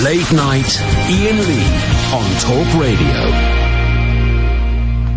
Late Night, Iain Lee on Talk Radio.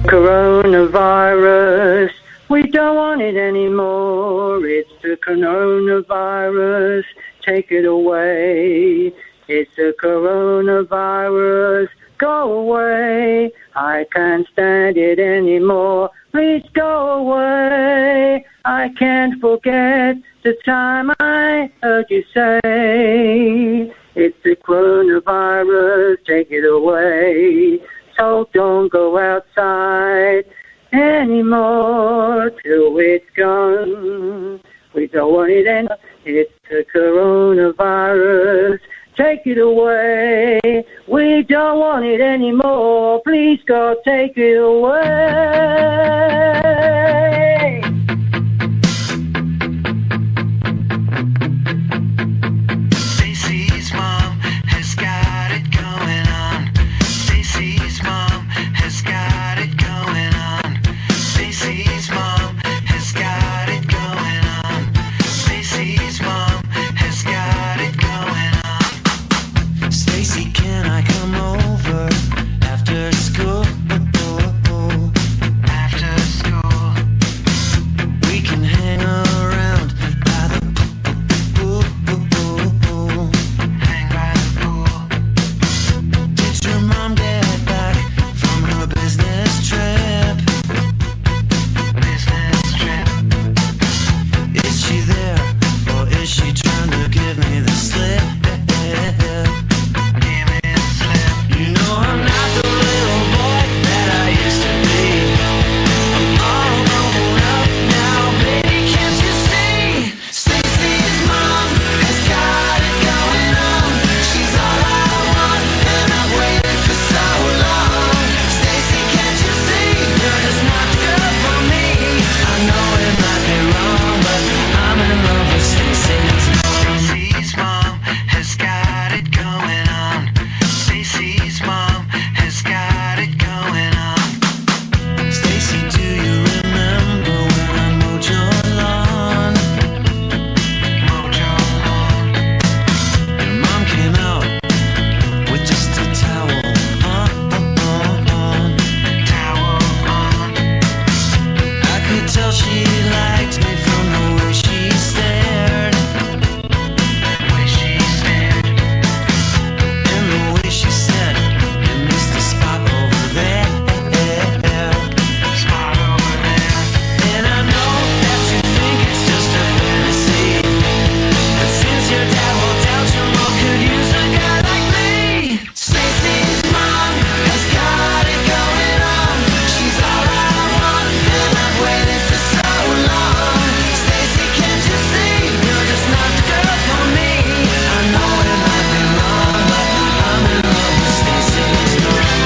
Coronavirus, we don't want it anymore. It's the coronavirus, take it away. It's the coronavirus, go away. I can't stand it anymore. Please go away. I can't forget the time I heard you say, it's the coronavirus, take it away. So don't go outside anymore till it's gone. We don't want it anymore. It's the coronavirus, take it away. We don't want it anymore. Please God, take it away. Stacy's mom has got it going on. Stacy's mom has got it going on. Stacy's mom has got it going on. Stacy's mom has got it going on. Stacy, can I come over after school? After school, we can hang around by the pool. Hang by the pool. Did your mom get back from her business trip? Business trip. Is she there, or is she trying to give me the slip? Give me the slip. You know I'm not the little boy that I used to be. I'm all grown up now, baby, can't you see? Stacy's mom has got it going on. She's all I want, and I've waited for so long. Stacy, can't you see? You're just not the girl for me. I know it might be wrong, but I'm in love with Stacy's mom. Stacy's mom has got it going on. Stacy's mom has got it going on. Stacy, do you remember when I mowed your lawn? Mowed your lawn. Your mom came out with just a towel on. Towel on. I could tell she liked me from the way she stared. Way she stared. And the way she said, you missed a spot over there. Spot over there. And I know that you think it's just a fantasy, but since your dad walked out, your mom could use a guy like me. Stacy's mom has got it going on. She's all I want, and I've waited for so long. Stacy, can't you see? You're just not the girl for me. I know it might be wrong, but I'm in love with Stacy's mom.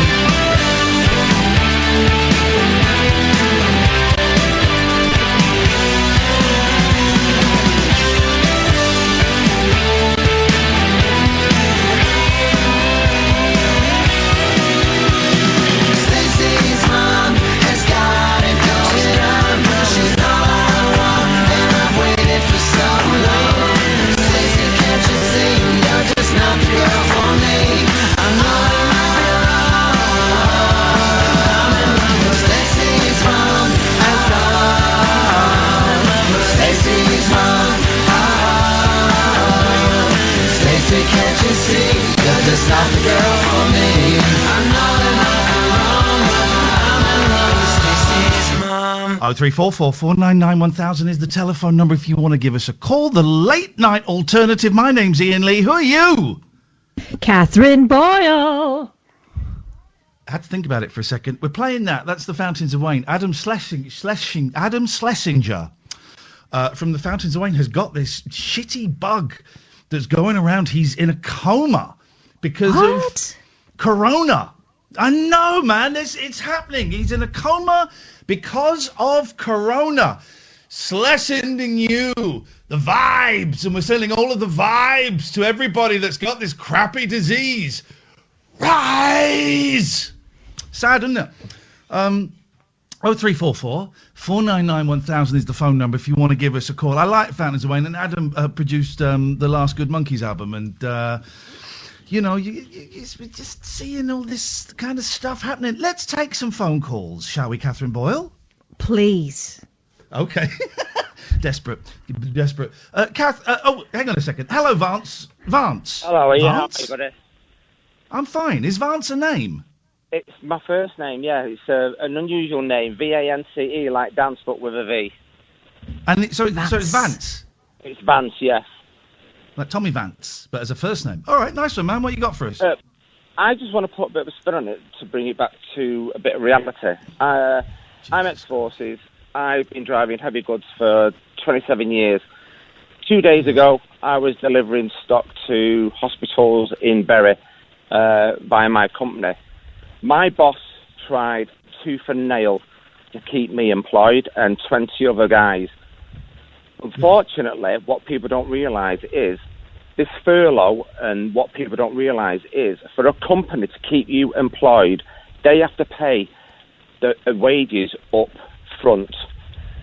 Stacy's mom has got it going on. She's all I want, and I've waited for so long. Stacy, can't you see? You're just not the girl for me. I know it might be wrong. I'm in love with Stacy's mom. I'm in love with Stacy's mom. Stacy, can't you see? You're just not the girl for me. I know it might be wrong, but I'm in love with Stacy's mom. 0344 499 1000 is the telephone number if you want to give us a call. The late night alternative. My name's Iain Lee. Who are you? Catherine Boyle. I had to think about it for a second. We're playing that. That's the Fountains of Wayne. Adam Schlesinger from the Fountains of Wayne has got this shitty bug that's going around. He's in a coma because of corona. I know, man. It's happening. He's in a coma because of corona. Sending you the vibes, and we're sending all of the vibes to everybody that's got this crappy disease. Rise! Sad, isn't it? 0344 499 1000 is the phone number if you want to give us a call. I like Fountains of Wayne, and Adam produced the last Good Monkeys album, and we're just seeing all this kind of stuff happening. Let's take some phone calls, shall we, Catherine Boyle? Please. Okay. Desperate. Kath, hang on a second. Hello, Vance. Hello, are you Vance? happy, buddy? I'm fine. Is Vance a name? It's my first name, yeah. It's an unusual name, Vance, like dance, but with a V. And so it's Vance? It's Vance, yes. Like Tommy Vance, but as a first name. All right, nice one, man. What you got for us? I just want to put a bit of a spin on it to bring it back to a bit of reality. I'm ex-forces. I've been driving heavy goods for 27 years. 2 days ago, I was delivering stock to hospitals in Bury by my company. My boss tried tooth and nail to keep me employed and 20 other guys. Unfortunately, what people don't realise is this furlough, and what people don't realise is for a company to keep you employed, they have to pay the wages up front.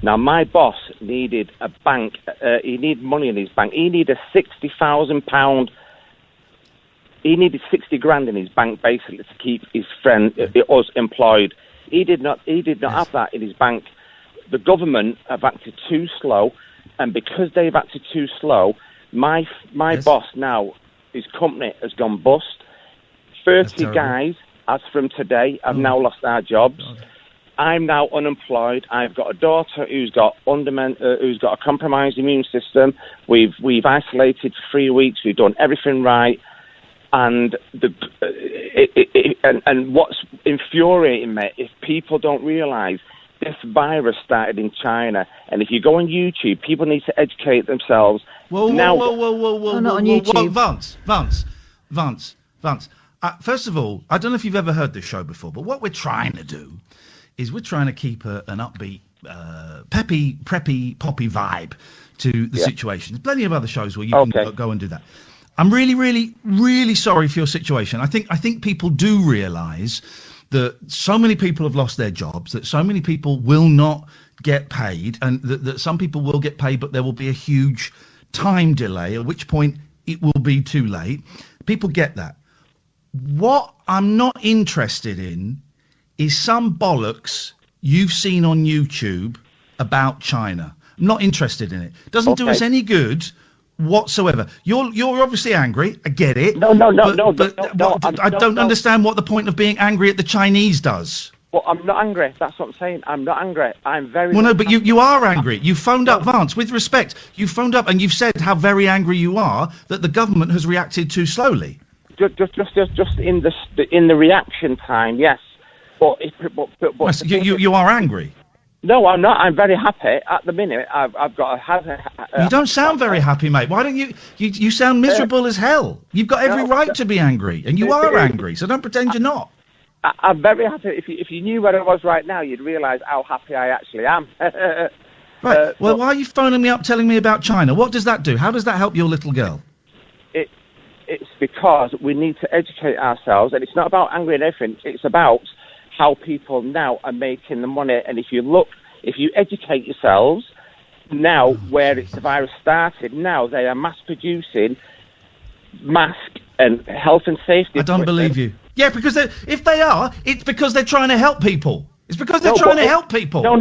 Now, my boss needed a bank. He needed money in his bank. He needed £60,000. He needed 60 grand in his bank, basically, to keep his friend, us, employed. He did not have that in his bank. The government have acted too slow, and because they've acted too slow, my boss now, his company has gone bust. 30 guys, as from today, have now lost their jobs. God. I'm now unemployed. I've got a daughter who's got a compromised immune system. We've isolated for 3 weeks. We've done everything right. And and what's infuriating me is people don't realise this virus started in China, and if you go on YouTube, people need to educate themselves. Whoa! Not on YouTube. Vance. First of all, I don't know if you've ever heard this show before, but what we're trying to do is we're trying to keep an upbeat, peppy, preppy, poppy vibe to the situation. There's plenty of other shows where you can go and do that. I'm really, really, really sorry for your situation. I think people do realise that so many people have lost their jobs, that so many people will not get paid, and that some people will get paid, but there will be a huge time delay, at which point it will be too late. People get that. What I'm not interested in is some bollocks you've seen on YouTube about China. I'm not interested in it. Doesn't do us any good whatsoever. You're obviously angry. I get it. No. I don't understand what the point of being angry at the Chinese does. Well, I'm not angry. That's what I'm saying. I'm not angry. I'm very... Well, no, but you are angry. You phoned up, Vance, with respect. You phoned up and you've said how very angry you are that the government has reacted too slowly. Just in the reaction time, yes. But you are angry. No, I'm not. I'm very happy at the minute. I've got a... You don't sound very happy, mate. Why don't you sound miserable as hell. You've got every right to be angry, and you are angry, so don't pretend you're not. I'm very happy. If you knew where I was right now, you'd realise how happy I actually am. Right. Well, why are you phoning me up telling me about China? What does that do? How does that help your little girl? It's because we need to educate ourselves, and it's not about angry and everything. It's about how people now are making the money. And if you educate yourselves, now where the virus started, now they are mass producing mask and health and safety. I don't believe you. Yeah, because if they are, it's because they're trying to help people. It's because they're trying to help people. No,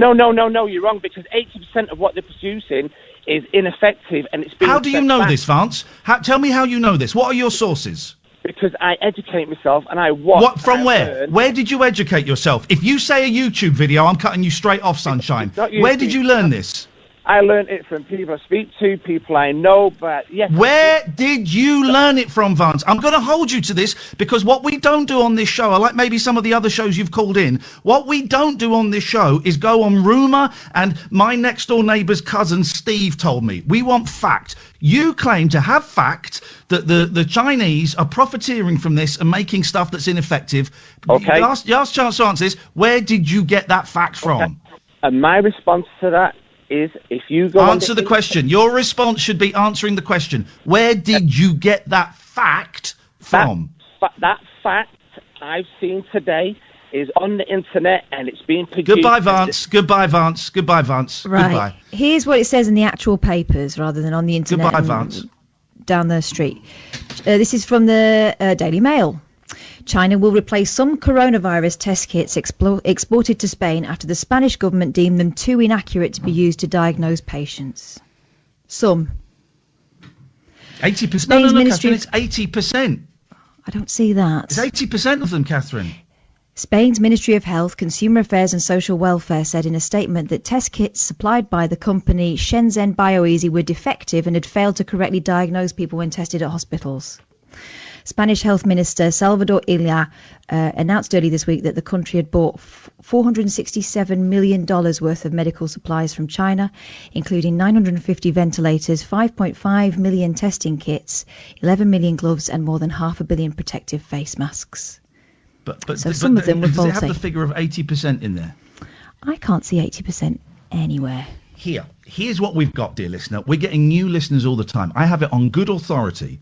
you're wrong, because 80% of what they're producing is ineffective, and it's being... How do you know this, Vance? Tell me how you know this. What are your sources? Because I educate myself, and I watch... What, from where? Where did you educate yourself? If you say a YouTube video, I'm cutting you straight off, sunshine. Where did you learn this? I learned it from people I speak to, people I know, but yes... Where did you learn it from, Vance? I'm going to hold you to this, because what we don't do on this show, like maybe some of the other shows you've called in, what we don't do on this show is go on rumour and my next-door neighbour's cousin Steve told me. We want fact. You claim to have fact that the Chinese are profiteering from this and making stuff that's ineffective. Okay. Last chance to answer this, where did you get that fact from? Okay. And my response to that is, if you go... Answer the question. Your response should be answering the question. Where did you get that fact from? That fact I've seen today is on the internet, and it's being produced... Goodbye, Vance. Goodbye, Vance. Goodbye, Vance. Right. Goodbye. Here's what it says in the actual papers rather than on the internet. Goodbye, Vance. down the street. This is from the Daily Mail. China will replace some coronavirus test kits exported to Spain after the Spanish government deemed them too inaccurate to be used to diagnose patients. Some. 80%? No, Catherine, it's 80%. I don't see that. It's 80% of them, Catherine. Spain's Ministry of Health, Consumer Affairs and Social Welfare said in a statement that test kits supplied by the company Shenzhen BioEasy were defective and had failed to correctly diagnose people when tested at hospitals. Spanish Health Minister Salvador Illa announced early this week that the country had bought $467 million worth of medical supplies from China, including 950 ventilators, 5.5 million testing kits, 11 million gloves and more than 500 million protective face masks. So some of them were faulty. Does it have the figure of 80% in there? I can't see 80% anywhere. Here's what we've got, dear listener. We're getting new listeners all the time. I have it on good authority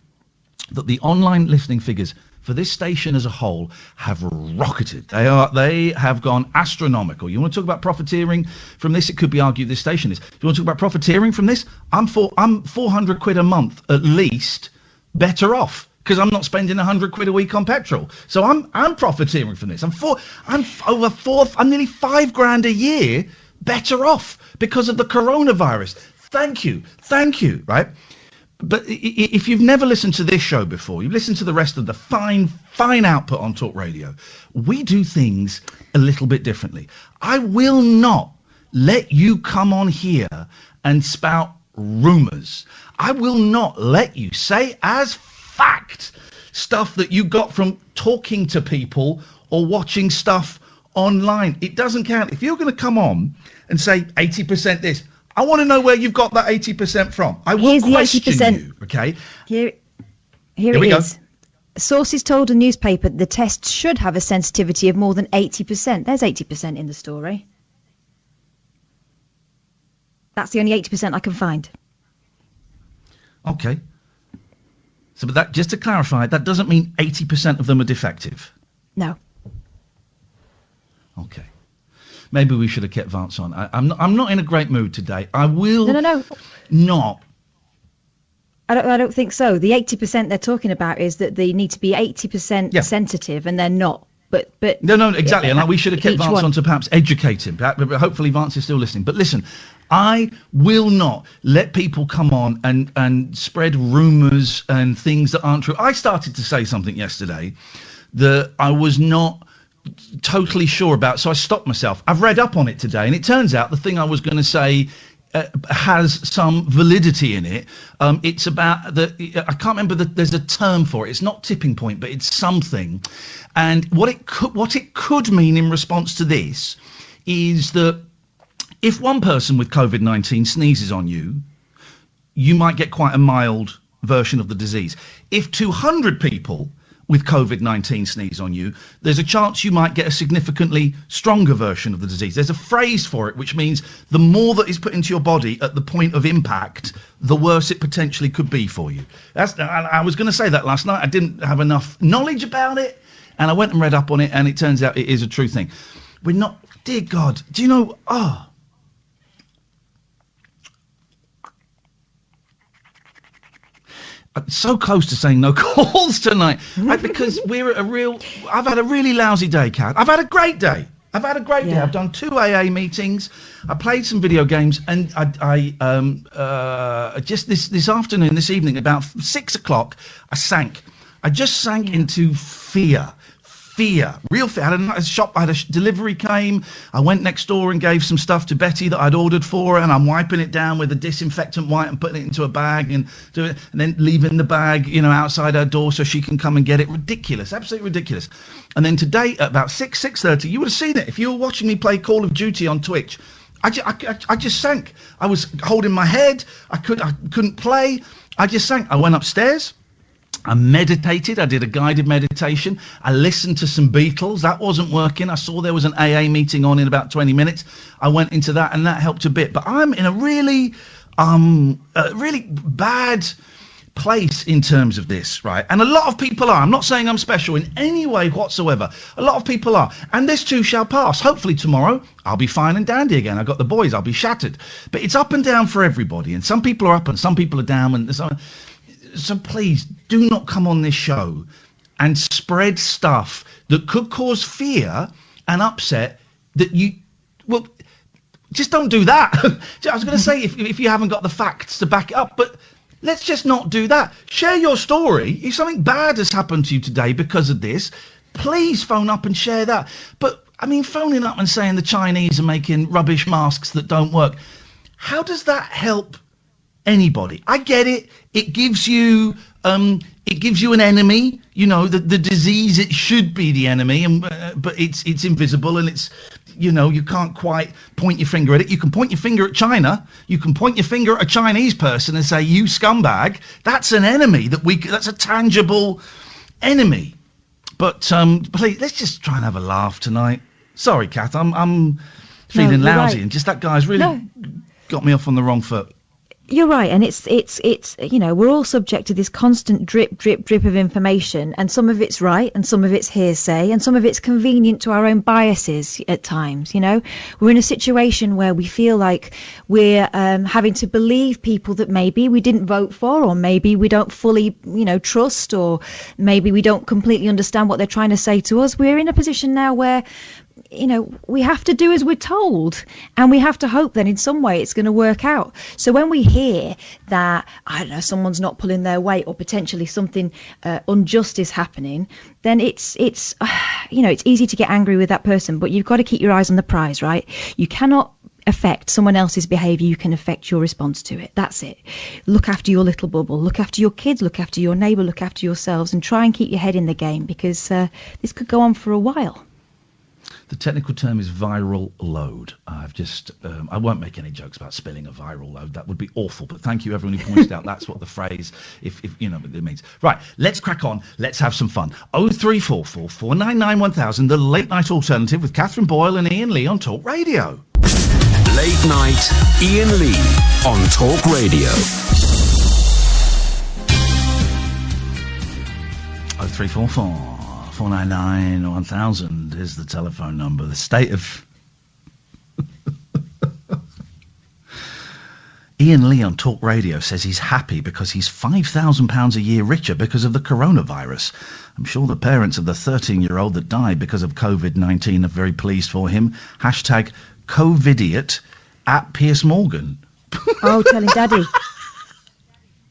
that the online listening figures for this station as a whole have rocketed. They have gone astronomical. You want to talk about profiteering from this? It could be argued this station is. Do you want to talk about profiteering from this? I'm 400 quid a month at least better off, because I'm not spending 100 quid a week on petrol. So I'm profiteering from this. I'm nearly $5 grand a year better off because of the coronavirus. Thank you, right? But if you've never listened to this show before, you've listened to the rest of the fine output on Talk Radio, we do things a little bit differently. I will not let you come on here and spout rumours. I will not let you say as fact stuff that you got from talking to people or watching stuff online. It doesn't count. If you're going to come on and say 80% this, I want to know where you've got that 80% from. I will question you, okay? Here it is. Sources told a newspaper the test should have a sensitivity of more than 80%. There's 80% in the story. That's the only 80% I can find. Okay. So, but that, just to clarify, that doesn't mean 80% of them are defective. No. Okay. Maybe we should have kept Vance on. I'm not in a great mood today. I will not. I don't think so. The 80% they're talking about is that they need to be 80% sensitive, and they're not. But no, exactly. And we should have kept Vance on to perhaps educate him. But hopefully Vance is still listening. But listen, I will not let people come on and spread rumours and things that aren't true. I started to say something yesterday that I was not totally sure about, so I stopped myself. I've read up on it today, and it turns out the thing I was going to say has some validity in it. It's about I can't remember there's a term for it. It's not tipping point, but it's something. And what it could mean in response to this is that if one person with COVID-19 sneezes on you, you might get quite a mild version of the disease. If 200 people with COVID-19 sneeze on you, there's a chance you might get a significantly stronger version of the disease. There's a phrase for it, which means the more that is put into your body at the point of impact, the worse it potentially could be for you. I was going to say that last night. I didn't have enough knowledge about it, and I went and read up on it, and it turns out it is a true thing. We're not, dear God, do you know, so close to saying no calls tonight, because I've had a really lousy day, Kat. I've had a great day. I've done 2 AA meetings. I played some video games, and I just this afternoon, this evening, about 6 o'clock, I just sank into fear, real fear. I had a delivery came. I went next door and gave some stuff to Betty that I'd ordered for her, and I'm wiping it down with a disinfectant wipe and putting it into a bag and then leaving the bag, outside her door so she can come and get it. Ridiculous, absolutely ridiculous. And then today at about 6:30, you would have seen it if you were watching me play Call of Duty on Twitch. I just sank. I was holding my head. I couldn't play. I just sank. I went upstairs. I meditated. I did a guided meditation. I listened to some Beatles. That wasn't working. I saw there was an AA meeting on in about 20 minutes. I went into that, and that helped a bit. But I'm in a really bad place in terms of this, right? And a lot of people are. I'm not saying I'm special in any way whatsoever. A lot of people are. And this too shall pass. Hopefully tomorrow I'll be fine and dandy again. I've got the boys. I'll be shattered. But it's up and down for everybody. And some people are up and some people are down. And So please do not come on this show and spread stuff that could cause fear and upset that you... Well, just don't do that. I was going to say, if you haven't got the facts to back it up, but let's just not do that. Share your story. If something bad has happened to you today because of this, please phone up and share that. But, I mean, phoning up and saying the Chinese are making rubbish masks that don't work, how does that help anybody? I get it. It gives you an enemy. You know, the disease, it should be the enemy, and but it's invisible, and it's, you know, you can't quite point your finger at it. You can point your finger at China. You can point your finger at a Chinese person and say, you scumbag. That's an enemy that's a tangible enemy. But please, let's just try and have a laugh tonight. Sorry, Kath, I'm feeling lousy, right. And just that guy's really got me off on the wrong foot. You're right, and it's you know, we're all subject to this constant drip of information, and some of it's right, and some of it's hearsay, and some of it's convenient to our own biases at times. You know, we're in a situation where we feel like we're having to believe people that maybe we didn't vote for, or maybe we don't fully, you know, trust, or maybe we don't completely understand what they're trying to say to us. We're in a position now where, you know, we have to do as we're told, and we have to hope that in some way it's going to work out. So when we hear that, I don't know, someone's not pulling their weight, or potentially something unjust is happening, then it's you know, it's easy to get angry with that person, but you've got to keep your eyes on the prize, right? You cannot affect someone else's behaviour, you can affect your response to it. That's it. Look after your little bubble, look after your kids, look after your neighbour, look after yourselves, and try and keep your head in the game, because this could go on for a while. The technical term is viral load. I've just, I won't make any jokes about spilling a viral load. That would be awful. But thank you, everyone who pointed out that's what the phrase, if you know what it means. Right, let's crack on. Let's have some fun. 0344 499 1000, the late night alternative with Catherine Boyle and Iain Lee on Talk Radio. Late night, Iain Lee on Talk Radio. 0344 499 1000 is the telephone number. The state of Iain Lee on Talk Radio says he's happy because he's £5,000 a year richer because of the coronavirus. I'm sure the parents of the 13-year-old that died because of COVID-19 are very pleased for him. Hashtag COVIDiot at Piers Morgan. Oh, telling Daddy.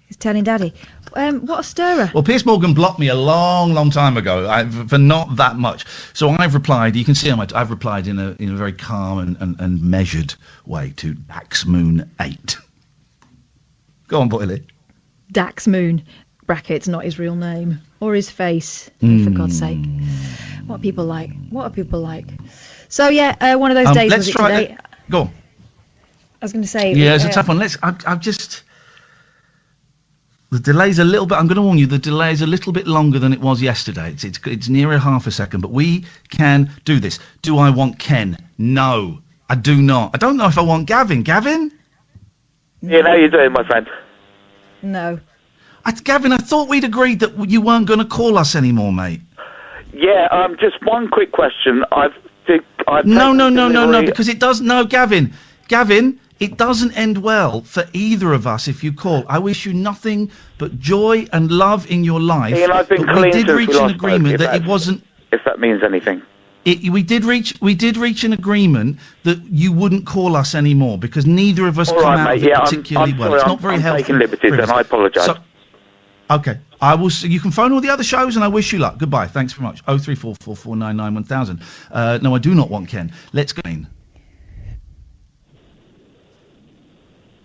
He's telling Daddy. What a stirrer. Well, Piers Morgan blocked me a long time ago for not that much. So I've replied, you can see I've replied in a very calm and measured way to Dax Moon 8. Go on, Boyley. Dax Moon, brackets, not his real name. Or his face, for God's sake. What are people like? What are people like? So, yeah, one of those days let's was it try today? Go on. I was going to say... Yeah, it's a tough one. I've just... The delay's a little bit... I'm going to warn you, the delay is a little bit longer than it was yesterday. It's nearer half a second, but we can do this. Do I want Ken? No, I do not. I don't know if I want Gavin. Gavin? Yeah, how you doing, my friend? No. Gavin, I thought we'd agreed that you weren't going to call us anymore, mate. Yeah, just one quick question. No, because it doesn't... No, Gavin, it doesn't end well for either of us if you call. I wish you nothing but joy and love in your life. Iain, I've been but we did reach an agreement that it wasn't... If that means anything. We did reach an agreement that you wouldn't call us anymore because neither of us come out of it particularly well. It's not very helpful. I'm taking liberties and I apologise. Okay, I will. You can phone all the other shows, and I wish you luck. Goodbye. Thanks very much. 0344 499 1000. No, I do not want Ken. Let's go in.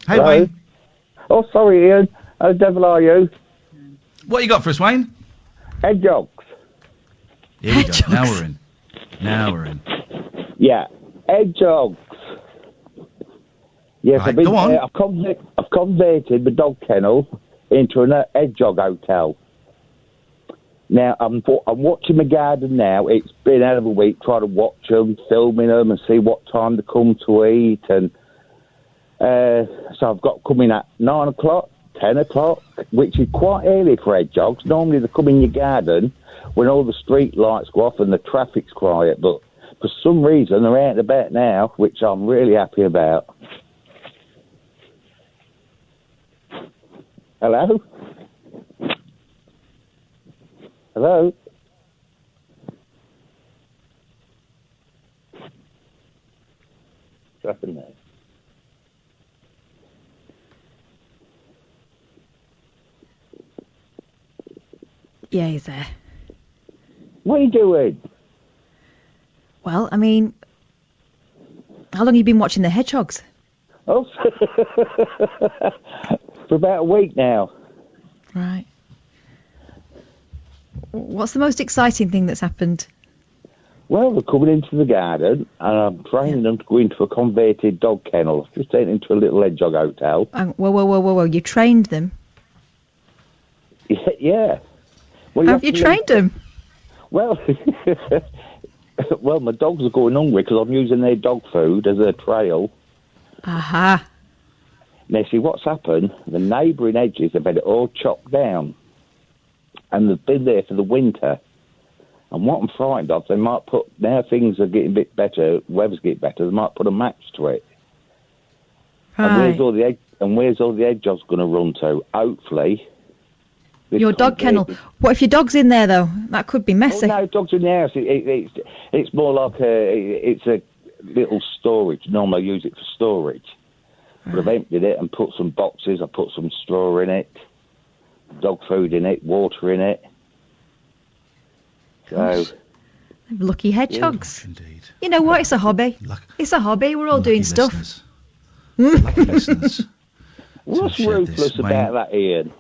Hey, hello. Wayne. Oh, sorry, Iain. How the devil are you? What you got for us, Wayne? Hedgehogs. Here we go. Now we're in. Yeah, hedgehogs. Yes, right, go on. I've converted the dog kennel into an hedgehog hotel. Now, I'm watching my garden now. It's been out of a week trying to watch them, filming them, and see what time they come to eat. And so I've got coming at 9 o'clock, 10 o'clock, which is quite early for hedgehogs. Normally they come in your garden when all the street lights go off and the traffic's quiet. But for some reason, they're out and about now, which I'm really happy about. Hello? Hello? What's happened there? Yeah, he's there. What are you doing? Well, I mean, how long have you been watching the hedgehogs? Oh, for about a week now. Right. What's the most exciting thing that's happened? Well, they're coming into the garden, and I'm training them to go into a converted dog kennel. I've just taken into a little hedgehog hotel. Whoa. You trained them? Yeah. Well, Have you trained them? Well, well, my dogs are going hungry because I'm using their dog food as a trail. Aha. Now, see, what's happened, the neighbouring hedges have had it all chopped down, and they've been there for the winter. And what I'm frightened of, they might put, now things are getting a bit better, weather's getting better, they might put a match to it. Right. And where's all the hedgehogs going to run to? Hopefully. Your dog kennel. What if your dog's in there, though? That could be messy. Oh, no, dog's in the house. It's more like it's a little storage. Normally I use it for storage. But I've emptied it and put some boxes. I put some straw in it, dog food in it, water in it. So, lucky hedgehogs. Yeah, indeed. You know what? It's a hobby. It's a hobby. We're all doing stuff. Lucky listeners. What's ruthless about that, Ian?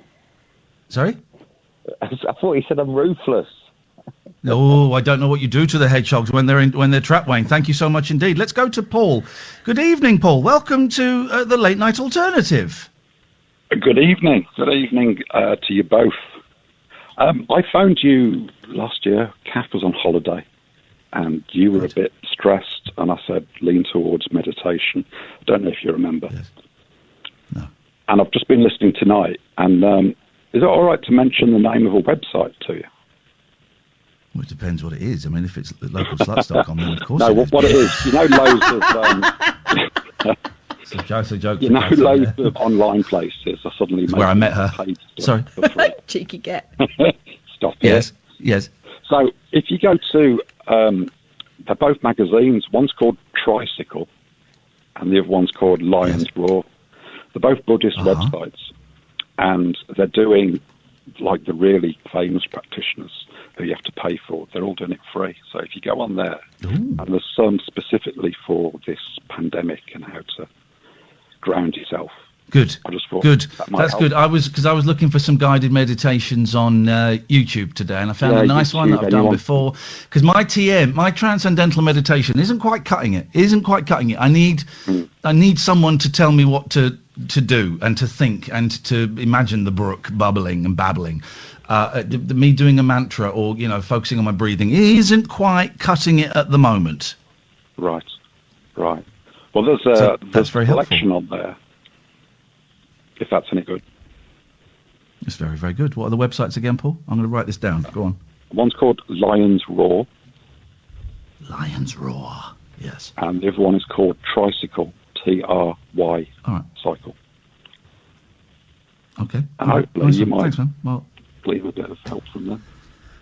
Sorry? I thought you said I'm ruthless. Oh, I don't know what you do to the hedgehogs when they're trapped, Wayne. Thank you so much indeed. Let's go to Paul. Good evening, Paul. Welcome to the Late Night Alternative. Good evening. Good evening to you both. I phoned you last year. Kath was on holiday, and you were a bit stressed, and I said lean towards meditation. I don't know if you remember. Yes. No. And I've just been listening tonight, and is it all right to mention the name of a website to you? Well, it depends what it is. I mean, if it's localsluts.com, then of course. No, what it is. You know, loads of. It's a joke. You know, loads of online places. I suddenly where I met her. Sorry. Cheeky get. Stop it. Yes. So if you go to, they're both magazines. One's called Tricycle, and the other one's called Lions Roar. They're both Buddhist websites, and they're doing like the really famous practitioners who you have to pay for. They're all doing it free. So if you go on there, and there's some specifically for this pandemic and how to ground yourself. Good. I just thought good. That's good. I was looking for some guided meditations on YouTube today, and I found a nice one that I've done before. Because my transcendental meditation isn't quite cutting it. I need someone to tell me what to do and to think and to imagine the brook bubbling and babbling. Me doing a mantra or focusing on my breathing isn't quite cutting it at the moment. Right. Well, there's a collection on there. If that's any good. It's very, very good. What are the websites again, Paul? I'm going to write this down. Go on. One's called Lions Roar. Lions Roar. Yes. And the other one is called Tricycle. TRY. All right. Cycle. Okay. And hopefully you might Thanks, man. Well, leave a bit of help from them.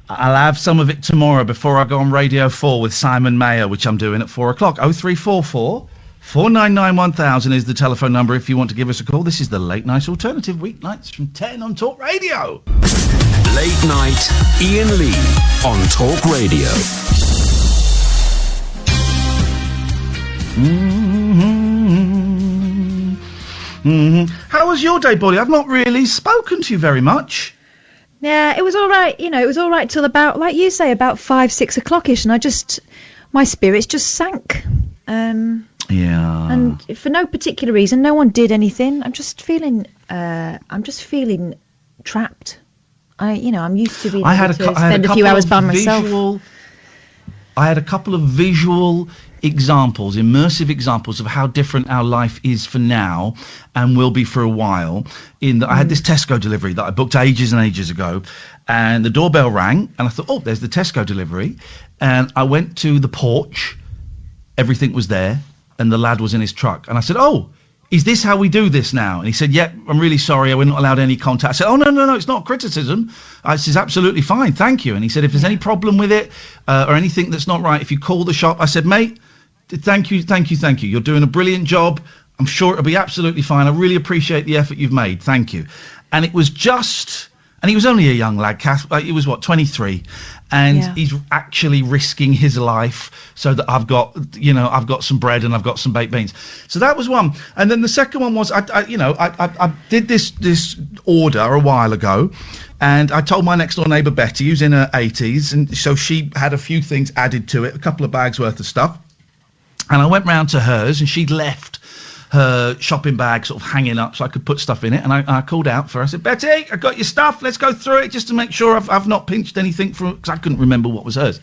I'll have some of it tomorrow before I go on Radio 4 with Simon Mayer, which I'm doing at 4 o'clock. 0344 499 1000 is the telephone number if you want to give us a call. This is the Late Night Alternative, weeknights from 10 on Talk Radio. Late Night Iain Lee on Talk Radio. How was your day, Bully? I've not really spoken to you very much. Yeah, it was all right. It was all right till about, like you say, about 5, 6 o'clock-ish, and my spirits just sank. Yeah. And for no particular reason, no one did anything. I'm just feeling trapped. I'm used to being able to spend a few hours by myself. I had a couple of visual examples, immersive examples of how different our life is for now and will be for a while. I had this Tesco delivery that I booked ages and ages ago, and the doorbell rang, and I thought, oh, there's the Tesco delivery. And I went to the porch. Everything was there. And the lad was in his truck. And I said, oh, is this how we do this now? And he said, yeah, I'm really sorry, we're not allowed any contact. I said, oh, no, it's not criticism. This is absolutely fine, thank you. And he said, if there's any problem with it or anything that's not right, if you call the shop. I said, mate, thank you. You're doing a brilliant job. I'm sure it'll be absolutely fine. I really appreciate the effort you've made. Thank you. And it was just... And he was only a young lad, he was, 23? And he's actually risking his life so that I've got some bread and I've got some baked beans. So that was one. And then the second one was, I did this order a while ago, and I told my next door neighbour Betty, who's in her 80s, and so she had a few things added to it, a couple of bags worth of stuff. And I went round to hers, and she'd left her shopping bag sort of hanging up so I could put stuff in it, and I called out for her. I said, Betty, I got your stuff, let's go through it just to make sure I've not pinched anything from, because I couldn't remember what was hers.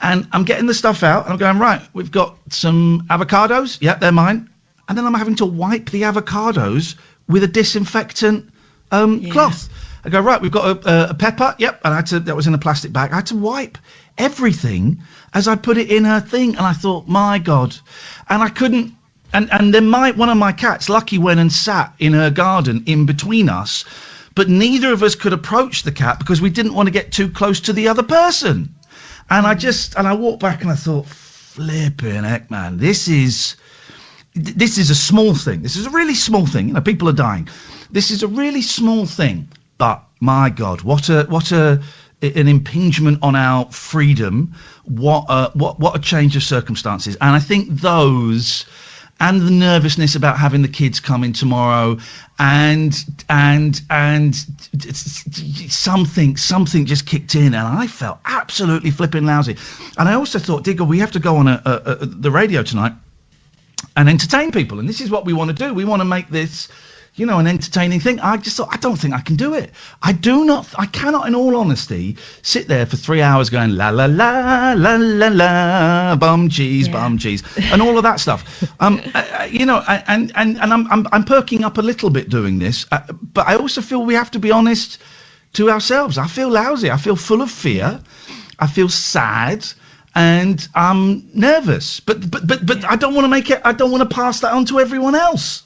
And I'm getting the stuff out, and I'm going, right, we've got some avocados, yeah, they're mine, and then I'm having to wipe the avocados with a disinfectant cloth. I go, right, we've got a pepper, yep, and that was in a plastic bag. I had to wipe everything as I put it in her thing, and I thought, my God, and I couldn't. And then one of my cats, Lucky, went and sat in her garden in between us, but neither of us could approach the cat because we didn't want to get too close to the other person. And I walked back and I thought, flipping heck, man, this is a small thing. This is a really small thing. You know, people are dying. This is a really small thing, but my God, what an impingement on our freedom. What a change of circumstances. And I think those. And the nervousness about having the kids come in tomorrow, and something just kicked in, and I felt absolutely flipping lousy. And I also thought, Digger, we have to go on the radio tonight and entertain people, and this is what we want to do. We want to make this, an entertaining thing. I just thought, I don't think I can do it. I cannot, in all honesty, sit there for 3 hours going la la la la la la, bum cheese, and all of that stuff. And I'm perking up a little bit doing this, but I also feel we have to be honest to ourselves. I feel lousy. I feel full of fear. I feel sad. And I'm nervous. But I don't want to make it. I don't want to pass that on to everyone else.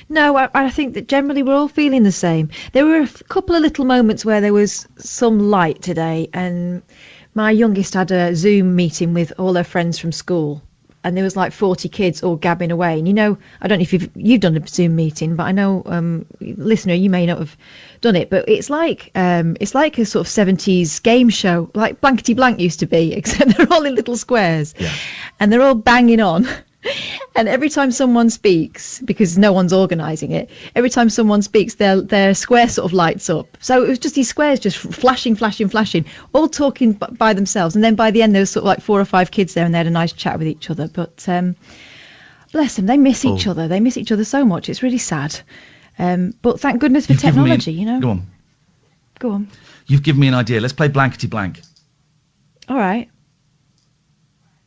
No, I think that generally we're all feeling the same. There were a couple of little moments where there was some light today, and my youngest had a Zoom meeting with all her friends from school, and there was like 40 kids all gabbing away. And I don't know if you've done a Zoom meeting, but I know, listener, you may not have done it, but it's like a sort of 70s game show, like Blankety Blank used to be, except they're all in little squares, and they're all banging on. And every time someone speaks, because no one's organising it, every time someone speaks, their square sort of lights up. So it was just these squares just flashing, all talking by themselves. And then by the end, there was sort of like 4 or 5 kids there, and they had a nice chat with each other. But bless them, they miss each other. They miss each other so much. It's really sad. But thank goodness for technology, Go on. You've given me an idea. Let's play Blankety Blank. All right.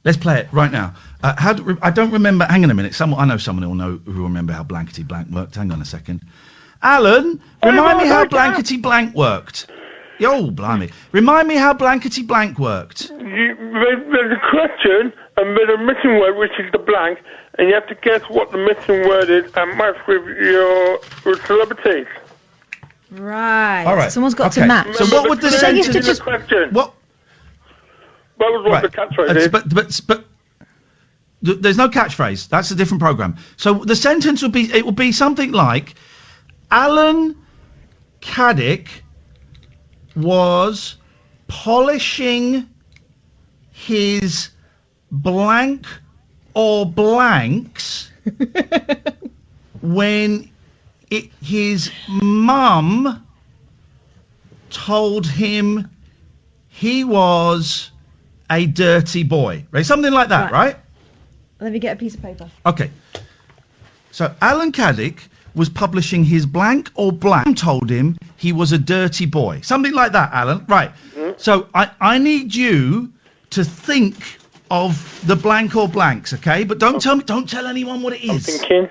Let's play it right now. I don't remember. Hang on a minute. I know someone who will remember how Blankety Blank worked. Hang on a second. Alan, remind me how Blankety Blank worked. Oh, blimey. Remind me how Blankety Blank worked. There's a question and there's a missing word, which is the blank, and you have to guess what the missing word is and match with your celebrities. Right. All right. Someone's got to match. So what would the sentence... Question. What? That was what the catchphrase is. But there's no catchphrase. That's a different programme. So the sentence would be something like, Alan Caddick was polishing his blank or blanks when his mum told him he was a dirty boy, right? Something like that, right? Let me get a piece of paper. Okay. So Alan Caddick was publishing his blank or blank told him he was a dirty boy. Something like that, Alan. Right. Mm-hmm. So I need you to think of the blank or blanks, okay? But don't tell anyone what it is. I'm thinking.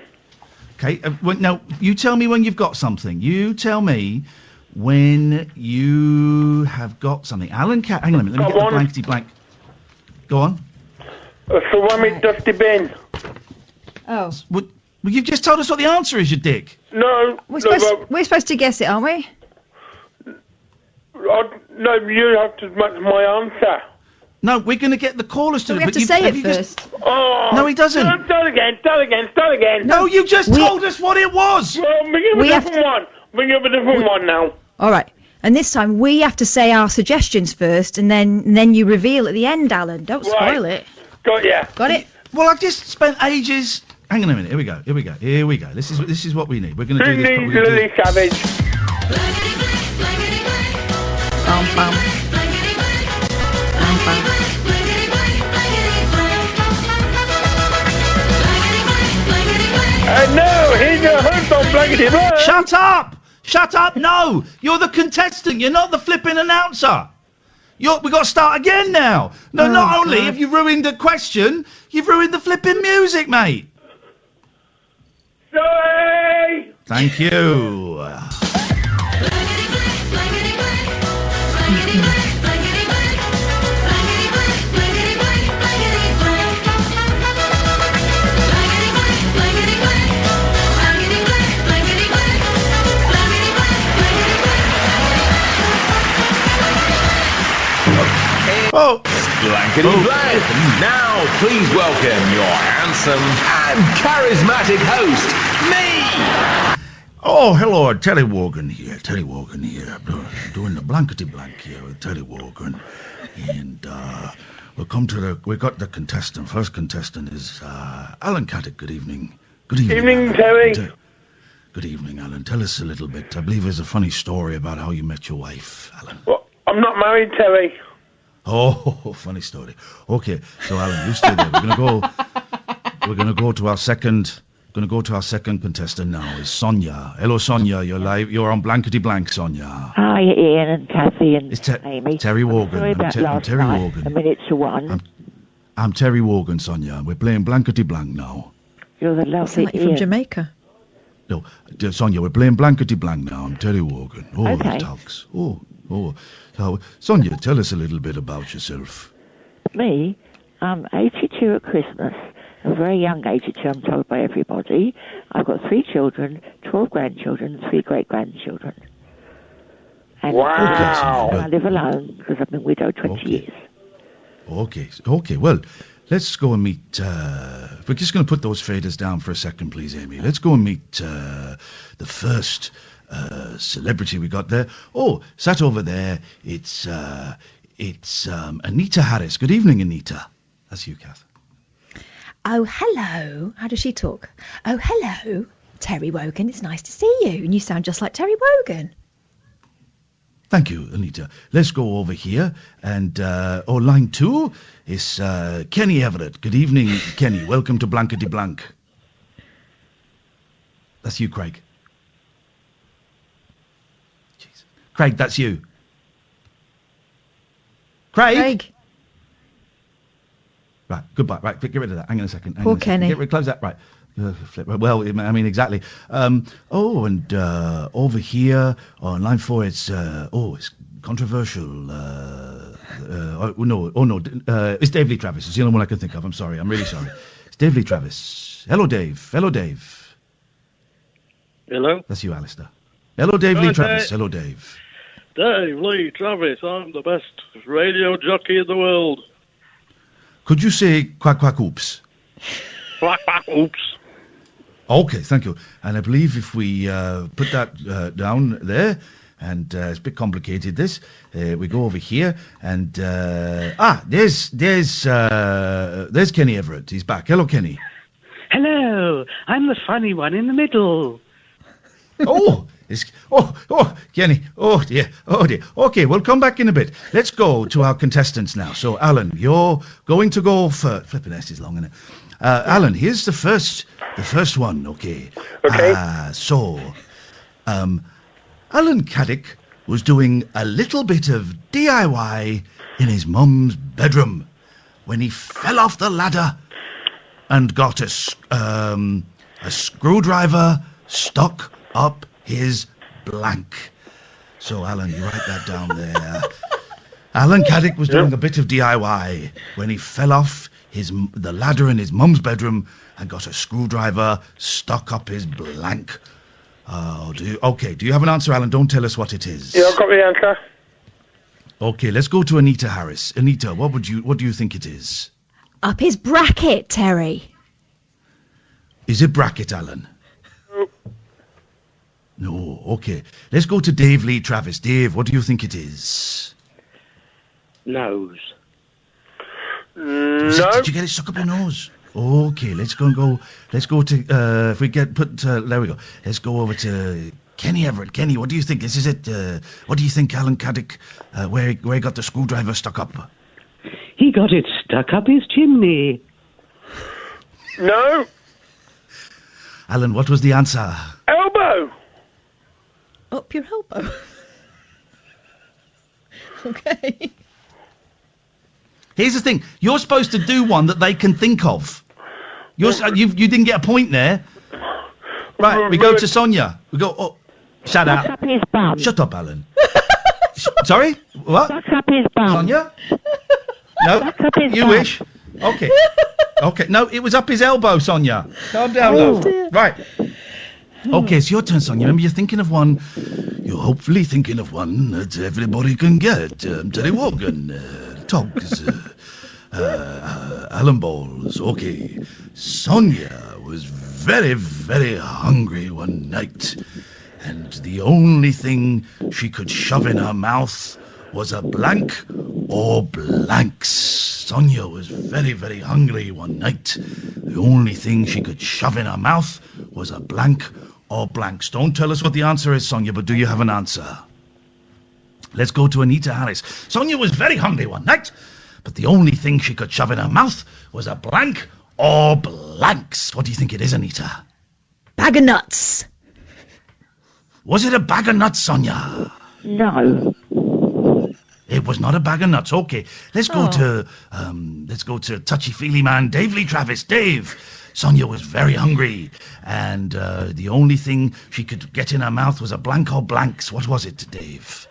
Okay. No, you tell me when you've got something. You tell me when you have got something. Alan Caddick. Hang on a minute. Let me get the blankety blank. Go on. So I mean, dusty bin. Oh. What Well, you've just told us what the answer is, you dick. No. We're supposed to guess it, aren't we? No, you have to match my answer. No, we're going to get the callers to... we have to say it first. Oh, no, he doesn't. Start again. No, you just told us what it was. Well, bring up a different one now. All right. And this time we have to say our suggestions first, and then you reveal at the end, Alan. Don't spoil it. Got it? Well, I've just spent ages... Hang on a minute. Here we go. This is what we need. We're going to do this... Lily Savage. No, here's your host on Blankety Blank. Shut up, no! You're the contestant, you're not the flipping announcer! We've got to start again now! No, not only have you ruined the question, you've ruined the flipping music, mate! Sorry! Thank you! Oh, Blankety Blank. Now, please welcome your handsome and charismatic host, me. Oh, hello, Terry Wogan here. Doing the Blankety Blank here with Terry Wogan. And we got the contestant. First contestant is Alan Caddick. Good evening. Good evening, Terry. Good evening, Alan. Tell us a little bit. I believe there's a funny story about how you met your wife, Alan. Well, I'm not married, Terry. Oh, funny story. Okay, so Alan, you stay there. We're gonna go to our second contestant now. Is Sonia. Hello, Sonia. You're live. You're on Blankety Blank, Sonia. Hi, Ian and Kathy and Amy. Terry Wogan. Sorry about I'm Terry last night, Wogan. a minute to one. I'm Terry Wogan, Sonia. We're playing Blankety Blank now. You're the lovely Like from Jamaica. No, Sonia, we're playing Blankety Blank now. I'm Terry Wogan. Oh, Okay. the talks. Oh. So, Sonia, tell us a little bit about yourself. Me, I'm 82 at Christmas. A very young 82, I'm told by everybody. I've got 3 children, 12 grandchildren, 3 great-grandchildren. And wow! I live alone because I've been widowed 20 years. Okay, well, let's go and meet... we're just going to put those faders down for a second, please, Amy. Let's go and meet the first... celebrity we got there. Oh, sat over there. It's Anita Harris. Good evening, Anita. That's you, Kath. Oh, hello. How does she talk? Oh, hello, Terry Wogan. It's nice to see you. And you sound just like Terry Wogan. Thank you, Anita. Let's go over here. And, line 2 is Kenny Everett. Good evening, Kenny. Welcome to Blankety Blank. That's you, Craig. Craig, that's you. Craig. Right, goodbye. Right, get rid of that. Hang on a second. Poor Kenny. Close that. Right. Well, I mean, exactly. And over here on line 4, it's controversial. It's Dave Lee Travis. It's the only one I can think of. I'm sorry. I'm really sorry. It's Dave Lee Travis. Hello, Dave. Hello. That's you, Alistair. Hello, Dave Lee Travis. Hello, Dave. Dave Lee Travis, I'm the best radio jockey in the world. Could you say quack quack oops? Quack quack oops. Okay, thank you. And I believe if we put that down there, and it's a bit complicated this, we go over here, and there's Kenny Everett. He's back. Hello, Kenny. Hello, I'm the funny one in the middle. Kenny. Oh dear. Okay, we'll come back in a bit. Let's go to our contestants now. So, Alan, you're going to go for... Flipping S is long, isn't it? Alan, here's the first one, okay? Okay. Alan Caddick was doing a little bit of DIY in his mum's bedroom when he fell off the ladder and got a screwdriver stuck up his blank. So, Alan, you write that down there. Alan Caddick was doing a bit of DIY when he fell off the ladder in his mum's bedroom and got a screwdriver stuck up his blank. Oh, do you have an answer, Alan? Don't tell us what it is. Yeah, I've got the answer. Okay, let's go to Anita Harris. Anita, what do you think it is? Up his bracket, Terry. Is it bracket, Alan? No, okay. Let's go to Dave Lee Travis. Dave, what do you think it is? Nose. No. Did you get it stuck up your nose? Okay, let's go. Let's go to, if we there we go. Let's go over to Kenny Everett. Kenny, what do you think? This is it. What do you think, Alan Caddick, where he got the screwdriver stuck up? He got it stuck up his chimney. No. Alan, what was the answer? Elbow. Up your elbow. Okay. Here's the thing. You're supposed to do one that they can think of. You didn't get a point there. Right, we go to Sonia. We go, shut up. Up his bum. Shut up, Alan. Sorry? What? Stuck up his bum. Sonia? No, Stuck up his you bum. wish. Okay. Okay, no, it was up his elbow, Sonia. Calm down, love. Right. Okay, it's your turn, Sonia. Remember, you're hopefully thinking of one that everybody can get. Terry Wogan, Togs, Alan Balls. Okay. Sonia was very, very hungry one night, and the only thing she could shove in her mouth was a blank or blanks. Sonia was very, very hungry one night. The only thing she could shove in her mouth was a blank or blanks. Don't tell us what the answer is, Sonia, but do you have an answer? Let's go to Anita Harris. Sonia was very hungry one night, but the only thing she could shove in her mouth was a blank or blanks. What do you think it is, Anita? Bag of nuts. Was it a bag of nuts, Sonia? No. It was not a bag of nuts. Okay, let's go to touchy-feely man Dave Lee Travis. Dave, Sonia was very hungry, and the only thing she could get in her mouth was a blank or blanks. What was it, Dave?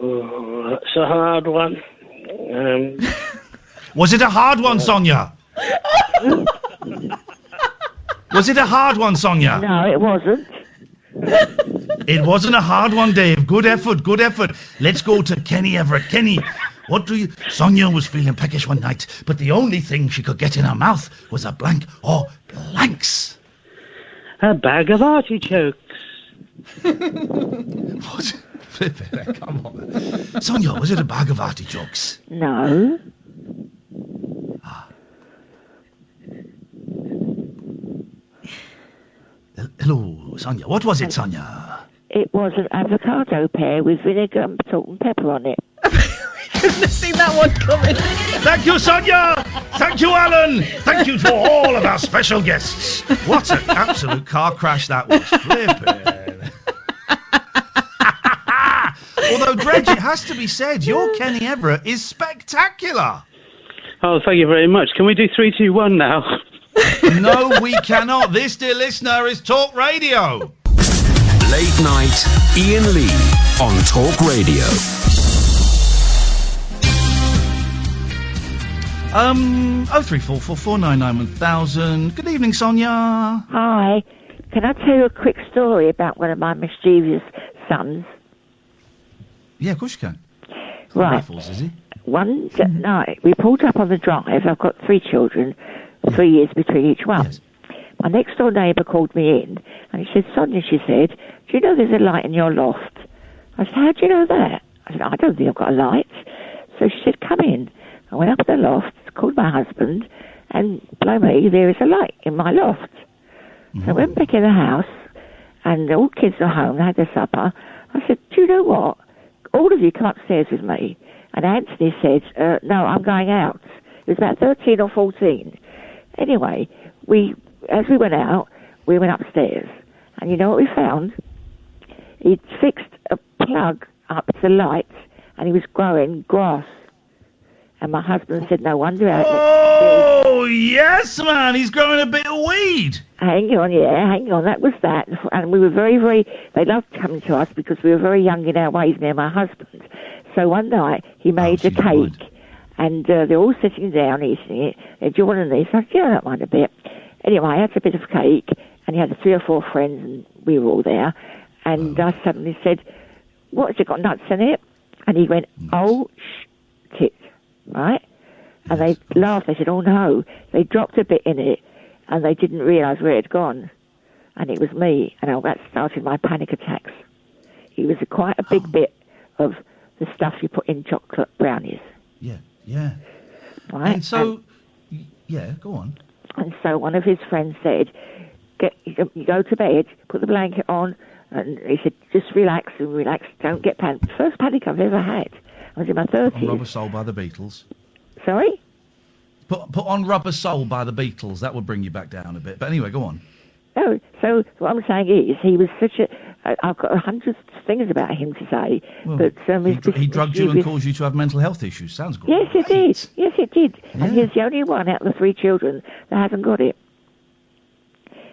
Oh, that's a hard one. Was it a hard one, Sonia? Was it a hard one, Sonia? No, it wasn't. It wasn't a hard one, Dave. Good effort, good effort. Let's go to Kenny Everett. Kenny, Sonia was feeling peckish one night, but the only thing she could get in her mouth was a blank or blanks. A bag of artichokes. What? Flip it, come on. Sonia, was it a bag of artichokes? No. Hello, Sonia. What was it, Sonia? It was an avocado pear with vinegar and salt and pepper on it. Couldn't have seen that one coming. Thank you, Sonia. Thank you, Alan. Thank you to all of our special guests. What an absolute car crash that was. Flippin'. Although, Dredge, it has to be said, your Kenny Everett is spectacular. Oh, thank you very much. Can we do 3, 2, 1 now? No, we cannot. This, dear listener, is Talk Radio. Late night, Iain Lee on Talk Radio. 03444991000. Good evening, Sonia. Hi. Can I tell you a quick story about one of my mischievous sons? Yeah, of course you can. Right. Raffles, is he? One night, we pulled up on the drive. I've got 3 children, 3 years between each one. Yes. My next door neighbour called me in, and she said, Sonia, she said, do you know there's a light in your loft? I said, how do you know that? I said, I don't think I've got a light. So she said, come in. I went up to the loft, called my husband, and blow me, there is a light in my loft. So I went back in the house, and all the kids are home, they had their supper. I said, do you know what? All of you come upstairs with me. And Anthony said, no, I'm going out. It was about 13 or 14. Anyway, as we went out, we went upstairs. And you know what we found? He'd fixed a plug up to the light, and he was growing grass. And my husband said, no wonder. Oh, yes, man. He's growing a bit of weed. Hang on. That was that. And we were very, very... They loved coming to us because we were very young in our ways, me and my husband. So one night, he made a cake. And they're all sitting down eating it. Do you want a niece? I said, yeah, I don't mind a bit. Anyway, I had a bit of cake, and he had 3 or 4 friends, and we were all there. And I suddenly said, what's it got, nuts in it? And he went, oh, shit, right? And they laughed. They said, oh, no. They dropped a bit in it, and they didn't realise where it had gone. And it was me, and that started my panic attacks. It was quite a big bit of the stuff you put in chocolate brownies. Yeah. Right? And so, yeah, go on. And so one of his friends said, you go to bed, put the blanket on, and he said, just relax, don't get panic. First panic I've ever had. I was in my 30s. On Rubber Soul by the Beatles. Sorry? Put on Rubber Soul by the Beatles. That would bring you back down a bit. But anyway, go on. No, so what I'm saying is he was such a... I've got 100 things about him to say, Well, but... he drugged you and caused you to have mental health issues. Sounds great. Yes, it did. Yes, it did. Yeah. And he's the only one out of the 3 children that hasn't got it.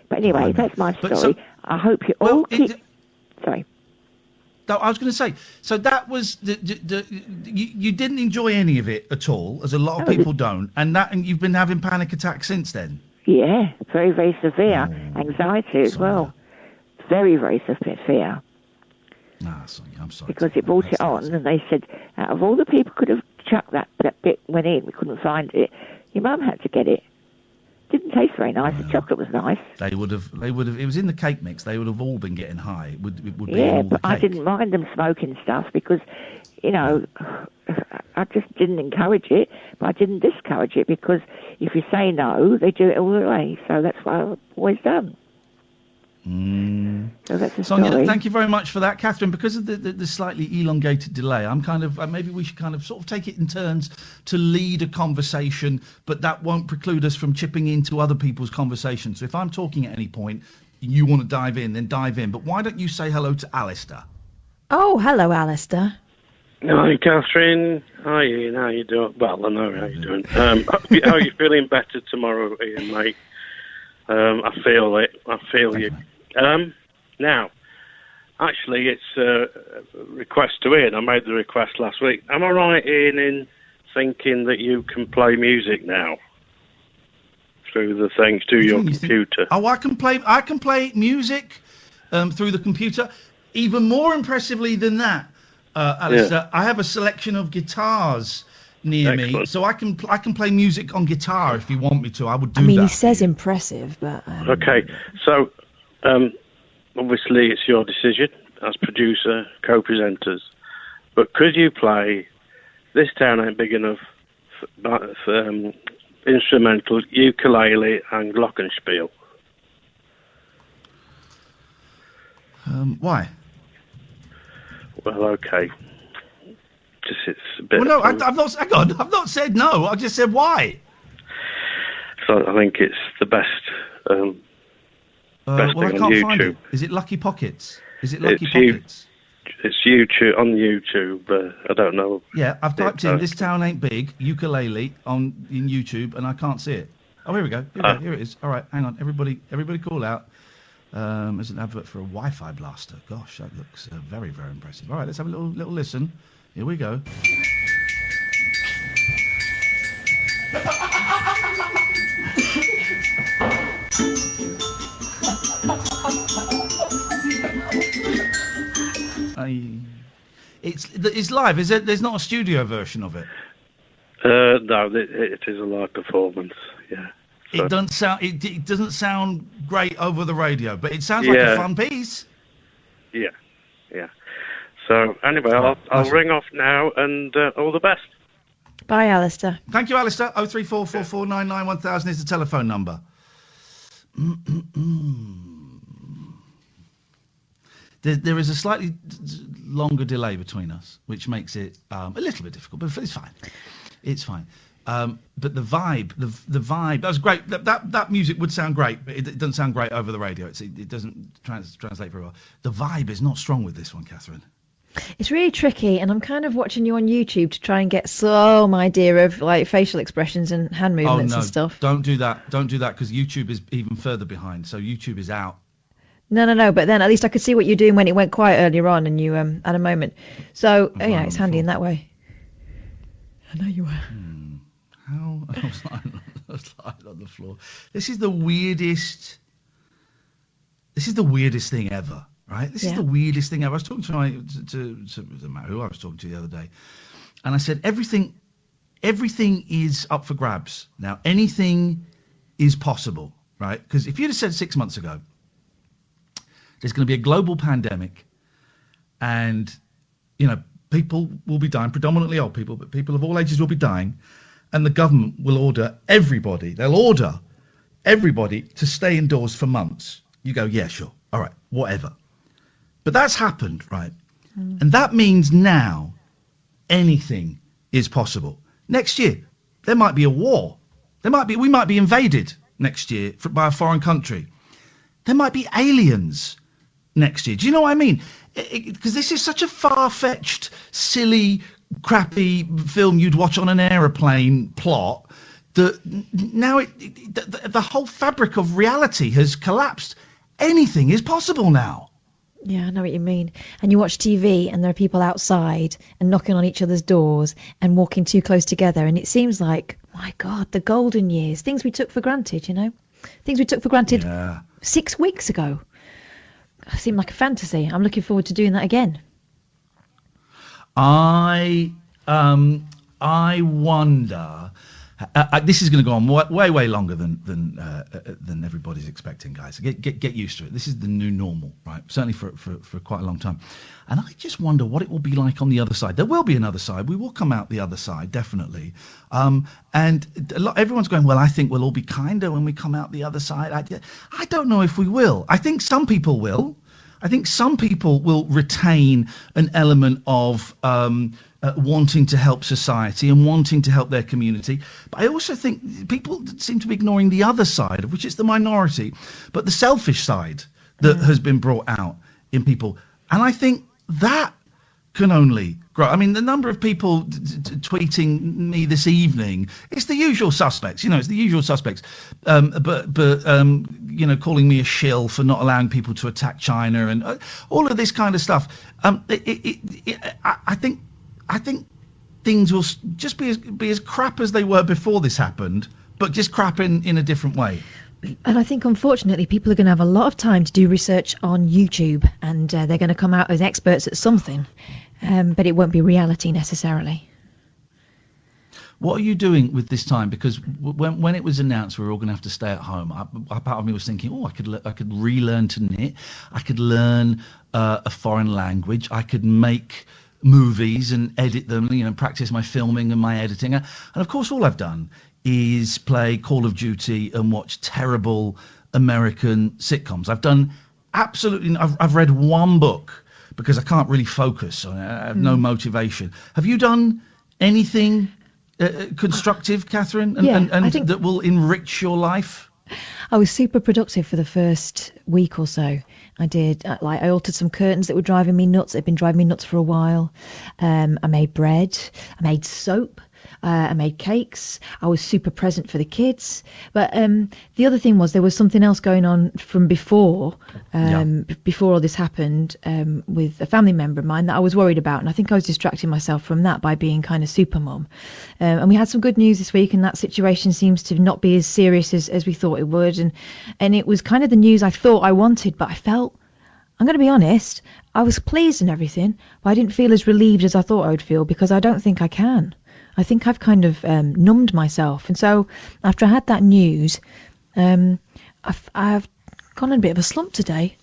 But anyway, that's my story. I hope you all keep... Sorry. No, I was going to say, so that was you didn't enjoy any of it at all, as a lot of people don't, and you've been having panic attacks since then. Yeah, very, very severe anxiety as well. Very, very severe. I'm sorry. Because it brought it on, and they said, out of all the people could have chucked that bit went in, we couldn't find it. Your mum had to get it. Didn't taste very nice. The chocolate was nice. They would have. It was in the cake mix. They would have all been getting high. It would be Yeah, all but the I cake. didn't mind them smoking stuff because, I just didn't encourage it, but I didn't discourage it because if you say no, they do it all the way. So that's what I've always done. So that's the Sonia, story. thank you very much for that, Catherine. Because of the slightly elongated delay, I'm kind of maybe we should kind of sort of take it in turns to lead a conversation, but that won't preclude us from chipping into other people's conversations. So if I'm talking at any point, you want to dive in, then dive in. But why don't you say hello to Alistair? Oh, hello, Alistair. Hi, Catherine. Hi, Ian. How you doing? Well, I know how you're doing. How are you feeling better tomorrow, Ian, mate? I feel it. I feel you. Now, actually, it's a request to Ian. I made the request last week. Am I right, Ian, in thinking that you can play music now through the things to your computer? Oh, I can play music through the computer. Even more impressively than that, Alistair, I have a selection of guitars near me, so I can play music on guitar if you want me to. I would do that. I mean, he says impressive, but... Okay, so obviously it's your decision as producer, co-presenters, but could you play This Town Ain't Big Enough for instrumental, ukulele and glockenspiel? Why? Well, okay. Just it's a bit... Well, no, I've not... Hang on, I've not said no. I just said why. So I think it's the best... best well, I thing can't on find YouTube. it. Is it Lucky Pockets? Is it Lucky It's Pockets? It's YouTube, on YouTube. I don't know. Yeah, I've typed in "This Town Ain't Big" ukulele in YouTube, and I can't see it. Oh, here we go. Here it is. All right, hang on. Everybody call out. There's an advert for a Wi-Fi blaster. Gosh, that looks very, very impressive. All right, let's have a little listen. Here we go. It's live. Is it? There's not a studio version of it. No, it is a live performance. Yeah. So. It doesn't sound. It doesn't sound great over the radio, but it sounds like a fun piece. Yeah. So anyway, I'll ring off now, and all the best. Bye, Alistair. Thank you, Alistair. 03444991000 is the telephone number. There is a slightly longer delay between us, which makes it a little bit difficult, but it's fine. It's fine. But the vibe, the vibe, that was great. That music would sound great, but it doesn't sound great over the radio. It doesn't translate very well. The vibe is not strong with this one, Catherine. It's really tricky, and I'm kind of watching you on YouTube to try and get some idea of like facial expressions and hand movements and stuff. Don't do that. Don't do that, because YouTube is even further behind. So YouTube is out. No. But then at least I could see what you're doing when it went quiet earlier on, and you had a moment. So yeah, it's handy in that way. I know you were. How? I was lying on the floor. This is the weirdest thing ever, right? This is the weirdest thing ever. I was talking to who I was talking to the other day, and I said everything is up for grabs now. Anything is possible, right? Because if you'd have said 6 months ago, there's going to be a global pandemic, and people will be dying, predominantly old people, but people of all ages will be dying, and the government will order everybody to stay indoors for months. You go, yeah, sure, all right, whatever. But that's happened, right? And that means now anything is possible. Next year, there might be a war. We might be invaded next year by a foreign country. There might be aliens next year. Do you know what I mean? Because this is such a far-fetched, silly, crappy film you'd watch on an aeroplane plot that now the whole fabric of reality has collapsed. Anything is possible now. Yeah, I know what you mean. And you watch TV and there are people outside and knocking on each other's doors and walking too close together, and it seems like, my God, the golden years, things we took for granted, things we took for granted 6 weeks ago. It seemed like a fantasy. I'm looking forward to doing that again. I wonder. This is going to go on way longer than everybody's expecting, guys. Get used to it. This is the new normal, right? Certainly for quite a long time. And I just wonder what it will be like on the other side. There will be another side. We will come out the other side, definitely. And everyone's going, well, I think we'll all be kinder when we come out the other side. I don't know if we will. I think some people will. I think some people will retain an element of wanting to help society and wanting to help their community. But I also think people seem to be ignoring the other side, of which it's the minority, but the selfish side that has been brought out in people. And I think that can only grow. I mean, the number of people tweeting me this evening, it's the usual suspects, it's the usual suspects. But calling me a shill for not allowing people to attack China and all of this kind of stuff. I think things will just be as crap as they were before this happened, but just crap in a different way. And I think, unfortunately, people are going to have a lot of time to do research on YouTube, and they're going to come out as experts at something, but it won't be reality necessarily. What are you doing with this time? Because when it was announced we were all going to have to stay at home, part of me was thinking, I could relearn to knit, I could learn a foreign language, I could make movies and edit them, practice my filming and my editing. And of course, all I've done is play Call of Duty and watch terrible American sitcoms. I've done absolutely. I've read one book because I can't really focus on it. I have no motivation. Have you done anything constructive, Catherine? And I think that will enrich your life? I was super productive for the first week or so. I did, I altered some curtains that were driving me nuts. They'd been driving me nuts for a while. I made bread. I made soap. I made cakes. I was super present for the kids. But the other thing was there was something else going on from before all this happened with a family member of mine that I was worried about. And I think I was distracting myself from that by being kind of super mum. And we had some good news this week, and that situation seems to not be as serious as we thought it would. And it was kind of the news I thought I wanted, but I felt, I'm going to be honest, I was pleased and everything, but I didn't feel as relieved as I thought I would feel, because I don't think I can. I think I've kind of numbed myself. And so after I had that news, I've gone in a bit of a slump today.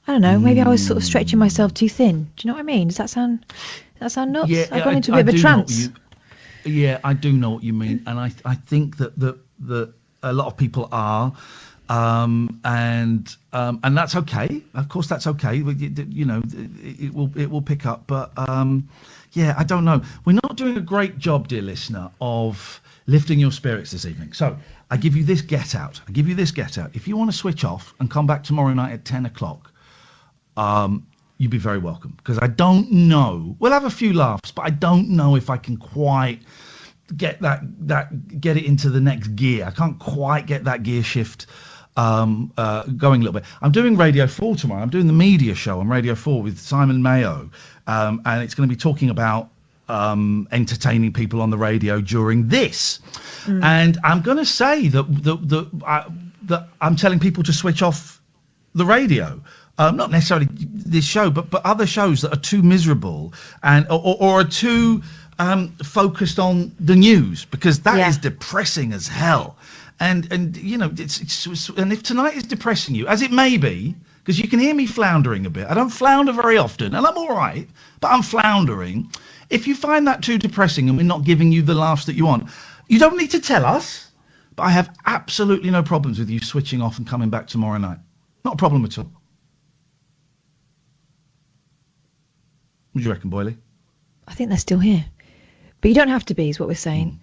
I don't know, maybe I was sort of stretching myself too thin. Do you know what I mean? Does that sound nuts? Yeah, I've gone into a bit of a trance. I do know what you mean. And I think that a lot of people are. And that's okay. Of course, that's okay. It will pick up. But I don't know. We're not doing a great job, dear listener, of lifting your spirits this evening. So I give you this get out. If you want to switch off and come back tomorrow night at 10 o'clock, you'd be very welcome. Because I don't know. We'll have a few laughs, but I don't know if I can quite get it into the next gear. I can't quite get that gear shift going a little bit. I'm doing Radio 4 tomorrow. I'm doing the media show on Radio 4 with Simon Mayo, and it's going to be talking about entertaining people on the radio during this. And I'm going to say that I'm telling people to switch off the radio. Not necessarily this show, but other shows that are too miserable and or are too focused on the news, because that is depressing as hell. And you know, and if tonight is depressing you, as it may be, because you can hear me floundering a bit. I don't flounder very often, and I'm all right, but I'm floundering. If you find that too depressing and we're not giving you the laughs that you want, you don't need to tell us. But I have absolutely no problems with you switching off and coming back tomorrow night. Not a problem at all. What do you reckon, Boyley? I think they're still here. But you don't have to be, is what we're saying.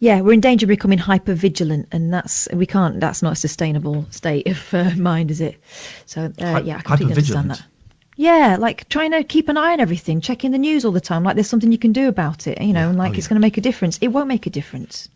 Yeah, we're in danger of becoming hyper-vigilant, and that's not a sustainable state of mind, is it? So, yeah, I completely understand that. Yeah, like trying to keep an eye on everything, checking the news all the time, like there's something you can do about it, you know, and like it's going to make a difference. It won't make a difference.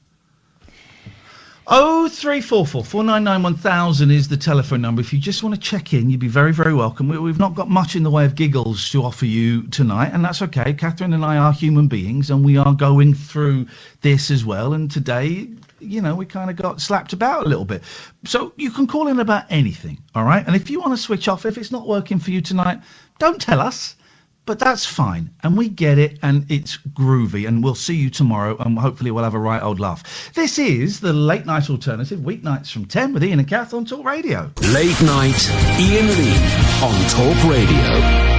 0344 499 1000 is the telephone number. If you just want to check in, you'd be very, very welcome. We've not got much in the way of giggles to offer you tonight, and that's okay. Catherine and I are human beings, and we are going through this as well. And today, you know, we kind of got slapped about a little bit. So you can call in about anything, all right? And if you want to switch off, if it's not working for you tonight, don't tell us. But that's fine, and we get it, and it's groovy, and we'll see you tomorrow, and hopefully we'll have a right old laugh. This is the Late Night Alternative, weeknights from 10 with Iain and Kath on Talk Radio. Late Night, Iain Lee on Talk Radio.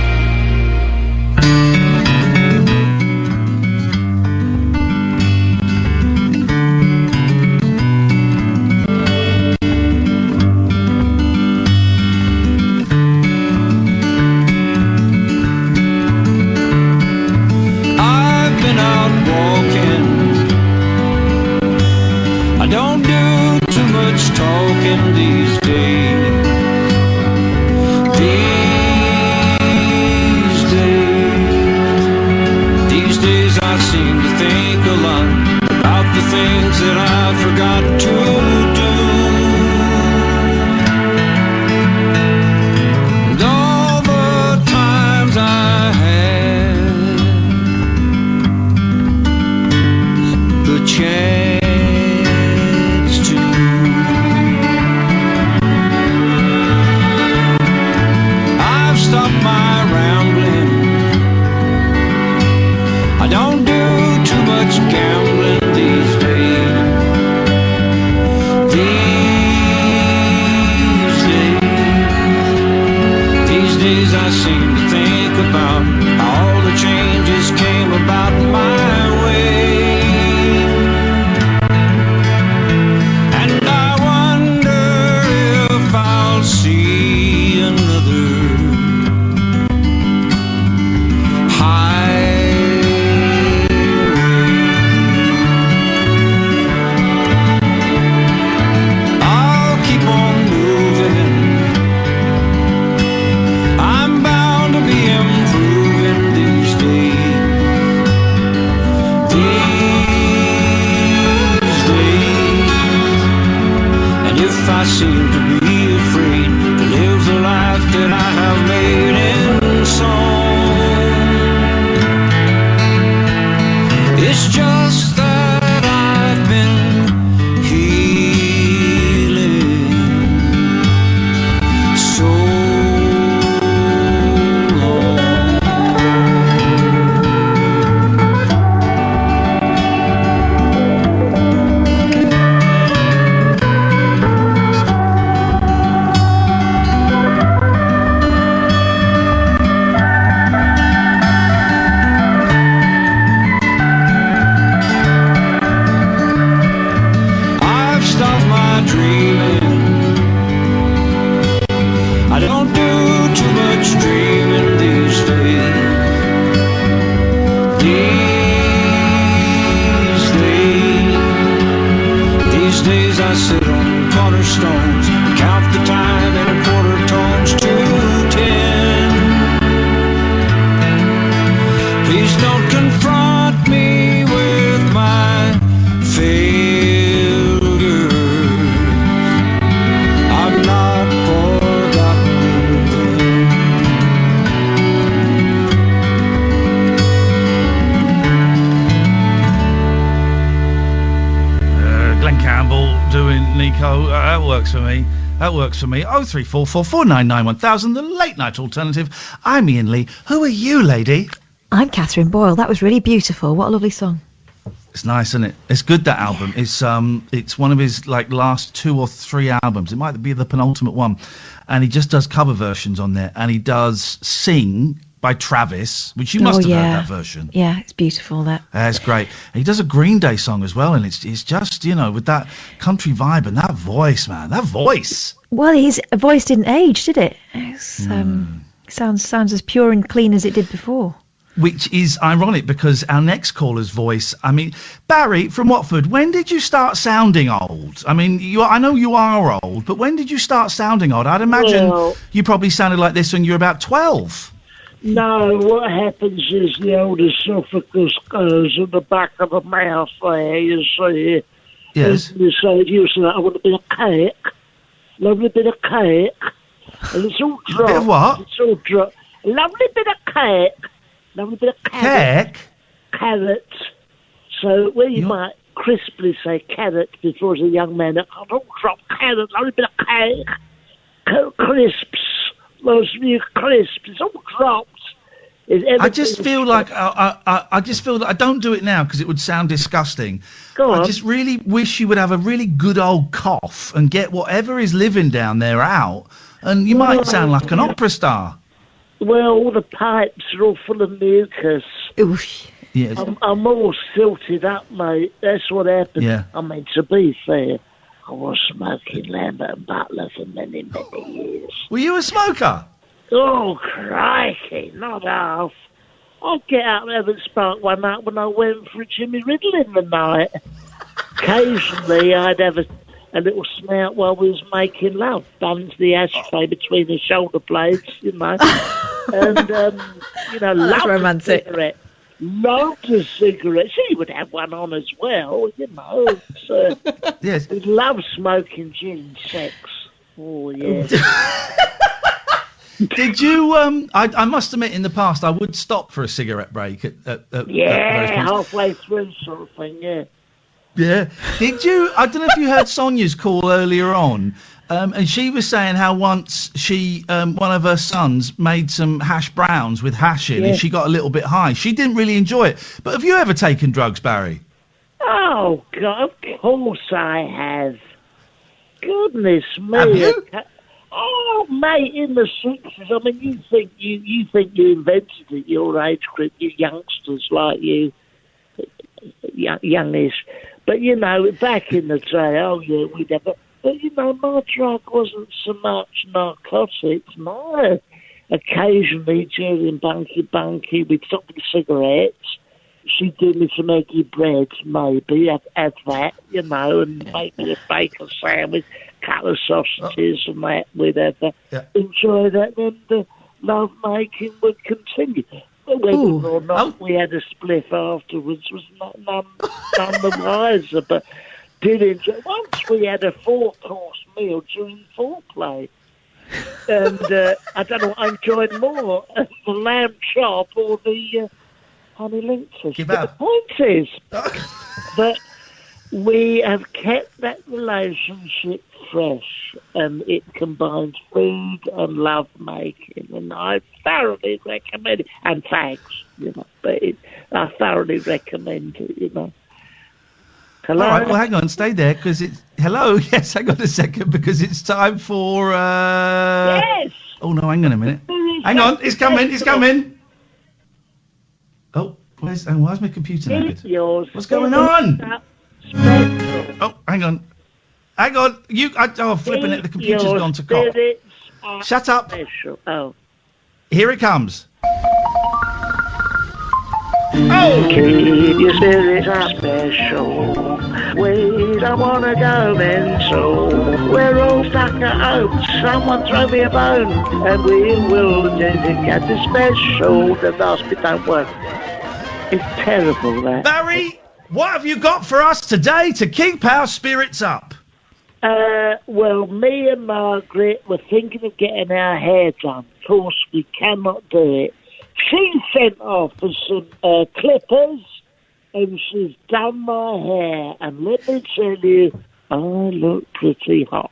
Campbell doing Nico. That works for me. 0344 499 1000, the late night alternative. I'm Iain Lee. Who are you, lady? I'm Catherine Boyle. That was really beautiful. What a lovely song. It's nice, isn't it? It's good, that album. It's one of his last 2 or 3 albums. It might be the penultimate one, and he just does cover versions on there, and he does Sing by Travis, which you must have heard that version. Yeah, it's beautiful, that. It's great. And he does a Green Day song as well, and it's just, with that country vibe and that voice, man. That voice. Well, his voice didn't age, did it? It's, sounds as pure and clean as it did before. Which is ironic because our next caller's voice, Barry from Watford, when did you start sounding old? I know you are old, but when did you start sounding old? I'd imagine you probably sounded like this when you were about 12. No, what happens is the old esophagus goes in the back of the mouth there, you see. Yes. And you say, I want a bit of cake, lovely bit of cake, and it's all dropped. Bit of what? It's all dropped. Lovely bit of cake. Lovely bit of carrot. Carrot. So where you might crisply say carrot before as a young man, I don't drop carrot, lovely bit of cake. Crisps. Those new crisps. It's all dropped. I just feel like I don't do it now because it would sound disgusting. Go on. I just really wish you would have a really good old cough and get whatever is living down there out, and you might sound like an opera star. Well, all the pipes are all full of mucus. Oof. Yes. I'm all silted up, mate. That's what happened. Yeah. To be fair, I was smoking Lambert and Butler for many, many years. Were you a smoker? Oh, crikey, not half. I'd get out and have a spark one night when I went for a Jimmy Riddle in the night. Occasionally, I'd have a little snout while we was making love. Buns the ashtray between the shoulder blades, And, loved romantic. A cigarette. Loved a cigarette. She would have one on as well, So, yes. We love smoking gin sex. Oh, yeah. Did you, I must admit, in the past, I would stop for a cigarette break at halfway through sort of thing, yeah. Yeah. Did you, I don't know if you heard Sonia's call earlier on, and she was saying how once she, one of her sons made some hash browns with hash in, and she got a little bit high. She didn't really enjoy it. But have you ever taken drugs, Barry? Oh, God, of course I have. Goodness me. Have you? Oh, mate, in the 60s. You think you invented it, your age group, you youngsters like you, youngish. But, back in the day, we'd have a... But, my drug wasn't so much narcotics, no. Occasionally, during bunky, we'd stop with cigarettes. She'd do me some eggy bread, maybe, have that, and make me a bacon sandwich, couple of sausages and that, we'd have enjoy that, and the love-making would continue. Whether or not we had a spliff afterwards was none the wiser, but did enjoy. Once we had a 4-course meal during foreplay, and I don't know what I enjoyed more, the lamb chop or the honey lynxes. But the point is that we have kept that relationship fresh, and it combines food and love making, and I thoroughly recommend it. And thanks, but I thoroughly recommend it, Hello? All right, well, hang on, stay there, because it's... Hello? Yes, hang on a second, because it's time for... Yes! Oh, no, hang on a minute. Hang on, it's coming. Oh, where's my computer now? What's going on? Oh, hang on. Flipping it, the computer's gone to cop. Shut up. Special. Oh. Here it comes. Oh! Keep your spirits are special. We don't want to go mental. We're all stuck at home. Someone throw me a bone, and we will get the special. The last bit don't work. It's terrible, that. Barry, what have you got for us today to keep our spirits up? Well, me and Margaret were thinking of getting our hair done. Of course, we cannot do it. She sent off for some clippers, and she's done my hair. And let me tell you, I look pretty hot.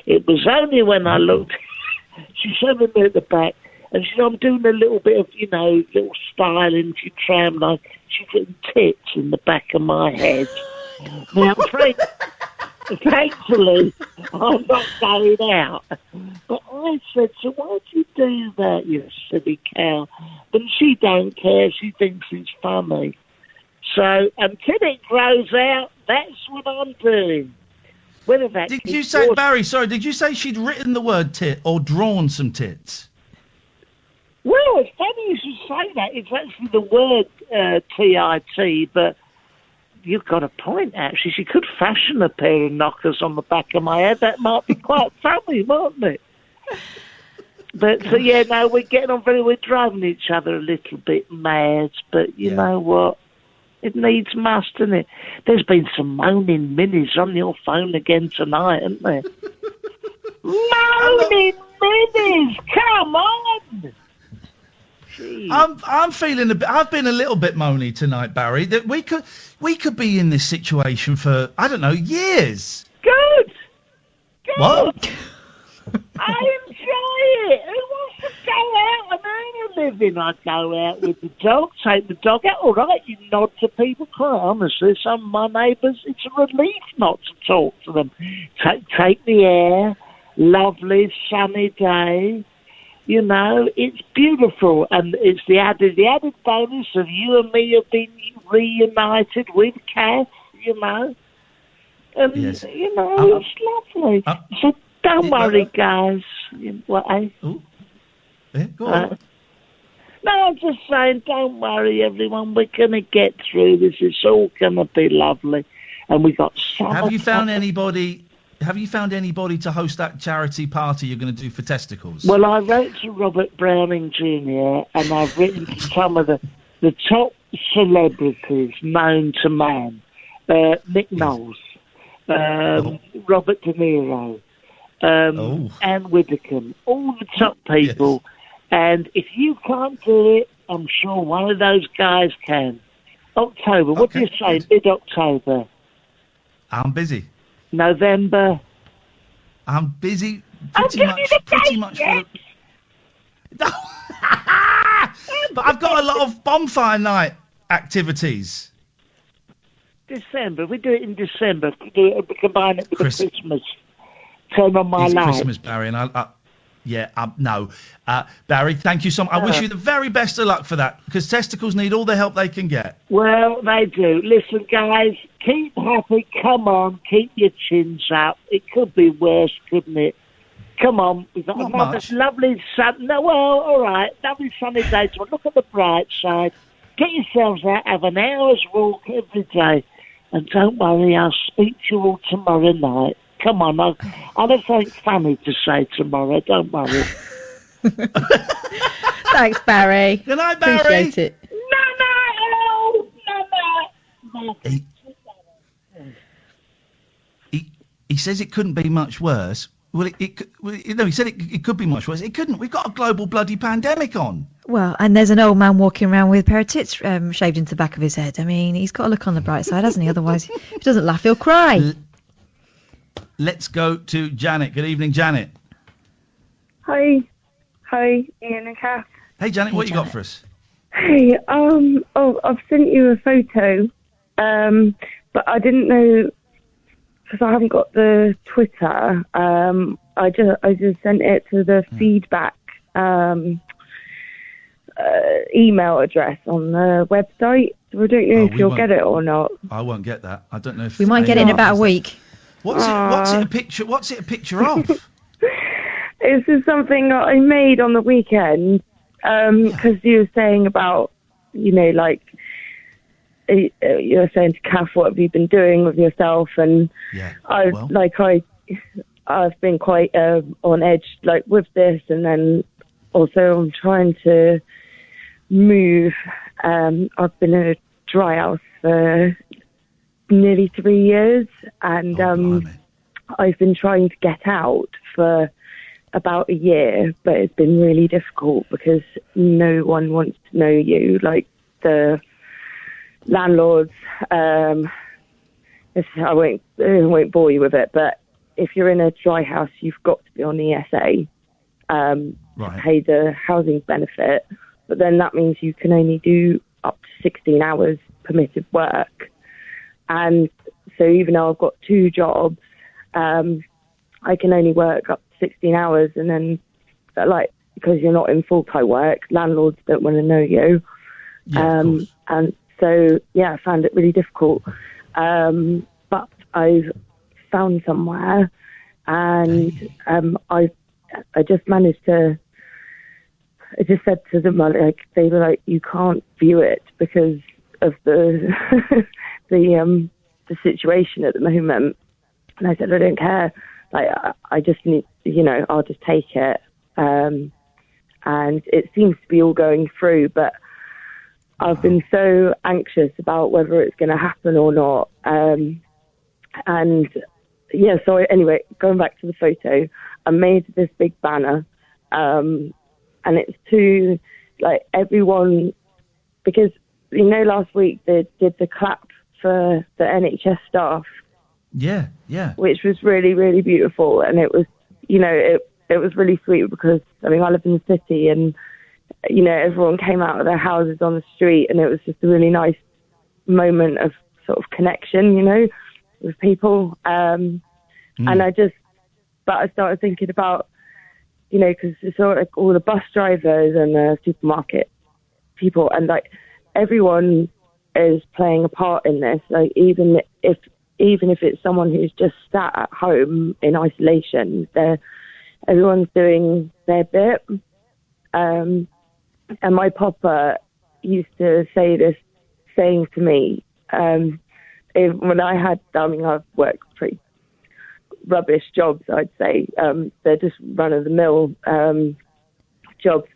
It was only when I looked, she showed me at the back, and she said, I'm doing a little bit of, little styling. She trimmed, she's getting tits in the back of my head. Now, thankfully, I'm not going out. But I said, so why do you do that, you silly cow? But she don't care. She thinks it's funny. So until it grows out, that's what I'm doing. Whether that did you say, Barry, sorry, did you say she'd written the word tit or drawn some tits? Well, it's funny you should say that. It's actually the word T-I-T, but you've got a point, actually. She could fashion a pair of knockers on the back of my head. That might be quite funny, mightn't it? But, so, yeah, no, we're getting on we're driving each other a little bit mad, but you know what? It needs must, doesn't it? There's been some moaning minis on your phone again tonight, hasn't there? Moaning minis! Come on! I'm feeling I've been a little bit moany tonight, Barry. That we could be in this situation for, I don't know, years. Good. What? I enjoy it. Who wants to go out and earn a living? I go out with the dog, take the dog out. All right, you nod to people. Quite honestly, some of my neighbours, it's a relief not to talk to them. Take the air, lovely sunny day. It's beautiful, and it's the added bonus of you and me have been reunited with Kath. And yes. It's lovely. So don't worry, guys. What? Go on. No, I'm just saying, don't worry, everyone. We're going to get through this. It's all going to be lovely, and we got so. Have you found anybody to host that charity party you're going to do for testicles? Well, I wrote to Robert Browning Jr. and I've written to some of the top celebrities known to man. Nick Knowles, Robert De Niro, Anne Widdecombe, all the top people. Yes. And if you can't do it, I'm sure one of those guys can. October, what do you say? Mid-October. I'm busy. November. I'm busy pretty much. But I've got a lot of bonfire night activities. December. We do it in December. We combine it with the Christmas. Turn on my light. Christmas, Barry, and no. Barry, thank you so much. I wish you the very best of luck for that, because testicles need all the help they can get. Well, they do. Listen, guys, keep happy. Come on, keep your chins up. It could be worse, couldn't it? Come on, we've got another lovely sun. No, well, all right, lovely sunny day. So look at the bright side. Get yourselves out, have an hour's walk every day, and don't worry, I'll speak to you all tomorrow night. Come on, I'll have something funny to say tomorrow. Don't worry. Thanks, Barry. Good night, Barry. Appreciate it. No. He says it couldn't be much worse. Well, he said it could be much worse. It couldn't. We've got a global bloody pandemic on. Well, and there's an old man walking around with a pair of tits shaved into the back of his head. I mean, he's got to look on the bright side, hasn't he? Otherwise, if he doesn't laugh, he'll cry. Let's go to Janet. Good evening, Janet. Hi, Ian and Kath. Hey, Janet, what you got for us? Hey, I've sent you a photo, but I didn't know, because I haven't got the Twitter. I just sent it to the feedback email address on the website. So I don't know if you'll get it or not. I won't get that. I don't know if we might get it in about a week. What's it a picture? What's it a picture of? It's just something that I made on the weekend, because you were saying about, you were saying to Kath, what have you been doing with yourself? And I've been quite on edge, with this, and then also I'm trying to move. I've been in a dry house for nearly 3 years, and I've been trying to get out for about a year, but it's been really difficult because no one wants to know you. The landlords, I won't bore you with it, but if you're in a dry house, you've got to be on ESA to pay the housing benefit. But then that means you can only do up to 16 hours permitted work. And so even though I've got 2 jobs, I can only work up to 16 hours. And then, like, because you're not in full-time work, landlords don't want to know you. And so, yeah, I found it really difficult. But I've found somewhere, and I just managed to. I just said to them, like, they were like, you can't view it because of the the situation at the moment. And I said, I don't care. Like, I just need, I'll just take it. And it seems to be all going through, but I've been so anxious about whether it's going to happen or not. And yeah, so anyway, going back to the photo, I made this big banner, and it's to, like, everyone, because, last week they did the clap for the NHS staff. Yeah. Which was really, really beautiful. And it was, it was really sweet because, I live in the city, and, everyone came out of their houses on the street, and it was just a really nice moment of sort of connection, with people. And I started thinking about, because it's sort of like all the bus drivers and the supermarket people, and like everyone is playing a part in this. Like even if it's someone who's just sat at home in isolation, everyone's doing their bit. And my papa used to say this saying to me, when I had, I've worked pretty rubbish jobs, I'd say. They're just run-of-the-mill jobs.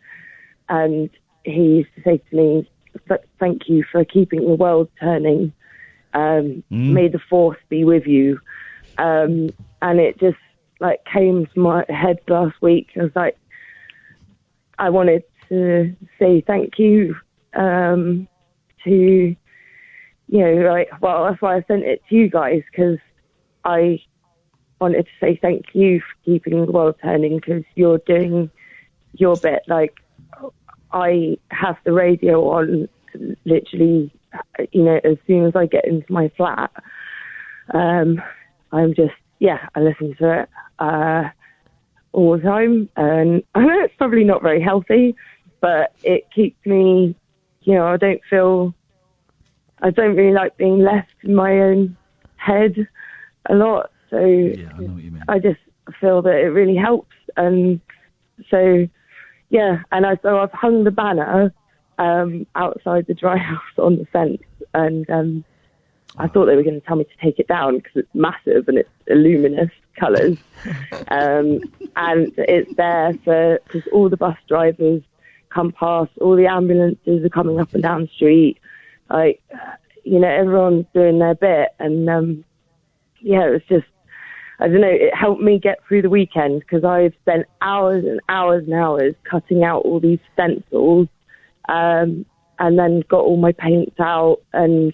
And he used to say to me, thank you for keeping the world turning. May the force be with you. And it just, like, came to my head last week. I was like, I wanted to say thank you to, that's why I sent it to you guys, because I wanted to say thank you for keeping the world turning, because you're doing your bit. Like, I have the radio on literally, as soon as I get into my flat. I'm just, I listen to it all the time. And I know it's probably not very healthy, but it keeps me, I don't really like being left in my own head a lot. So yeah, I know what you mean. I just feel that it really helps. And so, and I've hung the banner outside the dry house on the fence, and I thought they were going to tell me to take it down because it's massive and it's luminous colours. And it's there because all the bus drivers come past, all the ambulances are coming up and down the street. Like, everyone's doing their bit. And, it was just, I don't know, it helped me get through the weekend because I've spent hours and hours and hours cutting out all these stencils, and then got all my paints out, and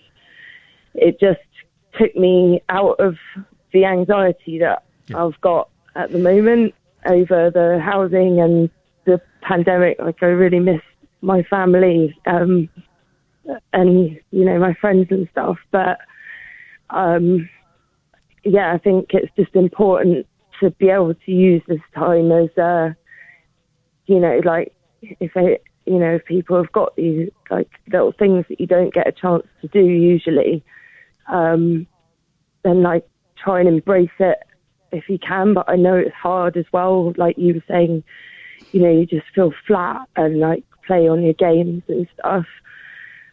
it just took me out of the anxiety that I've got at the moment over the housing and the pandemic. Like, I really miss my family, and, my friends and stuff. But, I think it's just important to be able to use this time as, if people have got these, like, little things that you don't get a chance to do usually, then, like, try and embrace it if you can. But I know it's hard as well. Like you were saying, you just feel flat and, like, play on your games and stuff.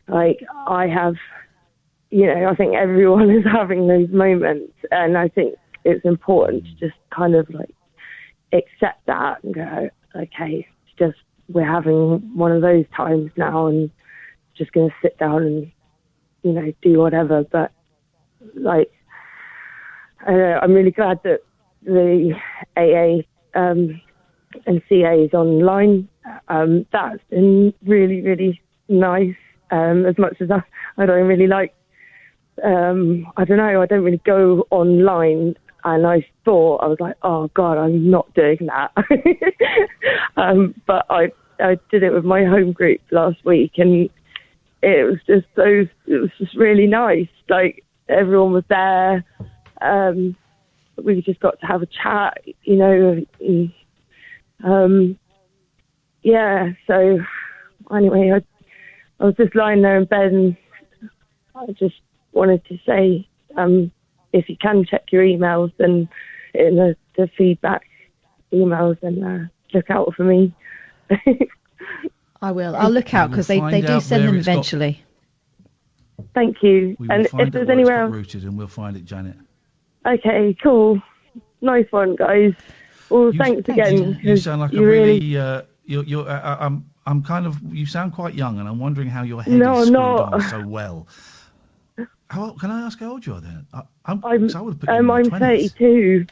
Like, I have, I think everyone is having those moments, and I think it's important to just kind of, like, accept that and go, okay, it's just, we're having one of those times now, and just going to sit down and, do whatever. But, like, I don't know, I'm really glad that the AA and CA is online. That's been really, really nice. As much as I don't really like I don't know, I don't really go online, and I was like, oh God, I'm not doing that. But I did it with my home group last week, and it was just really nice. Like, everyone was there. We just got to have a chat, you know. And, yeah, so anyway, I was just lying there in bed, and I just wanted to say, if you can check your emails and in the feedback emails, and look out for me. I will. I'll look out, because they do send them eventually. Thank you. We will And find if there's out where it's anywhere got else, rooted, and we'll find it, Janet. okay, cool, nice one, guys. Well, thanks again. You sound like you a really. I'm kind of. You sound quite young, and I'm wondering how your head No, is I'm screwed not. on so well. Can I ask how old you are then? I would have put you in I'm your 20s. 32.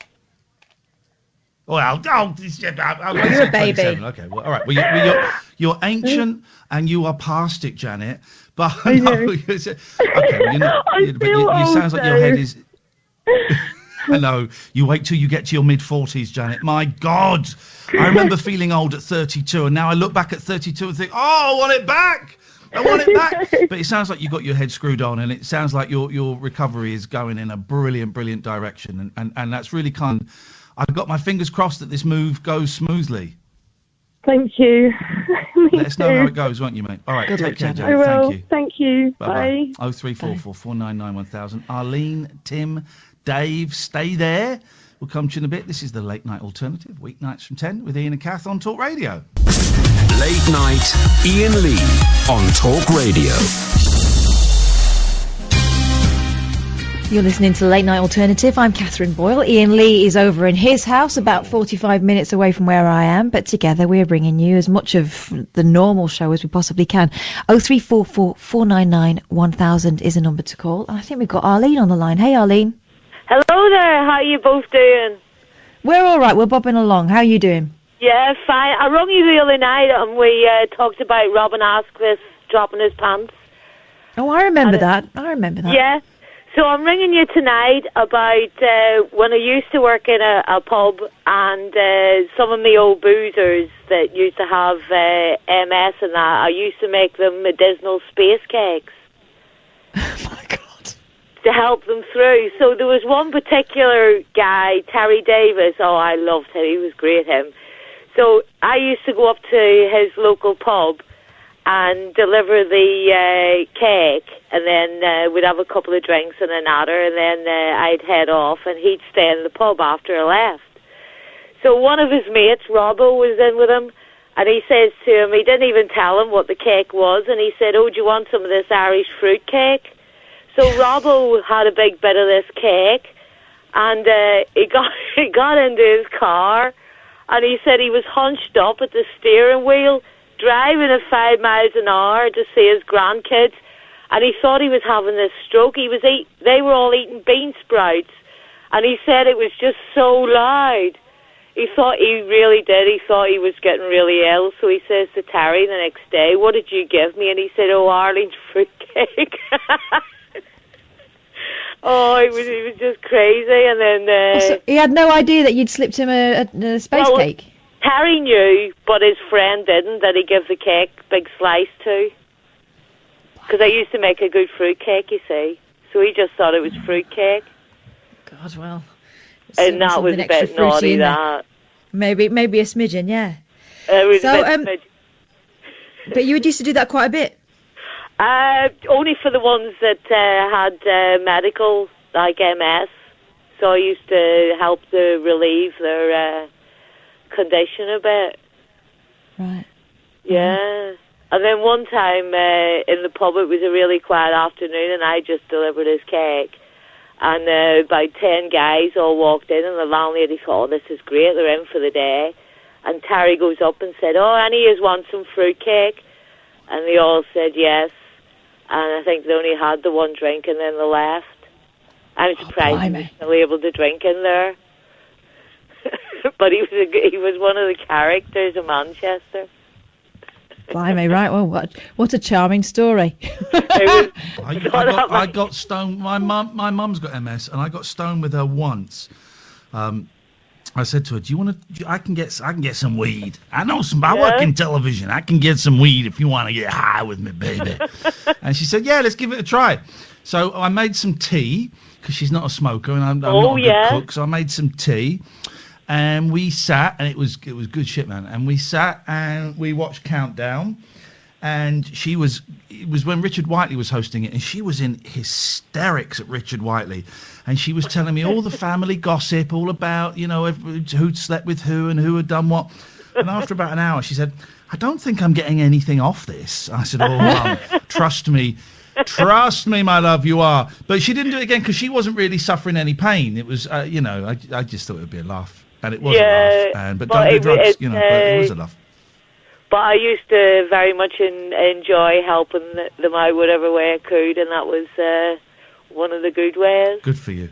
Well, You're a baby. 27. Okay, well, all right. Well, you're ancient and you are past it, Janet. But okay, well, you sounds like your head is. I know. You wait till you get to your mid-40s, Janet. My God, I remember feeling old at 32, and now I look back at 32 and think, oh, I want it back. I want it back. But it sounds like you got your head screwed on, and it sounds like your recovery is going in a brilliant direction, and that's really kind. I've got my fingers crossed that this move goes smoothly. Thank you. Let us know how it goes, won't you, mate? All right, take care, Janet. I will. Thank you. Thank you. Bye-bye. Bye. 0344 499 1000. Arlene, Tim, Dave, stay there. We'll come to you in a bit. This is the Late Night Alternative, weeknights from 10 with Iain and Kath on Talk Radio. Late Night Iain Lee on Talk Radio. You're listening to Late Night Alternative. I'm Catherine Boyle. Iain Lee is over in his house, about 45 minutes away from where I am, but together we're bringing you as much of the normal show as we possibly can. 0344 499 1000 is a number to call. And I think we've got Arlene on the line. Hey, Arlene. Hello there. How are you both doing? We're all right. We're bobbing along. How are you doing? Yeah, fine. I rung you the other night and we talked about Robin Asquith dropping his pants. Oh, I remember that. Yeah. So I'm ringing you tonight about when I used to work in a pub, and some of the old boozers that used to have MS and that, I used to make them medicinal space cakes. Oh my God. To help them through. So there was one particular guy, Terry Davis. Oh, I loved him. He was great, him. So I used to go up to his local pub and deliver the cake, and then we'd have a couple of drinks and a natter, and then I'd head off, and he'd stay in the pub after I left. So one of his mates, Robbo, was in with him, and he says to him, he didn't even tell him what the cake was, and he said, oh, do you want some of this Irish fruit cake? So Robbo had a big bit of this cake, and he got into his car, and he said he was hunched up at the steering wheel, driving at 5 miles an hour to see his grandkids, and he thought he was having this stroke. They were all eating bean sprouts, and he said it was just so loud. He really did. He thought he was getting really ill, so he says to Terry the next day, what did you give me? And he said, oh, Arlene's fruitcake. Oh, he was just crazy, and then... So he had no idea that you'd slipped him a space cake? Terry knew, but his friend didn't, that he gave the cake big slice to. Because I used to make a good fruit cake, you see. So he just thought it was fruit cake. God, well. And that was a bit naughty, that. Maybe a smidgen, yeah. It was a bit smidgen. But you used to do that quite a bit? Only for the ones that had medical, like MS. So I used to help to relieve their... condition a bit. Right. Yeah. And then one time in the pub, it was a really quiet afternoon, and I just delivered his cake. And about 10 guys all walked in, and the landlady thought, oh, this is great, they're in for the day. And Terry goes up and said, oh, any of you want some fruit cake? And they all said yes. And I think they only had the one drink, and then they left. I'm surprised he was still able to drink in there. But he was one of the characters of Manchester. Blimey, right? Well, what a charming story. I got stoned. My mum's got MS, and I got stoned with her once. I said to her, "Do you want to? I can get some weed. I know some. I work in television. I can get some weed if you want to get high with me, baby." And she said, "Yeah, let's give it a try." So I made some tea because she's not a smoker, and I'm not a good cook. So I made some tea. And we sat, and it was good shit, man. And we sat and we watched Countdown, and it was when Richard Whiteley was hosting it, and she was in hysterics at Richard Whiteley, and she was telling me all the family gossip, all about who'd slept with who and who had done what. And after about an hour, she said, "I don't think I'm getting anything off this." I said, "Oh, trust me, my love, you are." But she didn't do it again because she wasn't really suffering any pain. It was, I just thought it would be a laugh. And it was a laugh, but don't do drugs, but it was a laugh. But I used to very much enjoy helping them out whatever way I could, and that was one of the good ways. Good for you.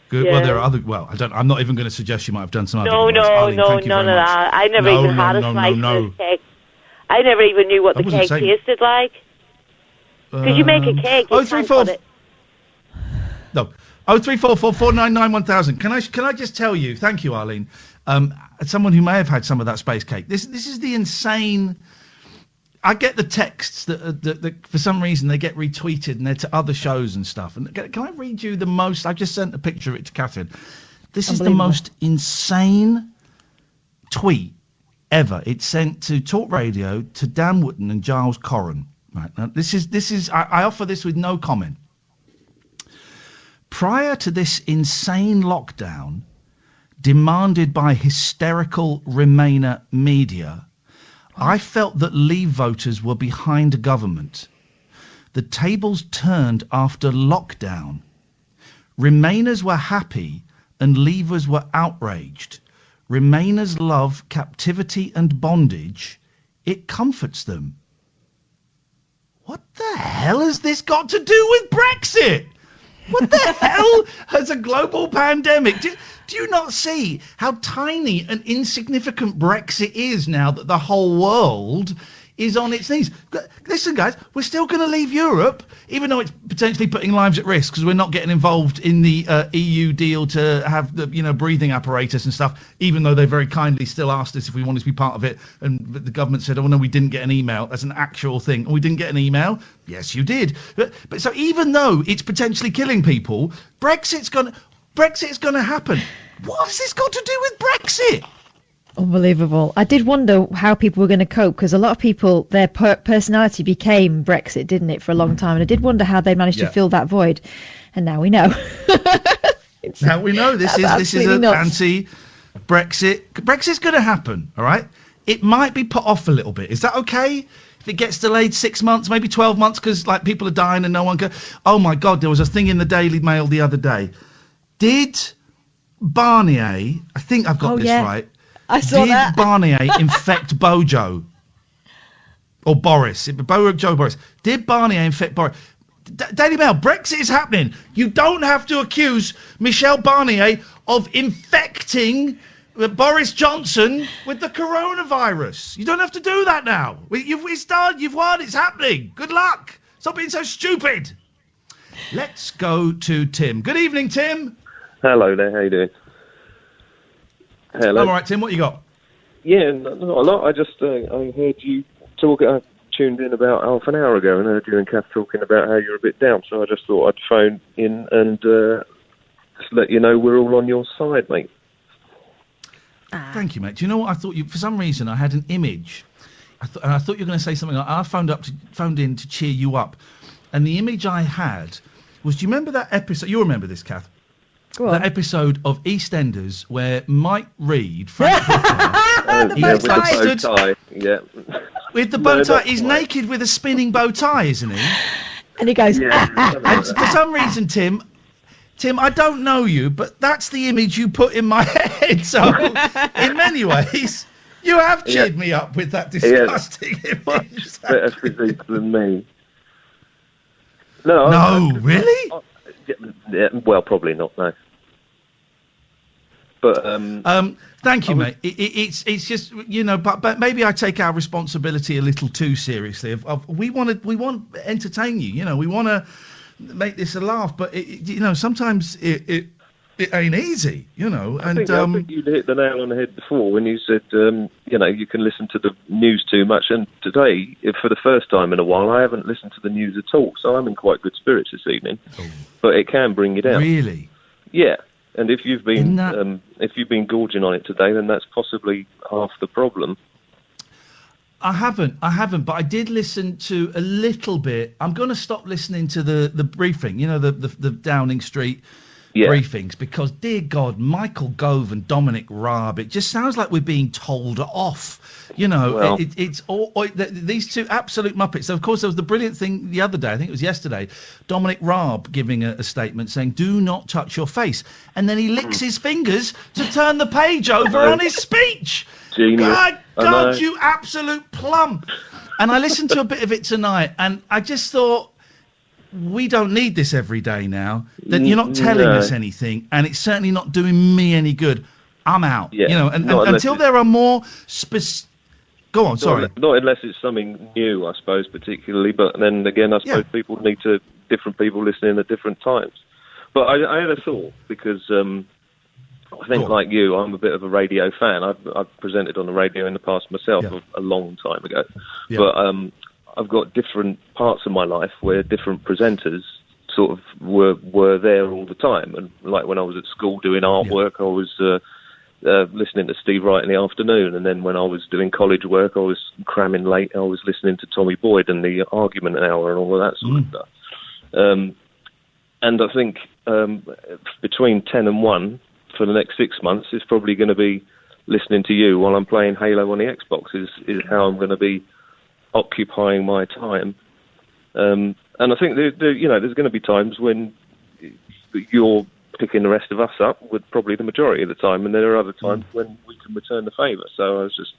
Good. Yeah. Well, there are other. Well, I'm not even going to suggest you might have done some other. No, none of that. I never even had a slice of cake. I never even knew what the cake tasted like. Because you make a cake, you can't put it. No. 03444991000. Can I just tell you? Thank you, Arlene. As someone who may have had some of that space cake. This is the insane. I get the texts that for some reason they get retweeted and they're to other shows and stuff. And can I read you the most? I just sent a picture of it to Catherine. This is the most insane tweet ever. It's sent to Talk Radio, to Dan Wootton and Giles Corran. Right now, this is. I offer this with no comment. Prior to this insane lockdown, demanded by hysterical Remainer media, I felt that Leave voters were behind a government. The tables turned after lockdown. Remainers were happy and Leavers were outraged. Remainers love captivity and bondage. It comforts them. What the hell has this got to do with Brexit? What the hell has a global pandemic? Do you not see how tiny and insignificant Brexit is now that the whole world is on its knees? Listen, guys, we're still going to leave Europe, even though it's potentially putting lives at risk because we're not getting involved in the EU deal to have the breathing apparatus and stuff, even though they very kindly still asked us if we wanted to be part of it. And the government said, "Oh, no, we didn't get an email." That's an actual thing. "We didn't get an email." Yes, you did. But so even though it's potentially killing people, Brexit's going to happen. What has this got to do with Brexit? Unbelievable. I did wonder how people were going to cope because a lot of people, their personality became Brexit, didn't it, for a long time? And I did wonder how they managed to fill that void. And now we know. Now we know this is an anti-Brexit. Brexit's going to happen, all right? It might be put off a little bit. Is that okay? If it gets delayed 6 months, maybe 12 months, because people are dying and no one can. Oh my God, there was a thing in the Daily Mail the other day. Did Barnier, I think I've got this right. I saw that. Did Barnier infect Bojo? Or Boris? Boris. Did Barnier infect Boris? Daily Mail, Brexit is happening. You don't have to accuse Michel Barnier of infecting Boris Johnson with the coronavirus. You don't have to do that now. It's done. You've won. It's happening. Good luck. Stop being so stupid. Let's go to Tim. Good evening, Tim. Hello there. How you doing? Hello. I'm all right, Tim. What you got? Yeah, not a lot. I just I heard you talk. I tuned in about half an hour ago and heard you and Kath talking about how you're a bit down. So I just thought I'd phone in and just let you know we're all on your side, mate. Thank you, mate. Do you know what I thought? For some reason, I had an image. I thought you were going to say something. I phoned in to cheer you up, and the image I had was. Do you remember that episode? You remember this, Kath? That episode of EastEnders where Mike Reed, Frank with the bow tie. Yeah. With the bow tie, he's naked with a spinning bow tie, isn't he? And he goes. And for some reason, Tim, I don't know you, but that's the image you put in my head. So, in many ways, you have cheered me up with that disgusting image. Better physique than me. No, really? Yeah, well, probably not. No. But thank you, mate. It's just, you know, but maybe I take our responsibility a little too seriously. We want to entertain you. You know, we want to make this a laugh, but you know, sometimes it ain't easy. You know, I think you hit the nail on the head before when you said, you know, you can listen to the news too much. And today, for the first time in a while, I haven't listened to the news at all, so I'm in quite good spirits this evening. But it can bring you down. Really? Yeah. And if you've been gorging on it today, then that's possibly half the problem. I haven't, but I did listen to a little bit. I'm going to stop listening to the briefing, you know, the Downing Street briefings, because, dear God, Michael Gove and Dominic Raab, it just sounds like we're being told off. You know, Well, it's all these two absolute muppets. So, of course, there was the brilliant thing the other day, I think it was yesterday, Dominic Raab giving a statement saying, do not touch your face. And then he licks his fingers to turn the page over on his speech. Genius. God, you absolute plum. And I listened to a bit of it tonight, and I just thought, we don't need this every day now. That you're not telling us anything, and it's certainly not doing me any good. I'm out. Yeah, you know, and not unless until there are more specific. Go on, sorry. Not unless it's something new, I suppose, particularly. But then again, I suppose different people listening at different times. But I had a thought, because I think, like you, I'm a bit of a radio fan. I've presented on the radio in the past myself a long time ago. Yeah. But I've got different parts of my life where different presenters sort of were there all the time. And like when I was at school doing artwork, I was listening to Steve Wright in the afternoon. And then when I was doing college work, I was cramming late. I was listening to Tommy Boyd and the Argument Hour and all of that sort of stuff. And I think between 10 and 1 for the next 6 months is probably going to be listening to you while I'm playing Halo on the Xbox is how I'm going to be occupying my time. And I think there's going to be times when you're picking the rest of us up with probably the majority of the time, and there are other times when we can return the favour. So I was just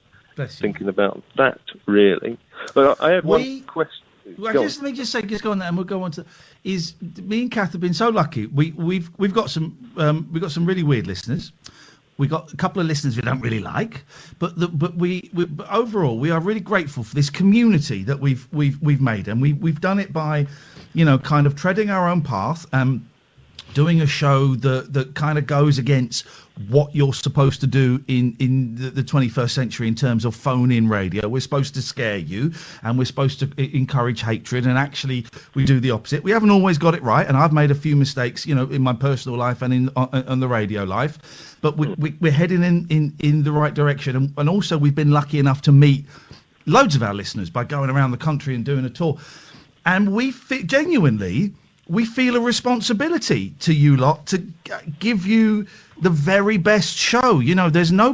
thinking about that, really. But I had one question. Well, let me just say, just go on there, and we'll go on to. Is me and Kath have been so lucky. We've got some really weird listeners. We got a couple of listeners we don't really like, but overall we are really grateful for this community that we've made, and we've done it by, you know, kind of treading our own path, doing a show that kind of goes against what you're supposed to do in the 21st century in terms of phone-in radio. We're supposed to scare you, and we're supposed to encourage hatred, and actually we do the opposite. We haven't always got it right, and I've made a few mistakes, you know, in my personal life and on the radio life, but we're heading in the right direction, and also we've been lucky enough to meet loads of our listeners by going around the country and doing a tour, and we feel a responsibility to you lot to give you the very best show. You know, there's no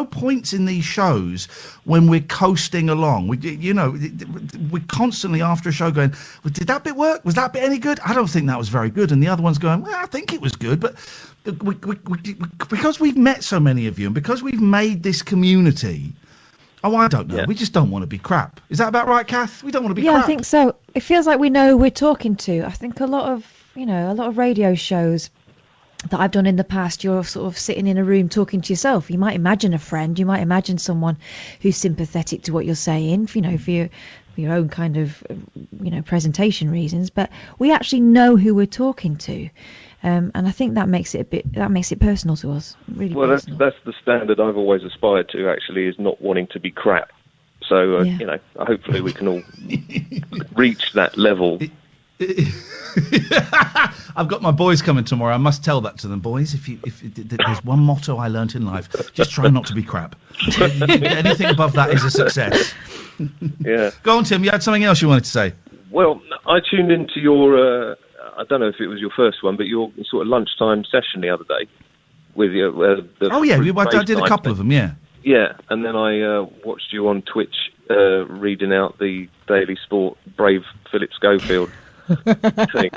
points in these shows when we're coasting along. We're constantly after a show going, well, did that bit work? Was that bit any good? I don't think that was very good. And the other one's going, well, I think it was good. But because we've met so many of you, and because we've made this community, I don't know. Yeah. We just don't want to be crap. Is that about right, Kath? We don't want to be crap. Yeah, I think so. It feels like we know who we're talking to. I think a lot of radio shows that I've done in the past, you're sort of sitting in a room talking to yourself. You might imagine a friend. You might imagine someone who's sympathetic to what you're saying, for your own kind of, presentation reasons. But we actually know who we're talking to. And I think that makes it personal to us. Really well, personal. that's the standard I've always aspired to. Actually, is not wanting to be crap. So hopefully we can all reach that level. I've got my boys coming tomorrow. I must tell that to them, boys. If there's one motto I learnt in life, just try not to be crap. Anything above that is a success. Yeah. Go on, Tim. You had something else you wanted to say. Well, I tuned into your. I don't know if it was your first one, but your sort of lunchtime session the other day with your. I did a couple of them. Yeah. Yeah, and then I watched you on Twitch reading out the Daily Sport Brave Philip Schofield thing.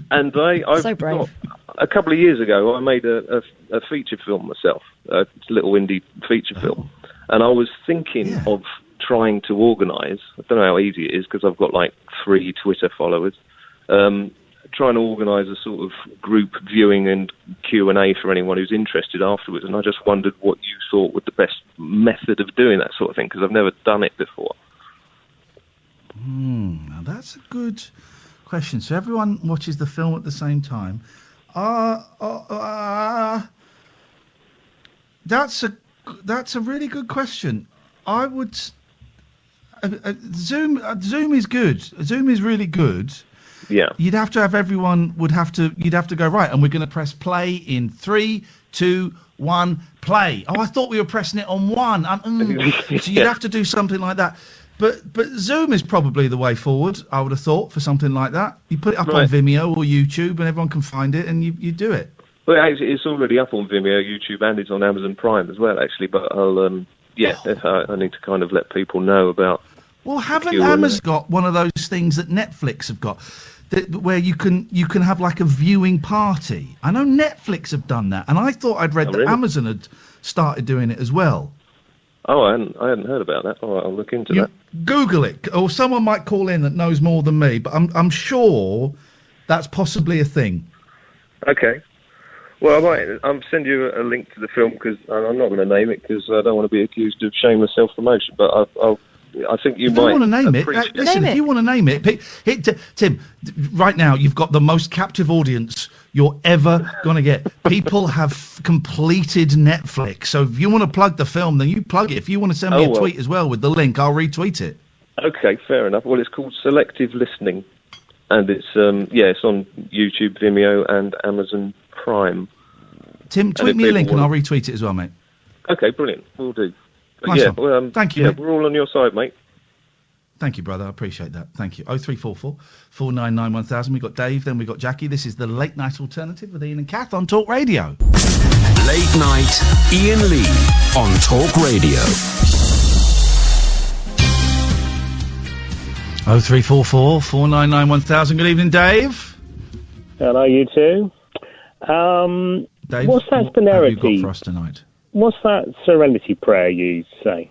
And I've so brave. got, a couple of years ago, I made a feature film myself, a little indie feature film, and I was thinking of trying to organise. I don't know how easy it is because I've got like 3 Twitter followers. Trying to organise a sort of group viewing and Q&A for anyone who's interested afterwards, and I just wondered what you thought was the best method of doing that sort of thing, because I've never done it before. Now that's a good question. So everyone watches the film at the same time. That's a really good question. I would Zoom is good. Zoom is really good. Yeah. You'd have to have everyone you'd have to go right, and we're going to press play in 3, 2, 1, play. Oh, I thought we were pressing it on 1. So you'd have to do something like that. But Zoom is probably the way forward, I would have thought, for something like that. You put it up on Vimeo or YouTube and everyone can find it, and you do it. Well, actually, it's already up on Vimeo, YouTube, and it's on Amazon Prime as well, actually. But I'll, I need to kind of let people know about. Well, haven't Amazon got one of those things that Netflix have got, where you can have like a viewing party? I know Netflix have done that, and I thought I'd read that Amazon had started doing it as well. Oh, I hadn't heard about that. All right, I'll look into that. Google it, or someone might call in that knows more than me, but I'm sure that's possibly a thing. Okay. Well, I'll send you a link to the film, because I'm not going to name it because I don't want to be accused of shameless self-promotion. But I think you might. If you want to name it, listen. If you want to name it, Tim, right now you've got the most captive audience you're ever going to get. People have completed Netflix, so if you want to plug the film, then you plug it. If you want to send me a tweet as well with the link, I'll retweet it. Okay, fair enough. Well, it's called Selective Listening, and it's it's on YouTube, Vimeo, and Amazon Prime. Tim, tweet me a link and I'll retweet it as well, mate. Okay, brilliant. We'll do. Nice one. Thank you, mate. We're all on your side, mate. Thank you, brother. I appreciate that. Thank you. 0344 499 1000. We've got Dave, then we've got Jackie. This is the Late Night Alternative with Iain and Kath on Talk Radio. Late Night Iain Lee on Talk Radio. 0344 499 1000. Good evening, Dave. Hello, you two. Dave, what's that what serenity? have you got for us tonight? What's that serenity prayer you say?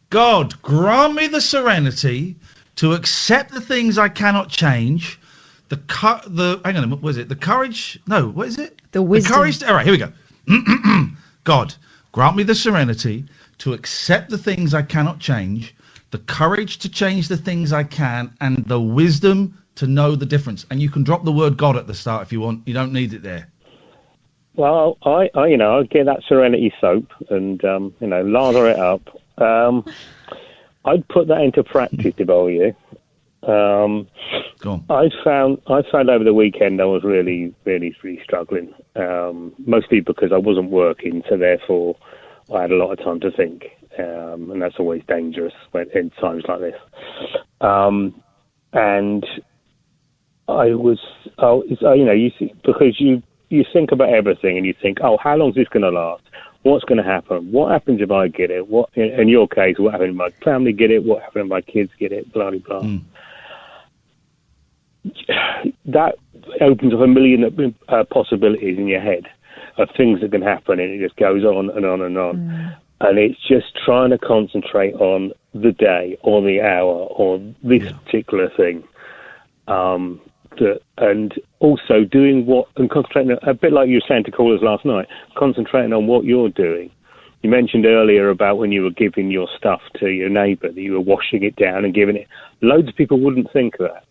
God, grant me the serenity to accept the things I cannot change. Hang on, what was it? The courage? No, what is it? The wisdom. The courage. All right, here we go. God, grant me the serenity to accept the things I cannot change, the courage to change the things I can, and the wisdom to know the difference. And you can drop the word God at the start if you want. You don't need it there. Well, I get that serenity soap and, lather it up. I'd put that into practice if I were you. Go on. I found over the weekend I was really, really, really struggling. Mostly because I wasn't working, so therefore I had a lot of time to think, and that's always dangerous in times like this. And I was, you see, because you think about everything and you think, oh, how long is this going to last? What's going to happen? What happens if I get it? What, in your case, what happens if my family get it? What happens if my kids get it? Blah, blah, blah. That opens up a million possibilities in your head of things that can happen, and it just goes on and on and on. And it's just trying to concentrate on the day or the hour or this particular thing. And also doing and concentrating, a bit like you were saying to callers last night, concentrating on what you're doing. You mentioned earlier about when you were giving your stuff to your neighbour, that you were washing it down and giving it. Loads of people wouldn't think of that.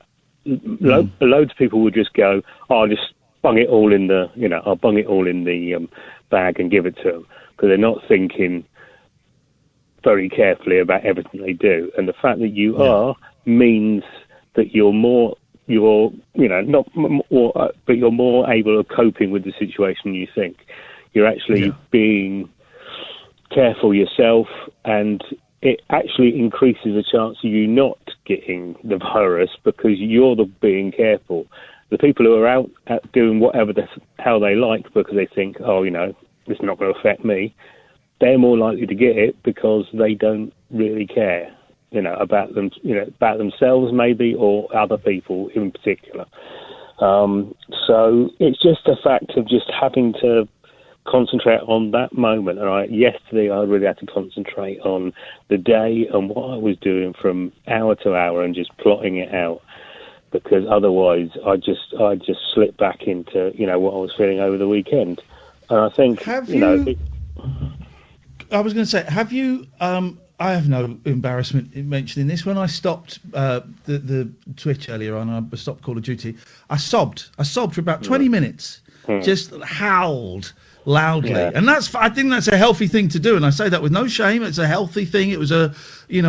Loads of people would just go, oh, I'll just bung it all in the, I'll bung it all in the bag and give it to them, because they're not thinking very carefully about everything they do. And the fact that you are means that you're more able of coping with the situation. You think you're actually being careful yourself, and it actually increases the chance of you not getting the virus because you're being careful. The people who are out doing whatever the hell they like because they think, oh, it's not going to affect me, they're more likely to get it because they don't really care. About them, about themselves maybe, or other people in particular. So it's just a fact of just having to concentrate on that moment. And yesterday I really had to concentrate on the day and what I was doing from hour to hour and just plotting it out. because otherwise I just slip back into what I was feeling over the weekend. And I think I was going to say, have you? I have no embarrassment in mentioning this. When I stopped the Twitch earlier on, I stopped Call of Duty. I sobbed for about 20 minutes, just howled loudly, and I think that's a healthy thing to do. And I say that with no shame. It's a healthy thing. It was a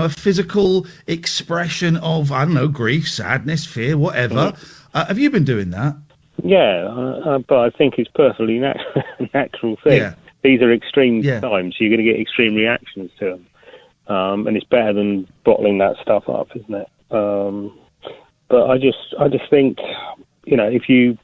physical expression of, I don't know, grief, sadness, fear, whatever. Have you been doing that? Yeah, but I think it's perfectly natural thing. Yeah. These are extreme times. You're going to get extreme reactions to them. And it's better than bottling that stuff up, isn't it? But I just think, if you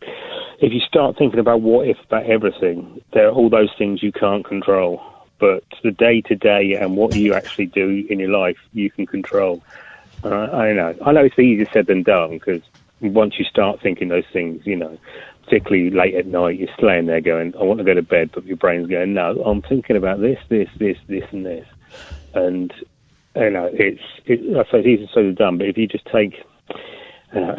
start thinking about what if about everything, there are all those things you can't control. But the day to day and what you actually do in your life, you can control. I know it's easier said than done, because once you start thinking those things, particularly late at night, you're laying there going, I want to go to bed, but your brain's going, no, I'm thinking about this, and this. And it's I suppose it's easy so done. But if you just take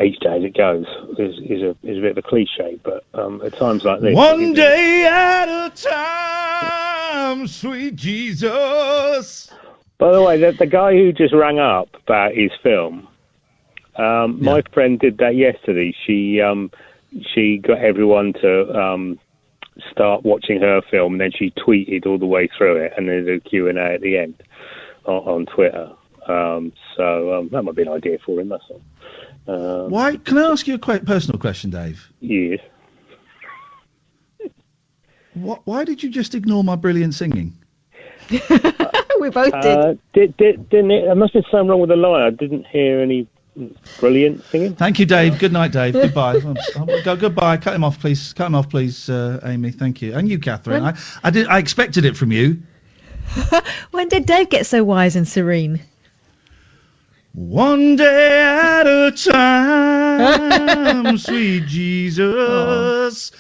each day as it goes, is a bit of a cliche. But at times like this, one day at a time, sweet Jesus. By the way, the guy who just rang up about his film, my friend did that yesterday. She got everyone to start watching her film, and then she tweeted all the way through it, and there's a Q&A at the end on Twitter. So that might be an idea for him, that's all. Why? Can I ask you a personal question, Dave? Yes. Why did you just ignore my brilliant singing? We both did. Didn't it? There must have been something wrong with the line. I didn't hear any brilliant singing. Thank you, Dave. Good night, Dave. Goodbye. Go goodbye. Cut him off, please. Amy. Thank you. And you, Catherine. I expected it from you. When did Dave get so wise and serene? One day at a time, sweet Jesus.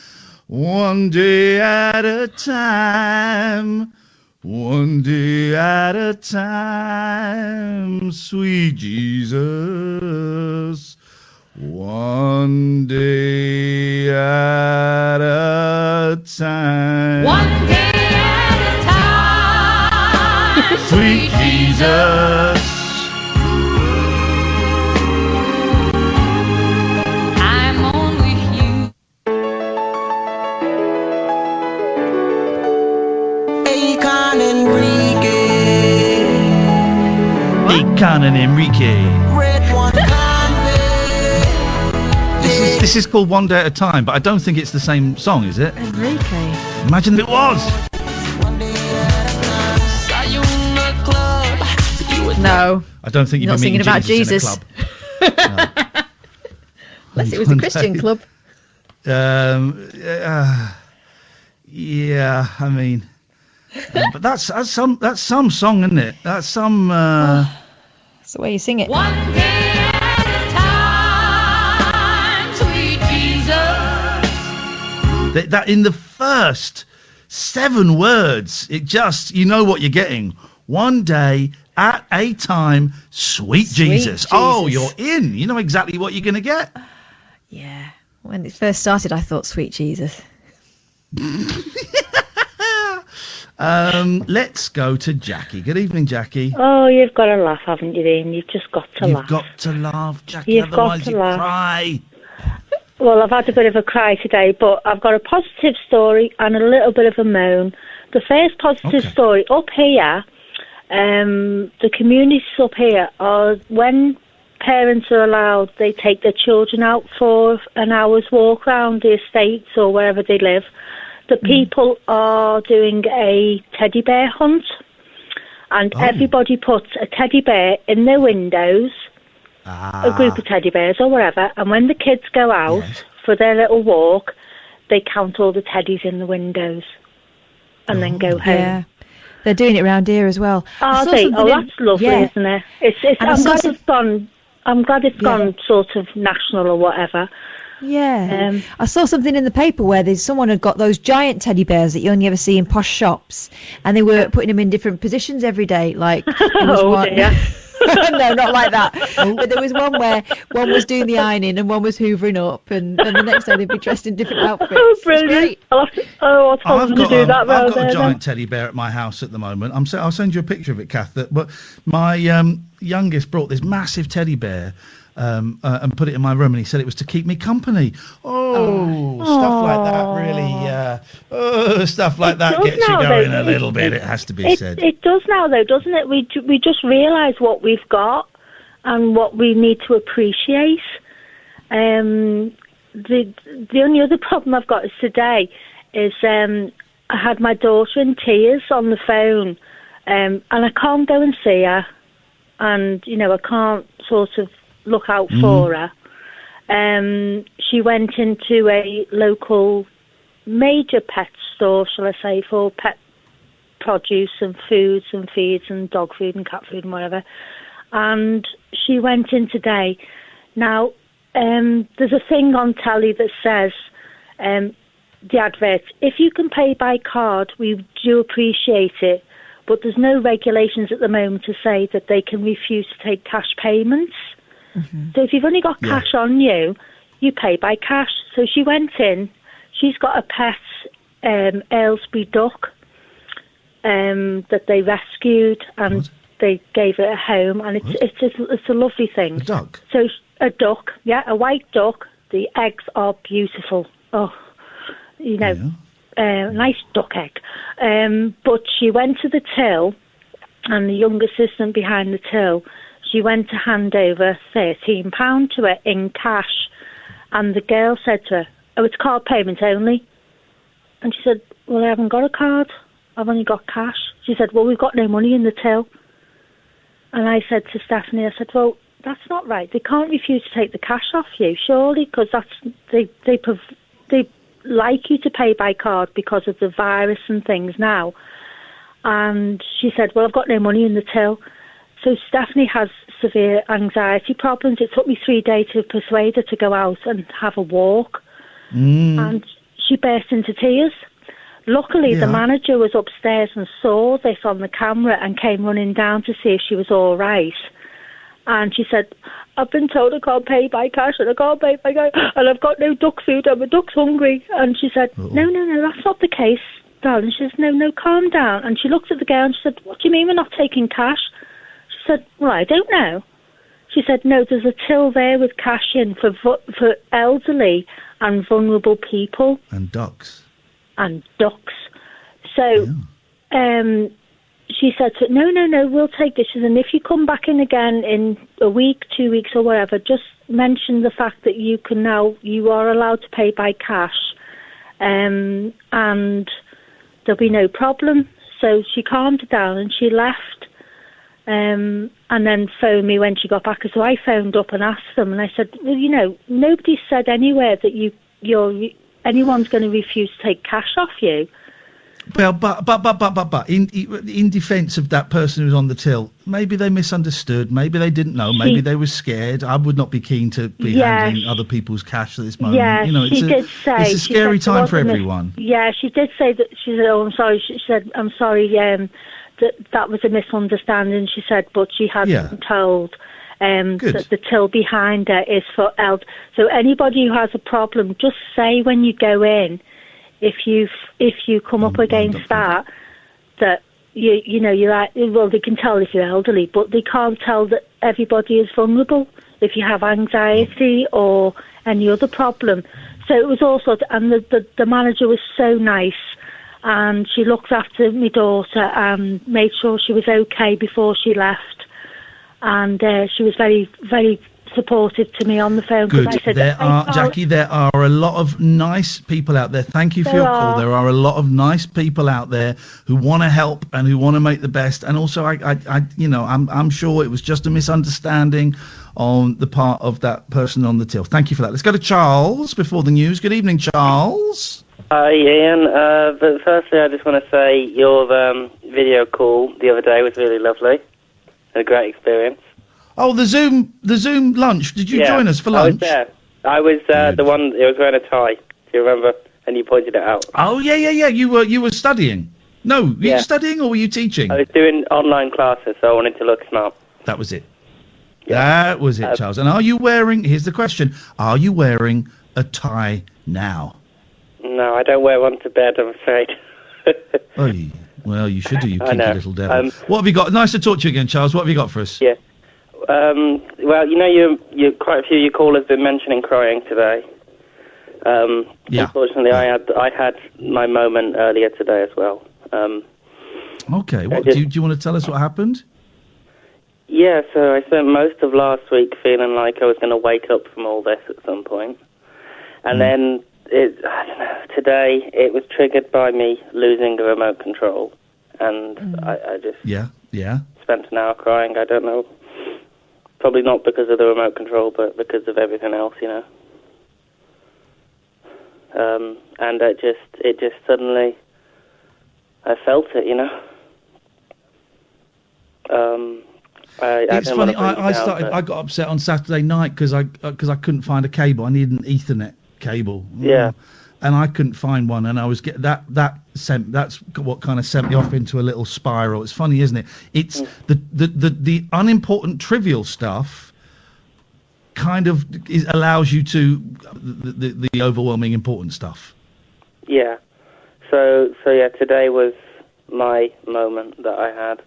One day at a time. One day at a time, sweet Jesus. One day at a time. One day at a time, sweet Jesus. I'm on with you. Akon and Enrique. This is called One Day at a Time, but I don't think it's the same song, is it? Enrique. Imagine if it was. No. I don't think you'd not be singing meeting about Jesus. Jesus. In a club. Unless it was a Christian club. Yeah, I mean, but that's some song, isn't it? That's some. That's the way you sing it. One day at a time, sweet Jesus. That in the first 7 words, it just, you know what you're getting. One day at a time, sweet Jesus. Oh, you're in. You know exactly what you're going to get. Yeah. When it first started, I thought sweet Jesus. Let's go to Jackie. Good evening, Jackie. Oh, you've got to laugh, haven't you, Ian? You've just got to laugh. You've got to laugh, Jackie, You've otherwise got to you laugh. cry. Well, I've had a bit of a cry today, but I've got a positive story and a little bit of a moan. The first positive story, up here, the communities up here are, when parents are allowed, they take their children out for an hour's walk around the estates or wherever they live. The people are doing a teddy bear hunt, and everybody puts a teddy bear in their windows, a group of teddy bears or whatever, and when the kids go out for their little walk, they count all the teddies in the windows and then go home. Yeah. They're doing it around here as well. Are they? Oh, that's lovely, isn't it? I'm glad it's gone sort of national or whatever. Yeah. I saw something in the paper where someone had got those giant teddy bears that you only ever see in posh shops, and they were putting them in different positions every day. Like, there was one, No, not like that. But there was one where one was doing the ironing and one was hoovering up, and the next day they'd be dressed in different outfits. Oh, brilliant! I'll tell them to do that. I've got a giant teddy bear at my house at the moment. I'll send you a picture of it, Kath. But my youngest brought this massive teddy bear. And put it in my room, and he said it was to keep me company. Stuff like that really, stuff like that gets you going a little bit. It has to be said. It does now, though, doesn't it? We just realise what we've got and what we need to appreciate. The only other problem I've got is today is I had my daughter in tears on the phone, and I can't go and see her, and I can't sort of look out for her. She went into a local major pet store, shall I say, for pet produce and foods and feeds and dog food and cat food and whatever. And she went in today. Now, there's a thing on telly that says, the advert, if you can pay by card, we do appreciate it, but there's no regulations at the moment to say that they can refuse to take cash payments. So if you've only got cash on you, you pay by cash. So she went in. She's got a pet Aylesbury duck that they rescued, and they gave it a home, and it's a lovely thing. A duck? So a duck, a white duck. The eggs are beautiful. Nice duck egg. But she went to the till, and the young assistant behind the till, she went to hand over £13 to her in cash, and the girl said to her, "Oh, it's card payment only." And she said, "Well, I haven't got a card. I've only got cash." She said, "Well, we've got no money in the till." And I said to Stephanie, I said, "Well, that's not right. They can't refuse to take the cash off you, surely, because they like you to pay by card because of the virus and things now." And she said, "Well, I've got no money in the till." So Stephanie has severe anxiety problems. It took me 3 days to persuade her to go out and have a walk. And she burst into tears. Luckily, the manager was upstairs and saw this on the camera and came running down to see if she was all right. And she said, "I've been told I can't pay by cash, and I can't pay by cash, and I've got no duck food, and my duck's hungry." And she said, No, that's not the case, darling. She says, no, calm down. And she looked at the girl and she said, "What do you mean we're not taking cash?" She said, "Well, I don't know." She said, "No, there's a till there with cash in for elderly and vulnerable people." And ducks. So, she said, no, we'll take this. And if you come back in again in a week, 2 weeks or whatever, just mention the fact that you are allowed to pay by cash, and there'll be no problem. So she calmed down and she left. And then phoned me when she got back. So I phoned up and asked them, and I said, "Well, nobody said anywhere that anyone's going to refuse to take cash off you." Well, but in defence of that person who's on the till, maybe they misunderstood, maybe they didn't know, maybe they were scared. I would not be keen to be handling other people's cash at this moment. Yeah, it's a scary time for everyone. She did say that. She said, "Oh, I'm sorry." She said, "I'm sorry. That was a misunderstanding." She said, but she hadn't been told that the till behind her is for elderly. So anybody who has a problem, just say when you go in, if you come up against that you're right. Well, they can tell if you're elderly, but they can't tell that everybody is vulnerable if you have anxiety or any other problem. So it was also, and the manager was so nice. And she looked after my daughter and made sure she was okay before she left. And she was very, very supportive to me on the phone. Good. I said, Jackie, there are a lot of nice people out there. Thank you for your call. There are a lot of nice people out there who want to help and who want to make the best. And also, I'm sure it was just a misunderstanding on the part of that person on the till. Thank you for that. Let's go to Charles before the news. Good evening, Charles. Hi, Ian. But firstly, I just want to say your video call the other day was really lovely. A great experience. Oh, the Zoom lunch. Did you join us for lunch? I was there. I was the one who was wearing a tie. Do you remember? And you pointed it out. Oh, yeah. You were studying. No, were you studying or were you teaching? I was doing online classes, so I wanted to look smart. That was it. That was it, Charles. And are you wearing, here's the question, are you wearing a tie now? No, I don't wear one to bed, I'm afraid. Oh, well, you should do, you I kinky know. little devil. What have you got? Nice to talk to you again, Charles. What have you got for us? Yeah. Well, you know, you quite a few of your callers have been mentioning crying today. Unfortunately, I had my moment earlier today as well. Okay, what do you want to tell us what happened? Yeah, so I spent most of last week feeling like I was going to wake up from all this at some point. And then, I don't know, today it was triggered by me losing the remote control. And I just spent an hour crying. I don't know. Probably not because of the remote control, but because of everything else, you know. And it just suddenly, I felt it, you know. It's funny. I got upset on Saturday night because I couldn't find a cable. I needed an Ethernet cable. Yeah. And I couldn't find one, and I was that's what kind of sent me off into a little spiral. It's funny, isn't it? It's the unimportant, trivial stuff kind of allows you to the overwhelming important stuff. Yeah. So yeah, today was my moment that I had,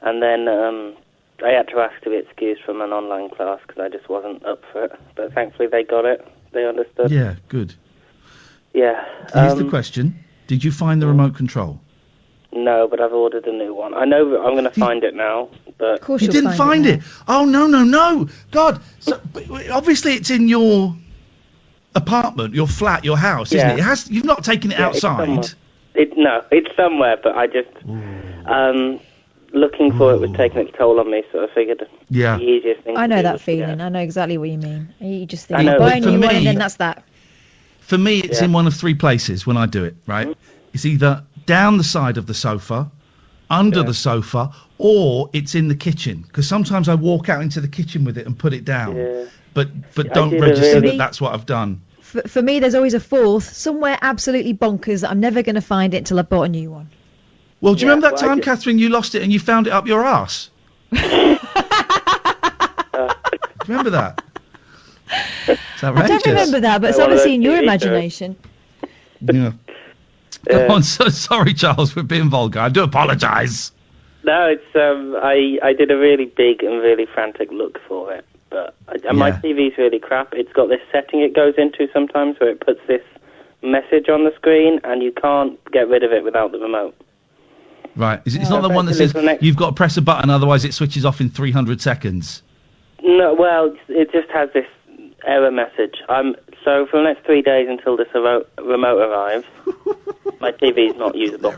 and then I had to ask to be excused from an online class because I just wasn't up for it. But thankfully they got it. They understood. Yeah, good. Yeah. Here's the question: did you find the remote control? No, but I've ordered a new one. I know I'm going to find it now, but... Of course you didn't find it. Oh, no. God. So, obviously it's in your apartment, your flat, your house, isn't it? You've not taken it outside. It's somewhere, but I just... looking for it was taking its toll on me, so I figured the easiest thing I know to do that was feeling. I know exactly what you mean. You just I think, know, buy a but new for one and me- then that's that. For me, it's in one of three places when I do it, right? It's either down the side of the sofa, under the sofa, or it's in the kitchen. Because sometimes I walk out into the kitchen with it and put it down. But don't did a register really- that's what I've done. For me, there's always a fourth, somewhere absolutely bonkers that I'm never going to find it until I bought a new one. Well, do you remember that time, Catherine, you lost it and you found it up your arse? Do you remember that? It's I outrageous. don't remember that, but it's obviously in your imagination. Yeah. Come on, so sorry, Charles, for being vulgar. I do apologise. No, it's I did a really big and really frantic look for it, but my TV's really crap. It's got this setting it goes into sometimes where it puts this message on the screen, and you can't get rid of it without the remote. Right. It's not the one that says you've got to press a button, otherwise it switches off in 300 seconds. No, well, it just has this error message. So for the next 3 days until this remote arrives, my TV's not usable.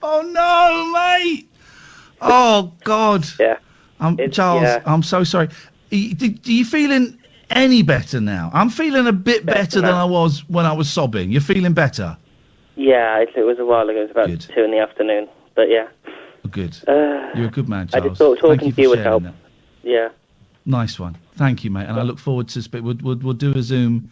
Oh no, mate! Oh God! Yeah. Charles, I'm so sorry. Are you feeling any better now? I'm feeling a bit better than I was when I was sobbing. You're feeling better? Yeah, it was a while ago. It was about 2 in the afternoon. But yeah. Good. You're a good man, Charles. I just thought talking to you would sharing help. that. Yeah. Nice one. Thank you, mate. And I look forward to we'll do a Zoom.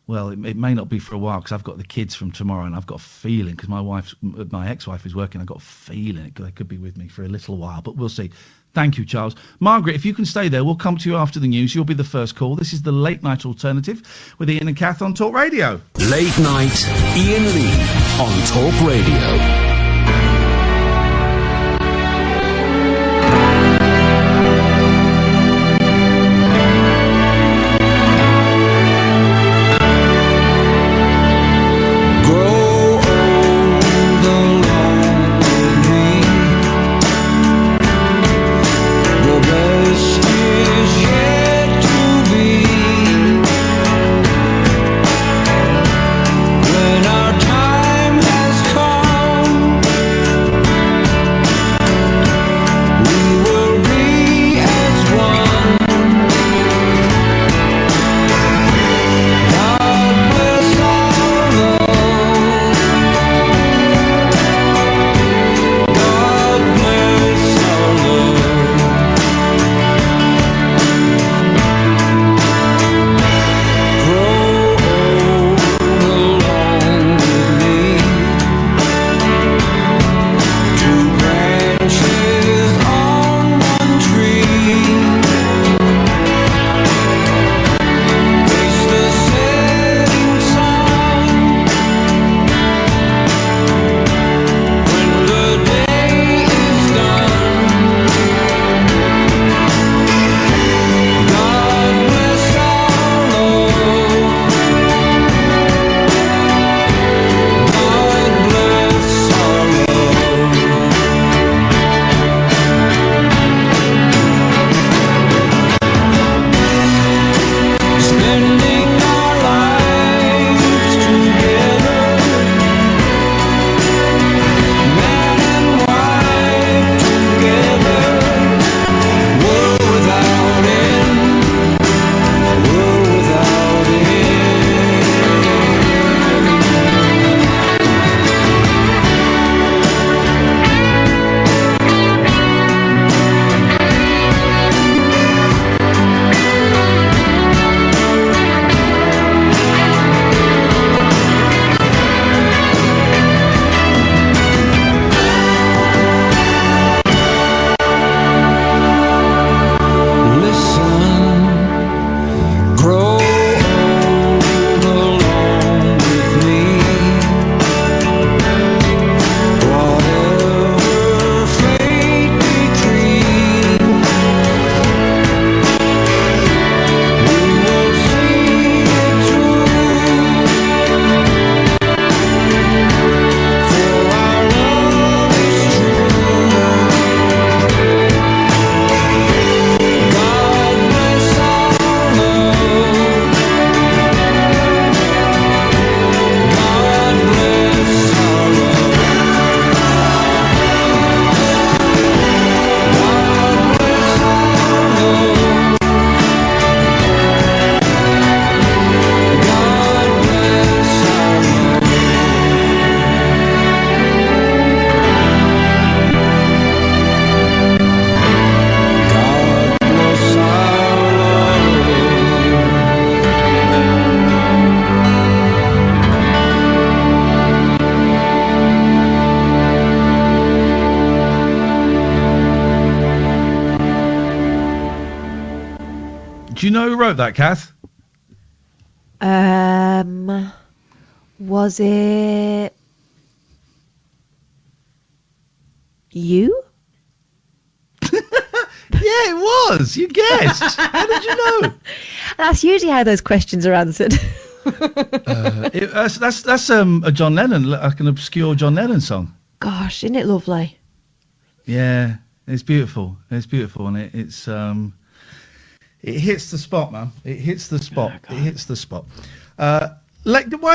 Well, it may not be for a while because I've got the kids from tomorrow, and I've got a feeling because my ex-wife is working. I've got a feeling they could be with me for a little while, but we'll see. Thank you, Charles. Margaret, if you can stay there, we'll come to you after the news. You'll be the first call. This is the Late Night Alternative with Iain and Kath on Talk Radio. Late Night Iain Lee on Talk Radio. When our time has come know who wrote that, Kath? Was it you? Yeah, it was. You guessed. How did you know? That's usually how those questions are answered. That's a John Lennon, like an obscure John Lennon song. Gosh, isn't it lovely? Yeah, it's beautiful. It's beautiful, and it hits the spot, man. It hits the spot. It hits the spot. Why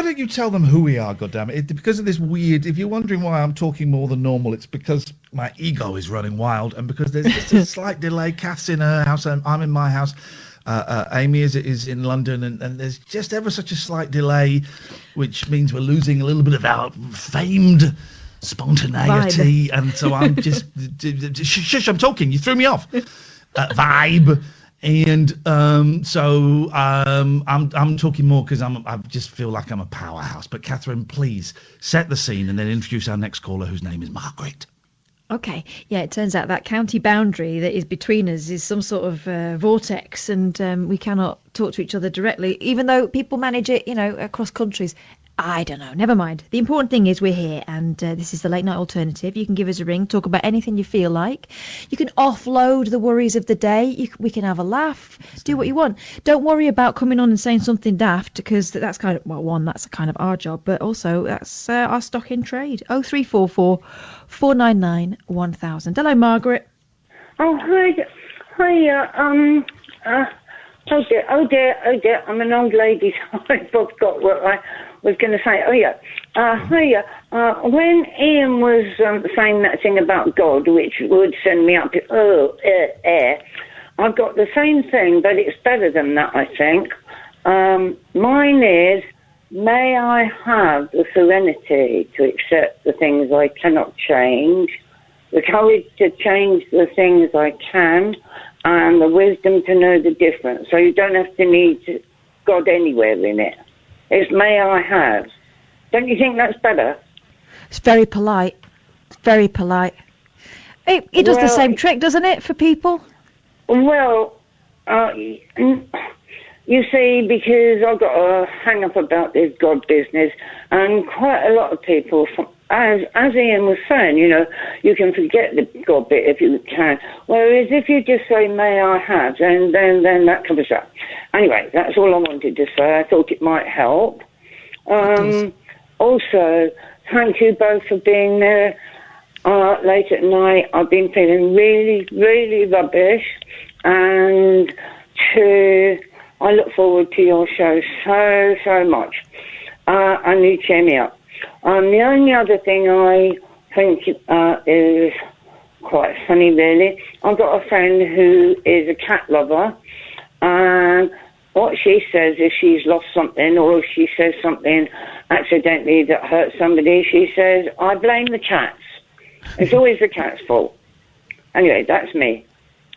don't you tell them who we are, goddammit? Because of this weird... If you're wondering why I'm talking more than normal, it's because my ego is running wild, and because there's just a slight delay. Kath's in her house, and I'm in my house. Amy is in London, and there's just ever such a slight which means we're losing a little bit of our famed spontaneity. And so I'm just... Shush, I'm talking. You threw me off. Vibe. And so I'm talking more because I just feel like I'm a powerhouse. But Catherine, please set the scene and then introduce our next caller, whose name is Margaret. Okay. Yeah, it turns out that county boundary that is between us is some sort of vortex, and we cannot talk to each other directly, even though people manage it, across countries. I don't know. Never mind. The important thing is we're here, and this is the Late Night Alternative. You can give us a ring, talk about anything you feel like. You can offload the worries of the day. We can have a laugh, do what you want. Don't worry about coming on and saying something daft, because that's kind of, well, one, that's kind of our job, but also that's our stock in trade. 0344 499 1000. Hello, Margaret. Oh, hi. Oh dear, I'm an old lady, so I forgot what I was going to say. When Iain was saying that thing about God, which would send me up air, I've got the same thing, but it's better than that, I think. Mine is, may I have the serenity to accept the things I cannot change, the courage to change the things I can, and the wisdom to know the difference. So you don't have to need God anywhere in it. It's may I have. Don't you think that's better? It's very polite. Very polite. It does the same trick, doesn't it, for people? Well, you see, because I've got a hang up about this God business, and quite a lot of people, as Iain was saying, you can forget the God bit if you can. Whereas if you just say, may I have, then that covers up. Anyway, that's all I wanted to say. I thought it might help. Also, thank you both for being there late at night. I've been feeling really, really rubbish, and I look forward to your show so much. And you cheer me up. The only other thing I think is quite funny, really, I've got a friend who is a cat lover, and what she says if she's lost something, or if she says something accidentally that hurts somebody, she says, I blame the cats. It's always the cat's fault. Anyway, that's me.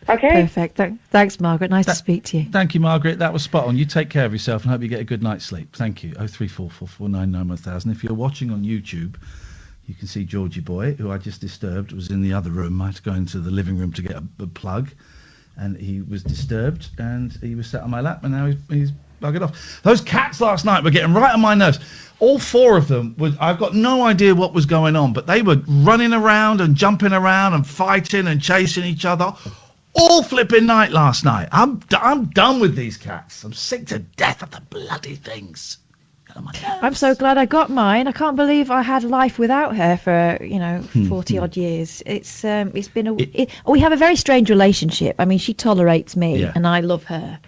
Okay? Perfect. Thanks, Margaret. Nice to speak to you. Thank you, Margaret. That was spot on. You take care of yourself and hope you get a good night's sleep. Thank you. 0344 499 1000. If you're watching on YouTube, you can see Georgie Boy, who I just disturbed, was in the other room. I had to go into the living room to get a plug, and he was disturbed, and he was sat on my lap, and now he's buggered off. Those cats last night were getting right on my nerves. All four of them, I've got no idea what was going on, but they were running around and jumping around and fighting and chasing each other all flipping night last night. I'm done with these cats. I'm sick to death of the bloody things. I'm so glad I got mine. I can't believe I had life without her for 40 odd years. It's been we have a very strange relationship. I mean, she tolerates me and I love her.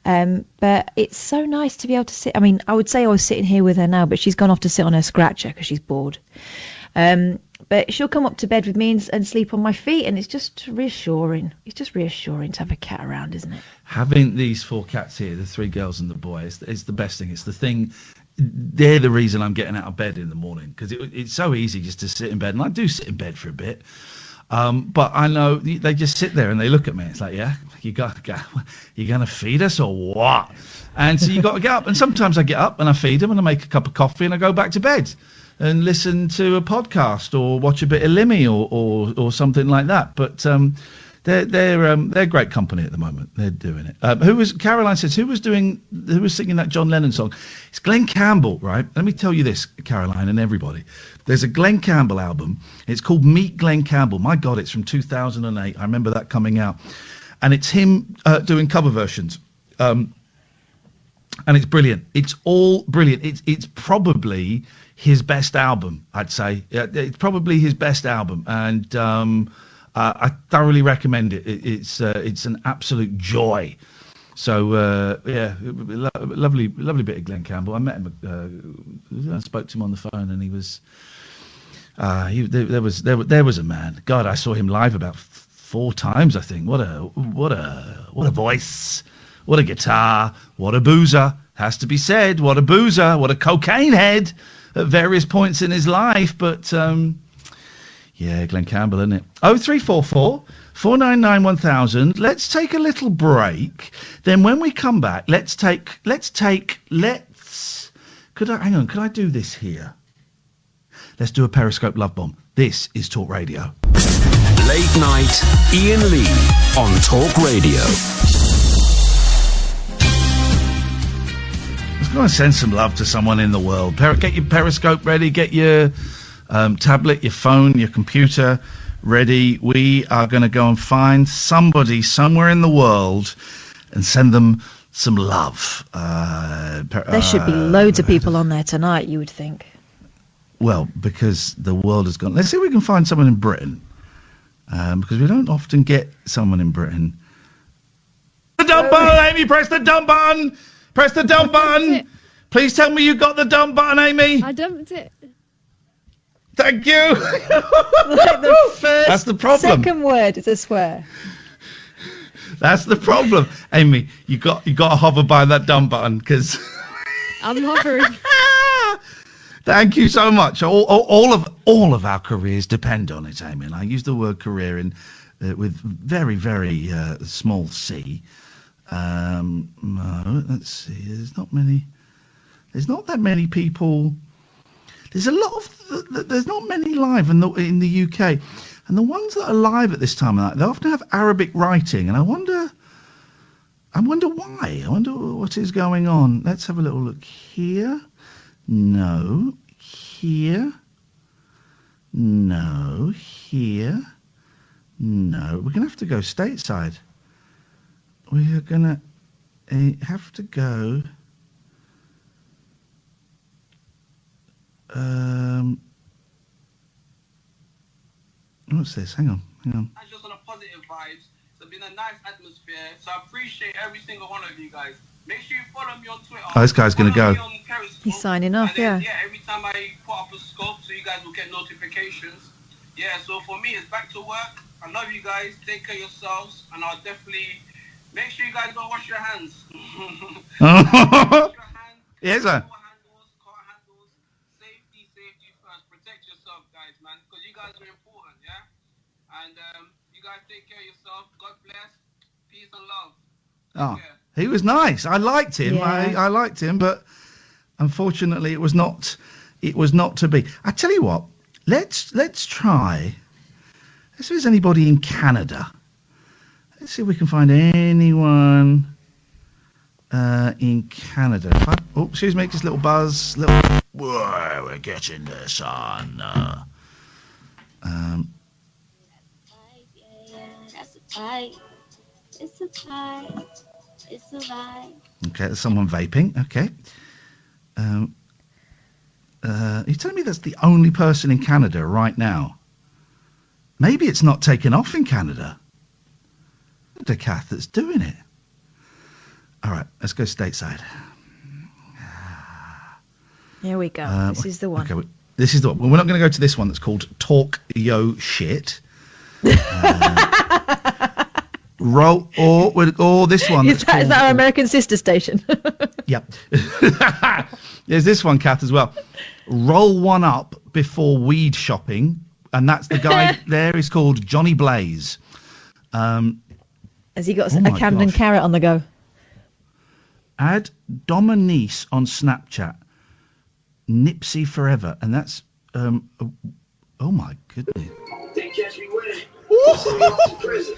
But it's so nice to be able to sit. I mean, I would say I was sitting here with her now, but she's gone off to sit on her scratcher because she's bored. But she'll come up to bed with me and sleep on my feet, and it's just reassuring. It's just reassuring to have a cat around, isn't it? Having these four cats here, the three girls and the boy, is the best thing. It's the thing. They're the reason I'm getting out of bed in the morning, because it's so easy just to sit in bed, and I do sit in bed for a bit. But I know they just sit there and they look at me. It's like, yeah, you gonna feed us or what? And so you got to get up. And sometimes I get up and I feed them and I make a cup of coffee and I go back to bed and listen to a podcast or watch a bit of Limmy or something like that. But They're great company at the moment. They're doing it. Caroline says, who was singing that John Lennon song? It's Glenn Campbell, right? Let me tell you this, Caroline and everybody. There's a Glenn Campbell album. It's called Meet Glenn Campbell. My God, it's from 2008. I remember that coming out. And it's him doing cover versions. And it's brilliant. It's all brilliant. It's probably his best album, I'd say. It's probably his best album. And I thoroughly recommend it. It's an absolute joy. So lovely bit of Glenn Campbell. I met him. I spoke to him on the phone, and he was. There was a man. God, I saw him live about 4 times. I think. What a voice. What a guitar. What a boozer. Has to be said. What a boozer. What a cocaine head at various points in his life. But yeah, Glenn Campbell, isn't it? 0344 499 1000. Let's take a little break. Then when we come back, Could I do this here? Let's do a Periscope love bomb. This is Talk Radio. Late night, Iain Lee on Talk Radio. Let's go and send some love to someone in the world. Get your Periscope ready. Get your tablet, your phone, your computer ready. We are going to go and find somebody somewhere in the world and send them some love. There should be loads of people on there tonight, you would think. Well, because the world has gone. Let's see if we can find someone in Britain. Because we don't often get someone in Britain. The dump button, Amy! Press the dump button! Press the dump button! Please tell me you got the dump button, Amy! I dumped it. Thank you! Like the first, that's the problem. Second word is a swear. That's the problem, Amy. You got to hover by that dump button because. I'm hovering. Thank you so much. All of our careers depend on it, Amy. And I use the word career with very, very small c. No, let's see. There's not that many people. There's not many live in the UK, and the ones that are live at this time of night, they often have Arabic writing, and I wonder why. I wonder what is going on. Let's have a little look here. No, here. No, here. No, we're gonna have to go stateside. We are gonna have to go. What's this? Hang on. That's just on a positive vibes. It's been a nice atmosphere, so I appreciate every single one of you guys. Make sure you follow me on Twitter. Oh, this guy's going to go. He's signing off, yeah. Yeah, every time I put up a scope, so you guys will get notifications. Yeah, so for me, it's back to work. I love you guys. Take care of yourselves, and I'll definitely make sure you guys don't wash your hands. Yes, sir. Safety first. Protect yourself, guys, man, because you guys are important, yeah? And you guys take care of yourself. God bless. Peace and love. Oh, he was nice. I liked him. Yeah. I liked him, but unfortunately, it was not to be. I tell you what. Let's try. Let's see if there's anybody in Canada. Let's see if we can find anyone in Canada. Excuse me, just a little buzz. Whoa, we're getting there, son. That's a tie. It's a tie. It's a vibe. Okay, there's someone vaping. Okay. You're telling me that's the only person in Canada right now? Maybe it's not taken off in Canada. The cat that's doing it. All right, let's go stateside. Here we go. This is the one. Okay, this is the one. We're not going to go to this one that's called Talk Yo Shit. Roll or this one. Is that our American sister station? Yep. There's this one, Kath, as well. Roll one up before weed shopping, and that's the guy there. He's called Johnny Blaze. Has he got a Camden carrot on the go? Add Dominice on Snapchat. Nipsey forever, and that's oh my goodness. They catch me winning. Send me off to prison.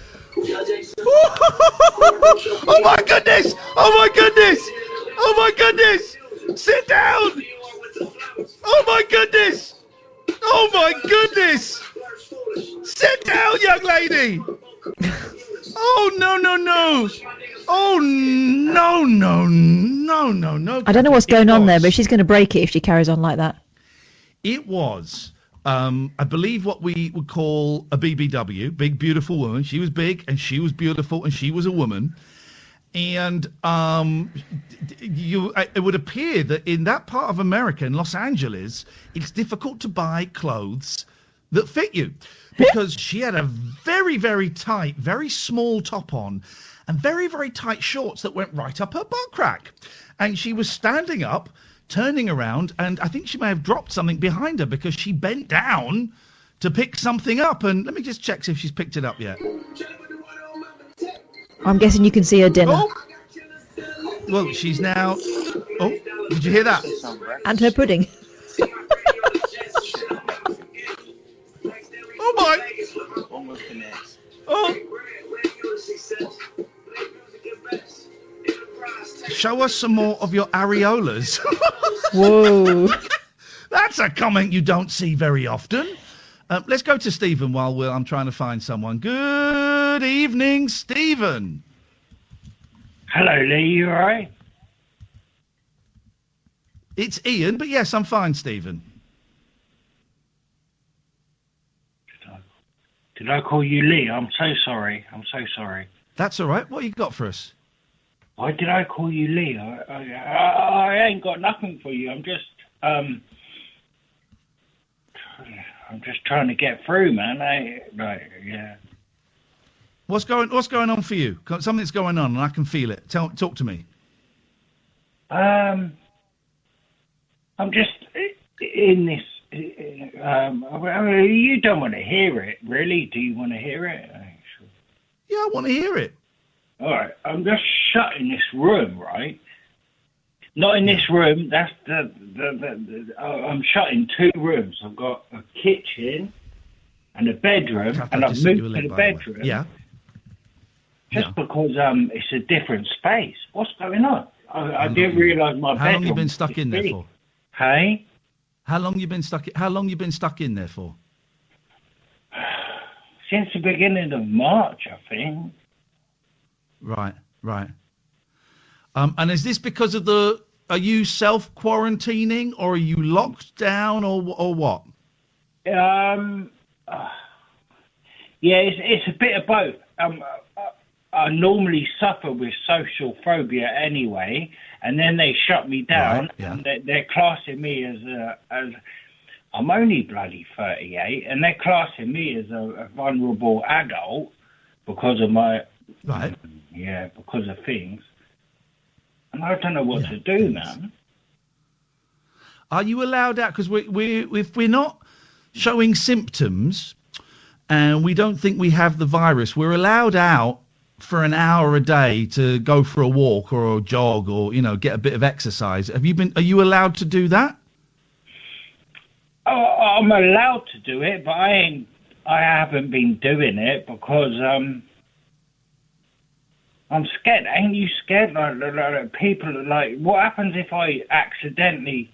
Oh my goodness! Oh my goodness! Oh my goodness! Sit down! Oh my goodness! Oh my goodness! Sit down, young lady! Oh no no no! Oh no no no no no! I don't know what's going on there, but she's going to break it if she carries on like that. It was, I believe, what we would call a BBW, big beautiful woman. She was big and she was beautiful and she was a woman. And it would appear that in that part of America, in Los Angeles, it's difficult to buy clothes that fit you, because she had a very, very tight, very small top on and very, very tight shorts that went right up her butt crack. And she was standing up, turning around, and I think she may have dropped something behind her because she bent down to pick something up. And let me just check see if she's picked it up yet. I'm guessing you can see her dinner. Oh. Well, she's now... Oh, did you hear that? And her pudding. Oh, my. Oh. Show us some more of your areolas. Whoa. That's a comment you don't see very often. Let's go to Stephen while I'm trying to find someone. Good evening, Stephen. Hello, Lee. You all right? It's Ian, but yes, I'm fine, Stephen. Did I call you Lee? I'm so sorry. I'm so sorry. That's all right. What you got for us? Why did I call you Lee? I ain't got nothing for you. I'm just trying to get through, man. Yeah. What's going on for you? Something's going on, and I can feel it. Talk to me. I'm just in this. You don't want to hear it, really? Do you want to hear it? Yeah, I want to hear it. All right, I'm just shut in this room, right? Not in this room. That's I'm shut in two rooms. I've got a kitchen and a bedroom, and I've moved to the bedroom. Yeah. Just because it's a different space. What's going on? I didn't realise my bedroom. How long you been stuck in there for? Hey? How long you been stuck in there for? Since the beginning of March, I think. Right. And is this because of are you self-quarantining, or are you locked down, or what? Yeah, it's a bit of both. I normally suffer with social phobia anyway, and then they shut me down. Right, yeah. And they're classing me as I'm only bloody 38, and they're classing me as a vulnerable adult because of my because of things. And I don't know what to do, man. Are you allowed out? Because if we're not showing symptoms and we don't think we have the virus, we're allowed out for an hour a day to go for a walk or a jog or, get a bit of exercise. Are you allowed to do that? I'm allowed to do it, but I haven't been doing it because I'm scared. Ain't you scared? Like people are like, what happens if I accidentally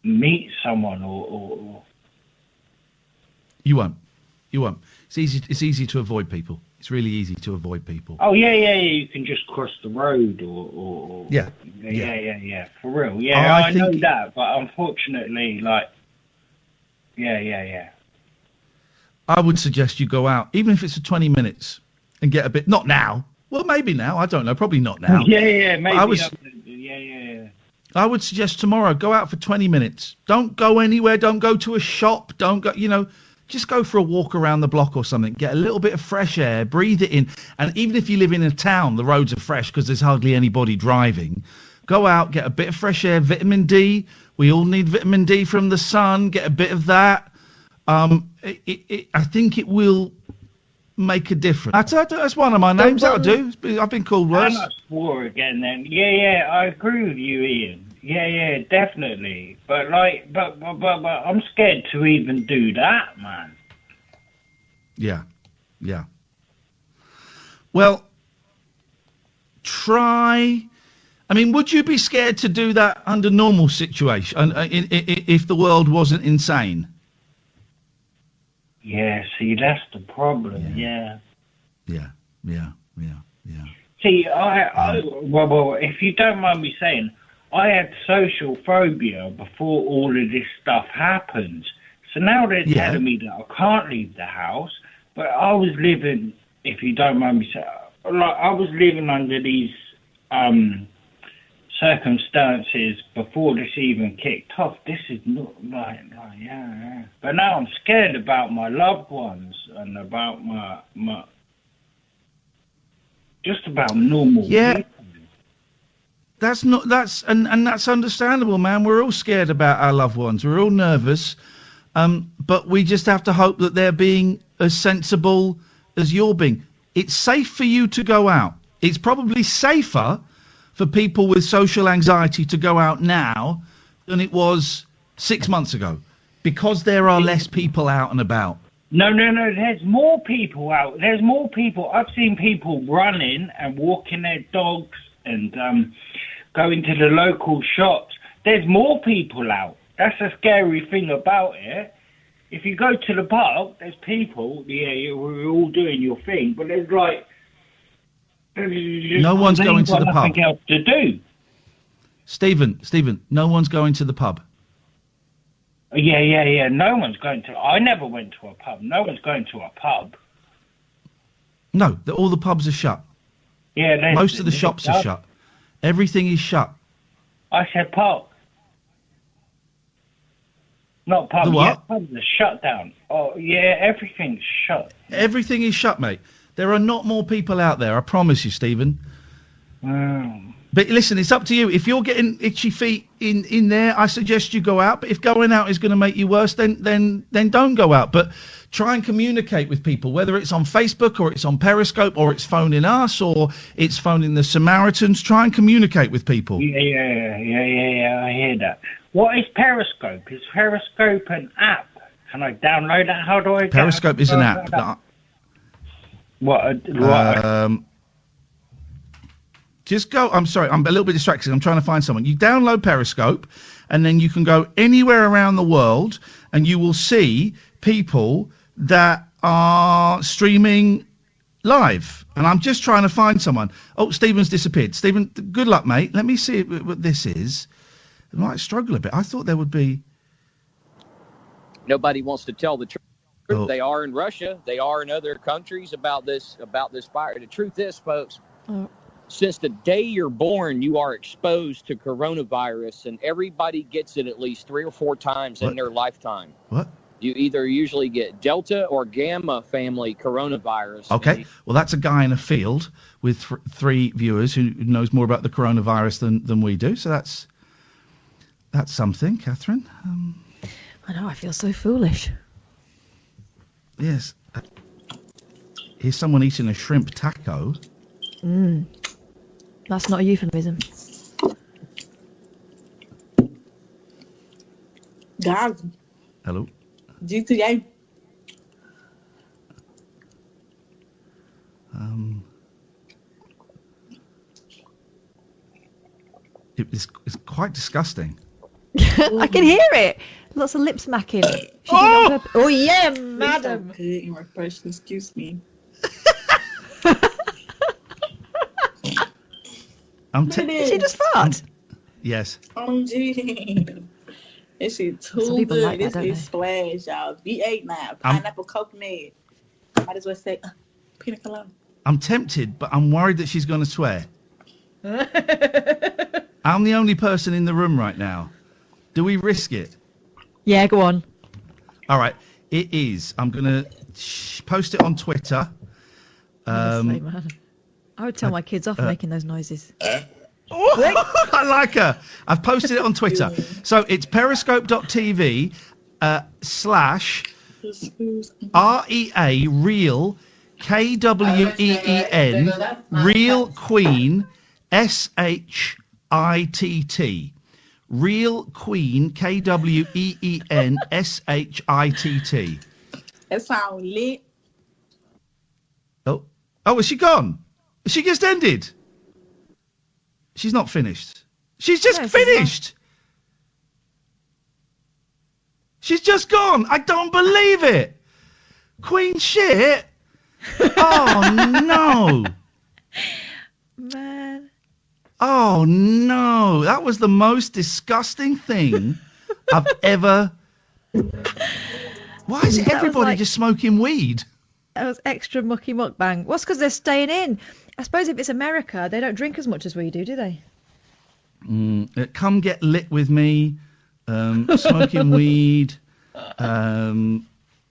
meet someone or... You won't. It's easy to avoid people. It's really easy to avoid people. Oh, yeah. You can just cross the road or... Yeah. For real. Yeah, I know that, but unfortunately, Yeah. I would suggest you go out, even if it's for 20 minutes, and get a bit... Not now. Well, maybe now. I don't know. Probably not now. Yeah, maybe. I would suggest tomorrow, go out for 20 minutes. Don't go anywhere. Don't go to a shop. Don't go, just go for a walk around the block or something. Get a little bit of fresh air, breathe it in. And even if you live in a town, the roads are fresh because there's hardly anybody driving. Go out, get a bit of fresh air, vitamin D. We all need vitamin D from the sun. Get a bit of that. I think it will make a difference. That's one of my names. That'll do. I've been called worse. I'm not swore again then. Yeah, I agree with you, Ian. Yeah, definitely. But I'm scared to even do that, man. Yeah. Well, try. I mean, would you be scared to do that under normal situation, if the world wasn't insane? Yeah, see, that's the problem. Yeah. Yeah. See, well, if you don't mind me saying, I had social phobia before all of this stuff happened. So now they're telling me that I can't leave the house, but I was living, if you don't mind me saying, like I was living under these circumstances before this even kicked off. This is not yeah. But now I'm scared about my loved ones and about my just about normal people. That's understandable, man. We're all scared about our loved ones. We're all nervous. But we just have to hope that they're being as sensible as you're being. It's safe for you to go out. It's probably safer for people with social anxiety to go out now than it was 6 months ago, because there are less people out and about. No. There's more people out. There's more people. I've seen people running and walking their dogs and going to the local shops. There's more people out. That's the scary thing about it. If you go to the pub, there's people. Yeah, you're all doing your thing, but there's like no one's going to the pub. Nothing else to do. Stephen, no one's going to the pub. Yeah. No one's going to. I never went to a pub. No one's going to a pub. No, all the pubs are shut. Yeah, most of the shops are shut. Everything is shut. I said pub. Not pub. The what? Yeah, pubs are shut down. Oh, yeah, everything's shut. Everything is shut, mate. There are not more people out there, I promise you, Stephen. But listen, it's up to you. If you're getting itchy feet in there, I suggest you go out. But if going out is going to make you worse, then don't go out. But try and communicate with people, whether it's on Facebook or it's on Periscope or it's phoning us or it's phoning the Samaritans. Try and communicate with people. Yeah, I hear that. What is Periscope? Is Periscope an app? Can I download that? How do I Periscope is an app. Just go. I'm sorry, I'm a little bit distracted. I'm trying to find someone. You download Periscope, and then you can go anywhere around the world, and you will see people that are streaming live. And I'm just trying to find someone. Oh, Stephen's disappeared. Stephen, good luck, mate. Let me see what this is. I might struggle a bit. I thought there would be. Nobody wants to tell the truth. Oh. They are in Russia. They are in other countries about this fire. The truth is, folks, since the day you're born, you are exposed to coronavirus, and everybody gets it at least 3 or 4 times in their lifetime. What? You either usually get Delta or Gamma family coronavirus. Okay, well, that's a guy in a field with 3 viewers who knows more about the coronavirus than we do. So that's something, Catherine. I know, I feel so foolish. Yes. Here's someone eating a shrimp taco. That's not a euphemism. Guys. Hello. GTA. It's quite disgusting. I can hear it. Lots of lip smacking. Oh yeah, madam. In my question, excuse me. Did she just fart? Yes. OMG. This is too Some people good. like that, This don't is splash, y'all. V8 now. Pineapple coconut. Might as well say pina colada. I'm tempted, but I'm worried that she's going to swear. I'm the only person in the room right now. Do we risk it? Yeah, go on. All right. It is. I'm going to post it on Twitter. Honestly, man. I would tell my kids off making those noises. I like her. I've posted it on Twitter. So it's periscope.tv /REA real KWEEN real queen SHITT. Real Queen KWEEN SHITT. That sounds lit. Oh, Oh, is she gone? Has she just ended? She's not finished. She's just finished. She's just gone. I don't believe it. Queen shit. Oh, no. Man. Oh, no. That was the most disgusting thing I've ever... Why is everybody just smoking weed? That was extra mucky mukbang. What's because they're staying in? I suppose if it's America, they don't drink as much as we do they? Come get lit with me. Smoking weed.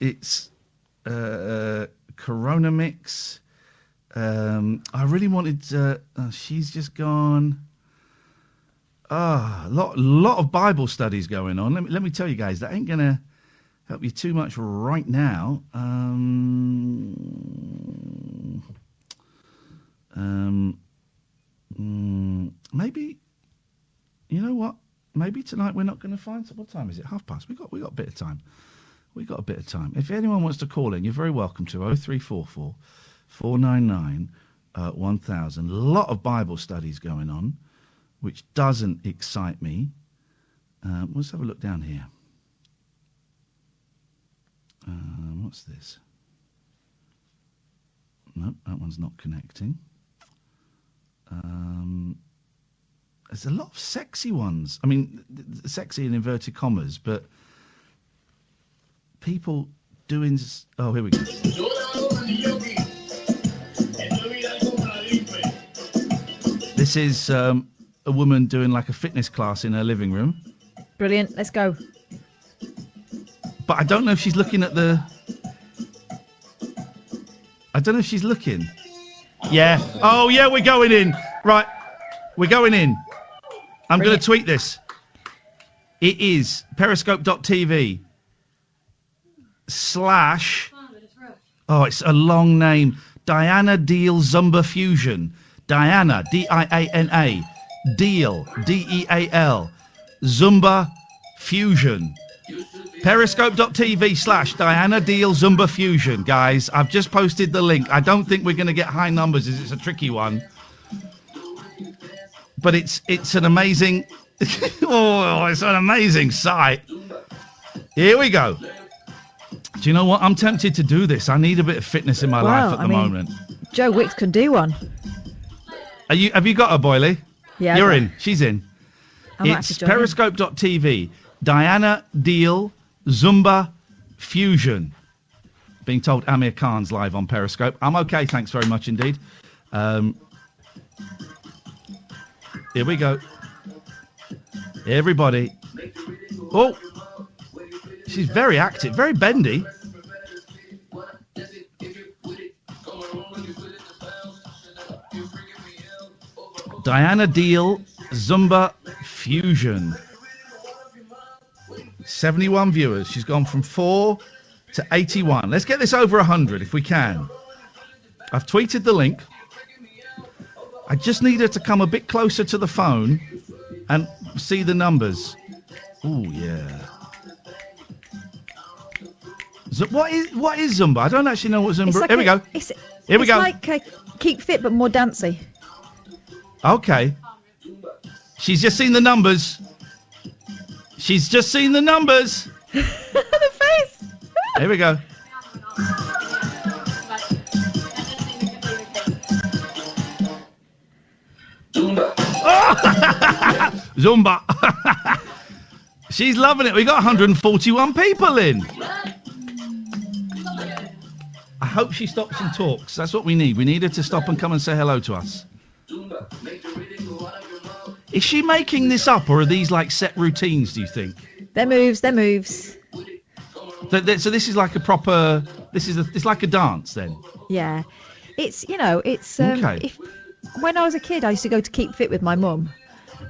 It's Corona mix. I really wanted. She's just gone. A lot of Bible studies going on. Let me tell you guys, that ain't gonna help you too much right now. Maybe, you know what? Maybe tonight we're not going to find. What time is it? past. We got a bit of time. We got a bit of time. If anyone wants to call in, you're very welcome to 0344 499 1000. A lot of Bible studies going on, which doesn't excite me. Let's have a look down here. What's this? Nope, that one's not connecting. There's a lot of sexy ones. I mean, sexy in inverted commas, but people doing... Oh, here we go. This is a woman doing like a fitness class in her living room. Brilliant. Let's go. But I don't know if she's looking at the... I don't know if she's looking. Yeah. Oh, yeah, we're going in. Right. We're going in. I'm going to tweet this. It is periscope.tv / oh, it's a long name. Diana Deal Zumba Fusion. Diana, D-I-A-N-A. Deal, D-E-A-L. Zumba Fusion. Periscope.tv / Diana Deal Zumba Fusion. Guys, I've just posted the link. I don't think we're going to get high numbers as it's a tricky one. But it's an amazing... oh, it's an amazing site. Here we go. Do you know what? I'm tempted to do this. I need a bit of fitness in my life at the moment. Joe Wicks can do one. Have you got her, Boyley? Yeah. You're in. She's in. It's periscope.tv. Diana Deal Zumba Fusion. Being told Amir Khan's live on Periscope. I'm okay, thanks very much indeed. Here we go. Everybody. Oh, she's very active, very bendy. Diana Deal Zumba Fusion. 71 viewers. She's gone from 4 to 81. Let's get this over 100 if we can. I've tweeted the link. I just need her to come a bit closer to the phone and see the numbers. Oh, yeah. What is Zumba? I don't actually know what Zumba is. Like Here we go. Here we go. It's like Keep Fit, but more dancey. Okay. She's just seen the numbers. She's just seen the numbers. The face. Here we go. Zumba. She's loving it. We got 141 people in. I hope she stops and talks. That's what we need. We need her to stop and come and say hello to us. Is she making this up, or are these like set routines, do you think? They're moves. So this is like a proper... It's like a dance, then? Yeah. It's, okay. When I was a kid, I used to go to Keep Fit with my mum.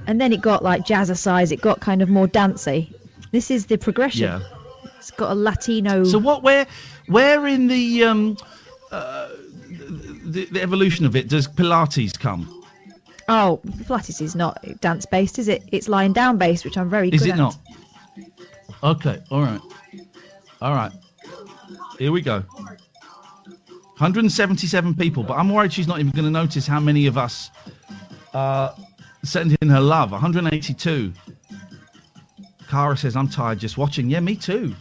And then it got like jazzercise. It got kind of more dancey. This is the progression. Yeah. It's got a Latino... So where in the evolution of it does Pilates come? Oh, Pilates is not dance-based, is it? It's lying down-based, which I'm very good at. Is it not? Okay, all right. Here we go. 177 people, but I'm worried she's not even going to notice how many of us are sending her love. 182. Cara says, I'm tired just watching. Yeah, me too.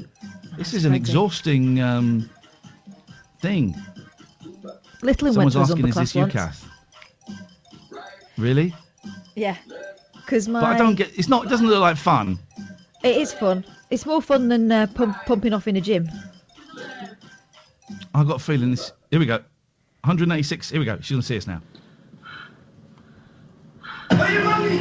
This is an exhausting thing. Little Someone's went to asking, a is this you, once. Kath? Really? Yeah. Because But I don't get... It doesn't look like fun. It is fun. It's more fun than pumping off in a gym. I've got a feeling this... Here we go. 186. Here we go. She's going to see us now. Oye, mami,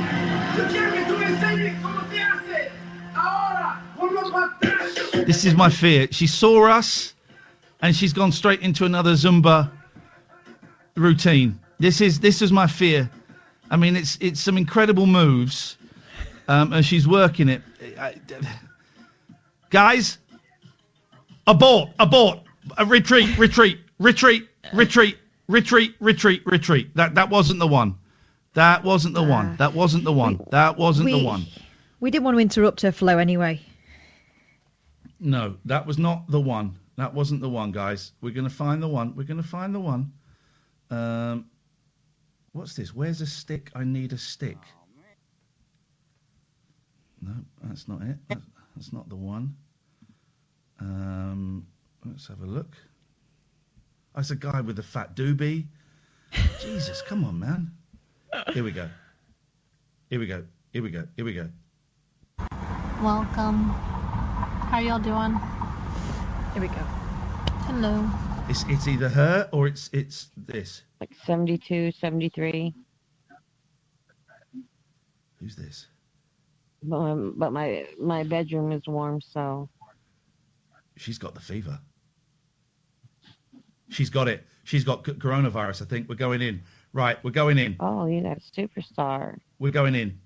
yo quiero que tú me enseñes cómo se hace. Ahora, ponlo para atrás. This is my fear. She saw us, and she's gone straight into another Zumba routine. This is my fear. I mean, it's some incredible moves, and she's working it. Guys, abort, retreat. That wasn't the one. That wasn't the one. That wasn't the one. That wasn't the one. We didn't want to interrupt her flow anyway. No, that was not the one. That wasn't the one, guys. We're going to find the one. What's this? Where's a stick? I need a stick. No, that's not it. That's not the one. Let's have a look. Oh, it's a guy with a fat doobie. Jesus, come on, man. Here we go. Welcome. How y'all doing? Here we go. Hello. It's either her or it's this. Like 72, 73. Who's this? But my bedroom is warm, so. She's got the fever. She's got it. She's got coronavirus, I think. We're going in. Right, we're going in. Oh, you got a superstar. We're going in.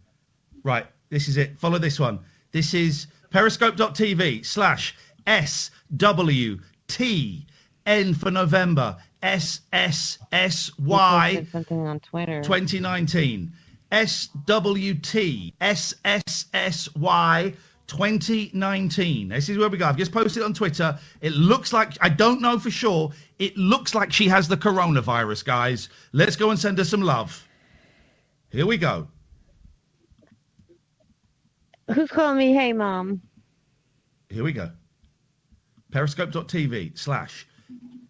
Right, this is it. Follow this one. This is periscope.tv/SWTN for November. SSSY. Something on Twitter. 2019. SWT SSSY 2019. This is where we go. I've just posted it on Twitter. It looks like, I don't know for sure, it looks like she has the coronavirus, guys. Let's go and send her some love. Here we go. Who's calling me? Hey, Mom. Here we go. Periscope.tv/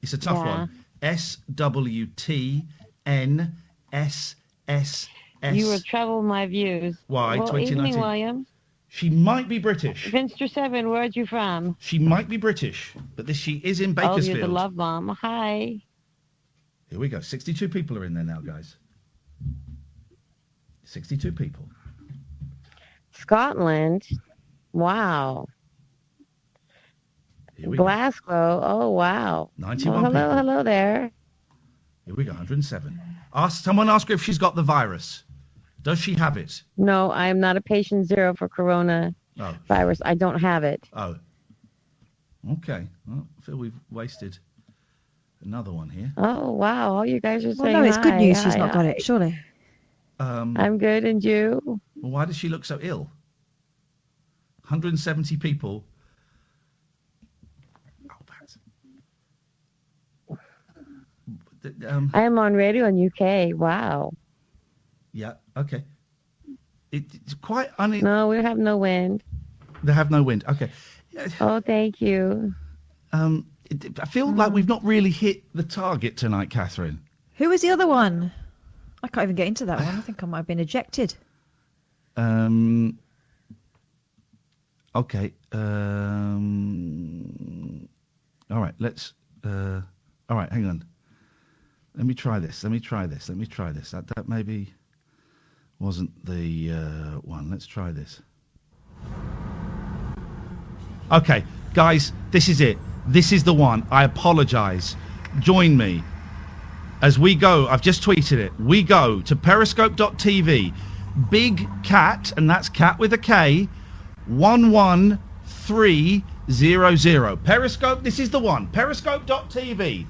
it's a tough one. SWTNSSS. You will trouble my views. Why? Well, 2019. evening, William. She might be British. Finster 7, where are you from? She might be British, but she is in Oh, Bakersfield. you're the love bomb. Hi. Here we go. 62 people are in there now, guys. 62 people. Scotland. Wow. Here we go. Glasgow. Oh, wow. 91 hello, people. hello there. Here we go. 107. Someone ask her if she's got the virus. Does she have it? No, I am not a patient zero for corona virus. I don't have it. Oh. Okay. Well, I feel we've wasted another one here. Oh, wow. All you guys are Well, saying no, it's good hi, news hi, she's not got hi. it, surely. I'm good, and you? Well, why does she look so ill? 170 people. I am on radio in UK. Wow. Yeah, okay. It's quite No, we have no wind. They have no wind. Okay. Oh, thank you. I feel like we've not really hit the target tonight, Catherine. Who was the other one? I can't even get into that one. I think I might have been ejected. Okay. All right, let's... all right, hang on. Let me try this. That maybe wasn't the one. Let's try this. Okay, guys, this is it. This is the one. I apologise. Join me as we go. I've just tweeted it. We go to periscope.tv. Big Cat, and that's cat with a K, 11300. Periscope, this is the one. Periscope.tv/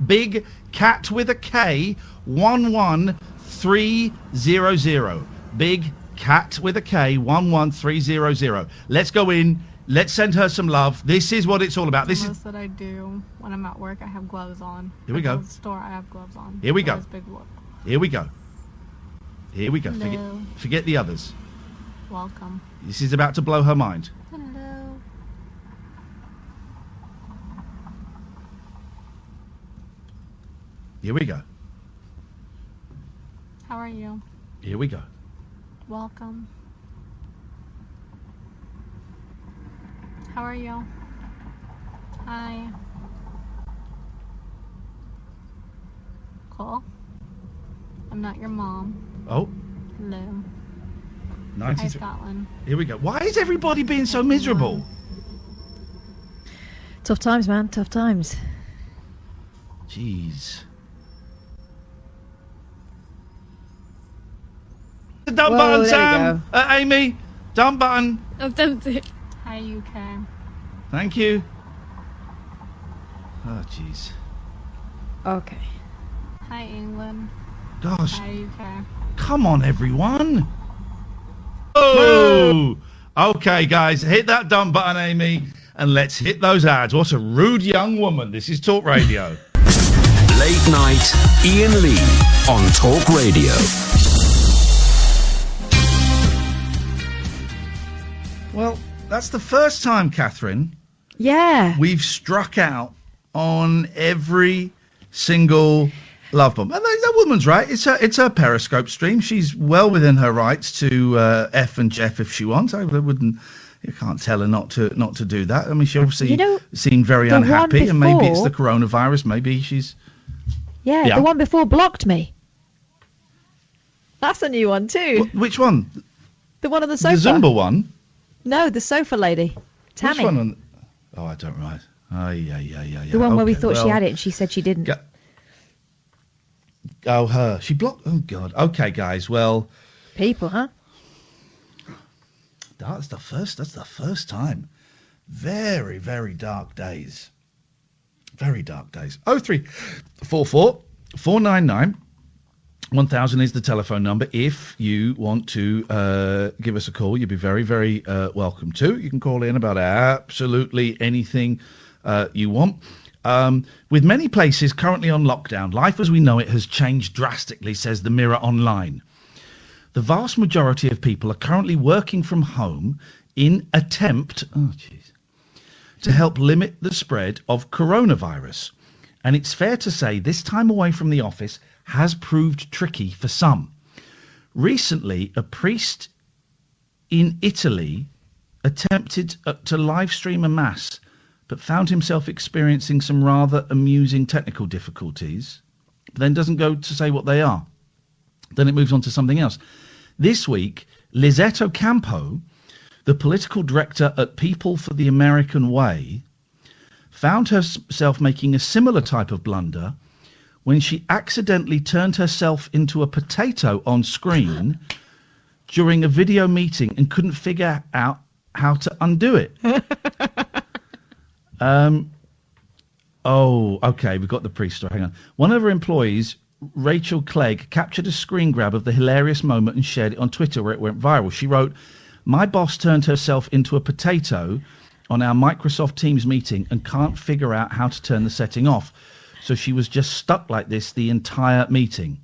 Big Cat with a K, 11300. Big Cat with a K, 11300. Let's go in. Let's send her some love. This is what it's all about. This is Most that I do when I'm at work, I have gloves on. Here we go. At the store, I have gloves on. Here we go. Always big whoop. Here we go. Here we go. Hello. Forget the others. Welcome. This is about to blow her mind. Hello. Here we go. How are you? Here we go. Welcome. How are you? Hi. Cool. I'm not your mom. Oh. Hello. 90. Hi, Scotland. Here we go. Why is everybody being so miserable? Tough times, man. Tough times. Jeez. The dumb Whoa, button, there Sam. Amy. Dumb button. I've done it. Hi, UK. Thank you. Oh, jeez. Okay. Hi, England. Gosh. Hi, UK. Come on, everyone. Oh. Okay, guys. Hit that dumb button, Amy. And let's hit those ads. What a rude young woman. This is Talk Radio. Late night, Iain Lee on Talk Radio. Well, that's the first time, Catherine. Yeah. We've struck out on every single love bomb. And that woman's right. It's her Periscope stream. She's well within her rights to F and Jeff if she wants. I wouldn't. You can't tell her not to do that. I mean, she obviously seemed very unhappy, and maybe it's the coronavirus. Maybe she's. Yeah, the one before blocked me. That's a new one too. Which one? The one on the sofa. The Zumba one. No, the sofa lady. Tammy. Which one? Oh, I don't know. Oh, yeah. The one where we thought she had it and she said she didn't. Oh, her. She blocked. Oh, God. Okay, guys. Well. People, huh? That's the first time. Very, very dark days. Very dark days. 0344 499 1000 is the telephone number. If you want to give us a call, you'd be very, very welcome to. You can call in about absolutely anything you want. With many places currently on lockdown, life as we know it has changed drastically, says the Mirror Online. The vast majority of people are currently working from home in attempt to help limit the spread of coronavirus. And it's fair to say this time away from the office has proved tricky for some. Recently, a priest in Italy attempted to live stream a mass, but found himself experiencing some rather amusing technical difficulties, but then doesn't go to say what they are. Then it moves on to something else. This week, Lizette Ocampo, the political director at People for the American Way, found herself making a similar type of blunder when she accidentally turned herself into a potato on screen during a video meeting and couldn't figure out how to undo it. Oh, okay, we've got the priest story. Hang on. One of her employees, Rachel Clegg, captured a screen grab of the hilarious moment and shared it on Twitter, where it went viral. She wrote, "My boss turned herself into a potato on our Microsoft Teams meeting and can't figure out how to turn the setting off. So she was just stuck like this the entire meeting."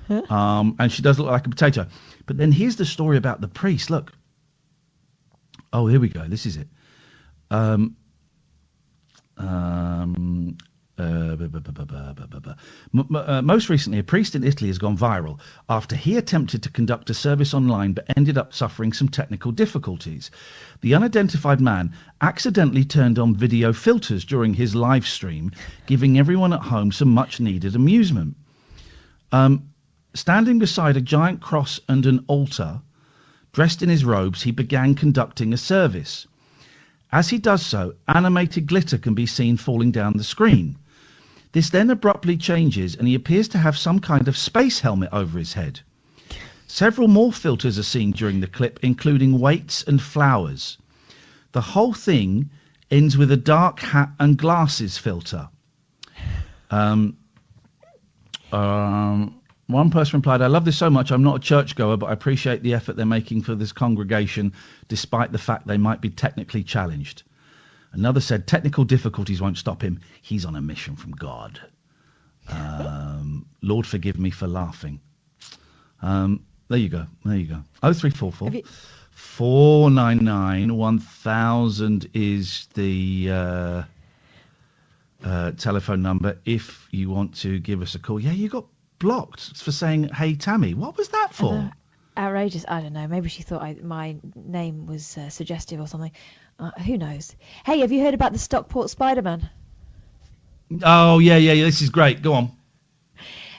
And she does look like a potato. But then here's the story about the priest. Look. Oh, here we go. This is it. Most recently, a priest in Italy has gone viral after he attempted to conduct a service online but ended up suffering some technical difficulties. The unidentified man accidentally turned on video filters during his live stream, giving everyone at home some much-needed amusement. Standing beside a giant cross and an altar, dressed in his robes, he began conducting a service. As he does so, animated glitter can be seen falling down the screen. This then abruptly changes and he appears to have some kind of space helmet over his head. Several more filters are seen during the clip, including weights and flowers. The whole thing ends with a dark hat and glasses filter. One person replied, I love this so much. I'm not a churchgoer, but I appreciate the effort they're making for this congregation, despite the fact they might be technically challenged. Another said, technical difficulties won't stop him. He's on a mission from God. Lord, forgive me for laughing. There you go. 0344 499 1000 is the telephone number if you want to give us a call. Yeah, you got blocked for saying, hey, Tammy. What was that for? Outrageous. I don't know. Maybe she thought my name was suggestive or something. Who knows? Hey, have you heard about the Stockport Spider-Man? Oh, yeah. This is great. Go on.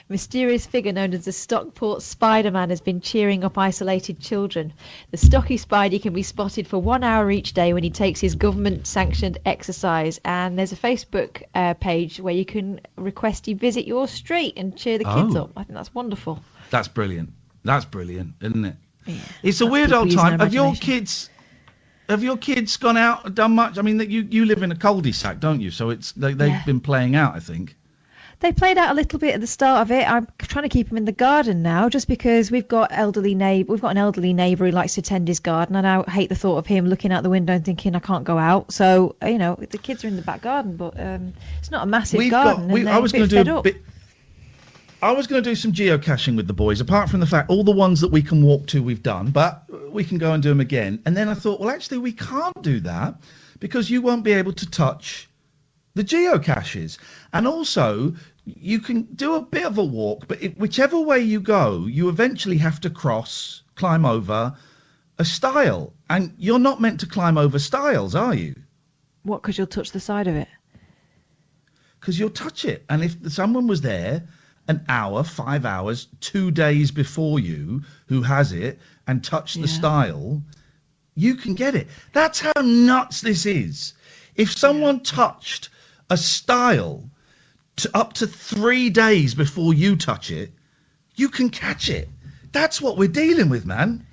Mysterious figure known as the Stockport Spider-Man has been cheering up isolated children. The stocky Spidey can be spotted for 1 hour each day when he takes his government-sanctioned exercise. And there's a Facebook page where you can request he visit your street and cheer the kids up. I think that's wonderful. That's brilliant, isn't it? Yeah, it's a weird old time. Have your kids gone out and done much? I mean, you live in a cul-de-sac, don't you? So they've been playing out, I think. They played out a little bit at the start of it. I'm trying to keep them in the garden now, just because we've got an elderly neighbour who likes to tend his garden, and I hate the thought of him looking out the window and thinking I can't go out. So the kids are in the back garden, but it's not a massive garden. I was going to do some geocaching with the boys. Apart from the fact all the ones that we can walk to, we've done, but we can go and do them again. And then I thought, well, actually, we can't do that because you won't be able to touch the geocaches. And also, you can do a bit of a walk, but whichever way you go, you eventually have to climb over a stile. And you're not meant to climb over stiles, are you? What, because you'll touch the side of it? Because you'll touch it. And if someone was there an hour, 5 hours, 2 days before you, who has it, and touched the stile, you can get it. That's how nuts this is. If someone touched a stile up to 3 days before you touch it, you can catch it. That's what we're dealing with, man.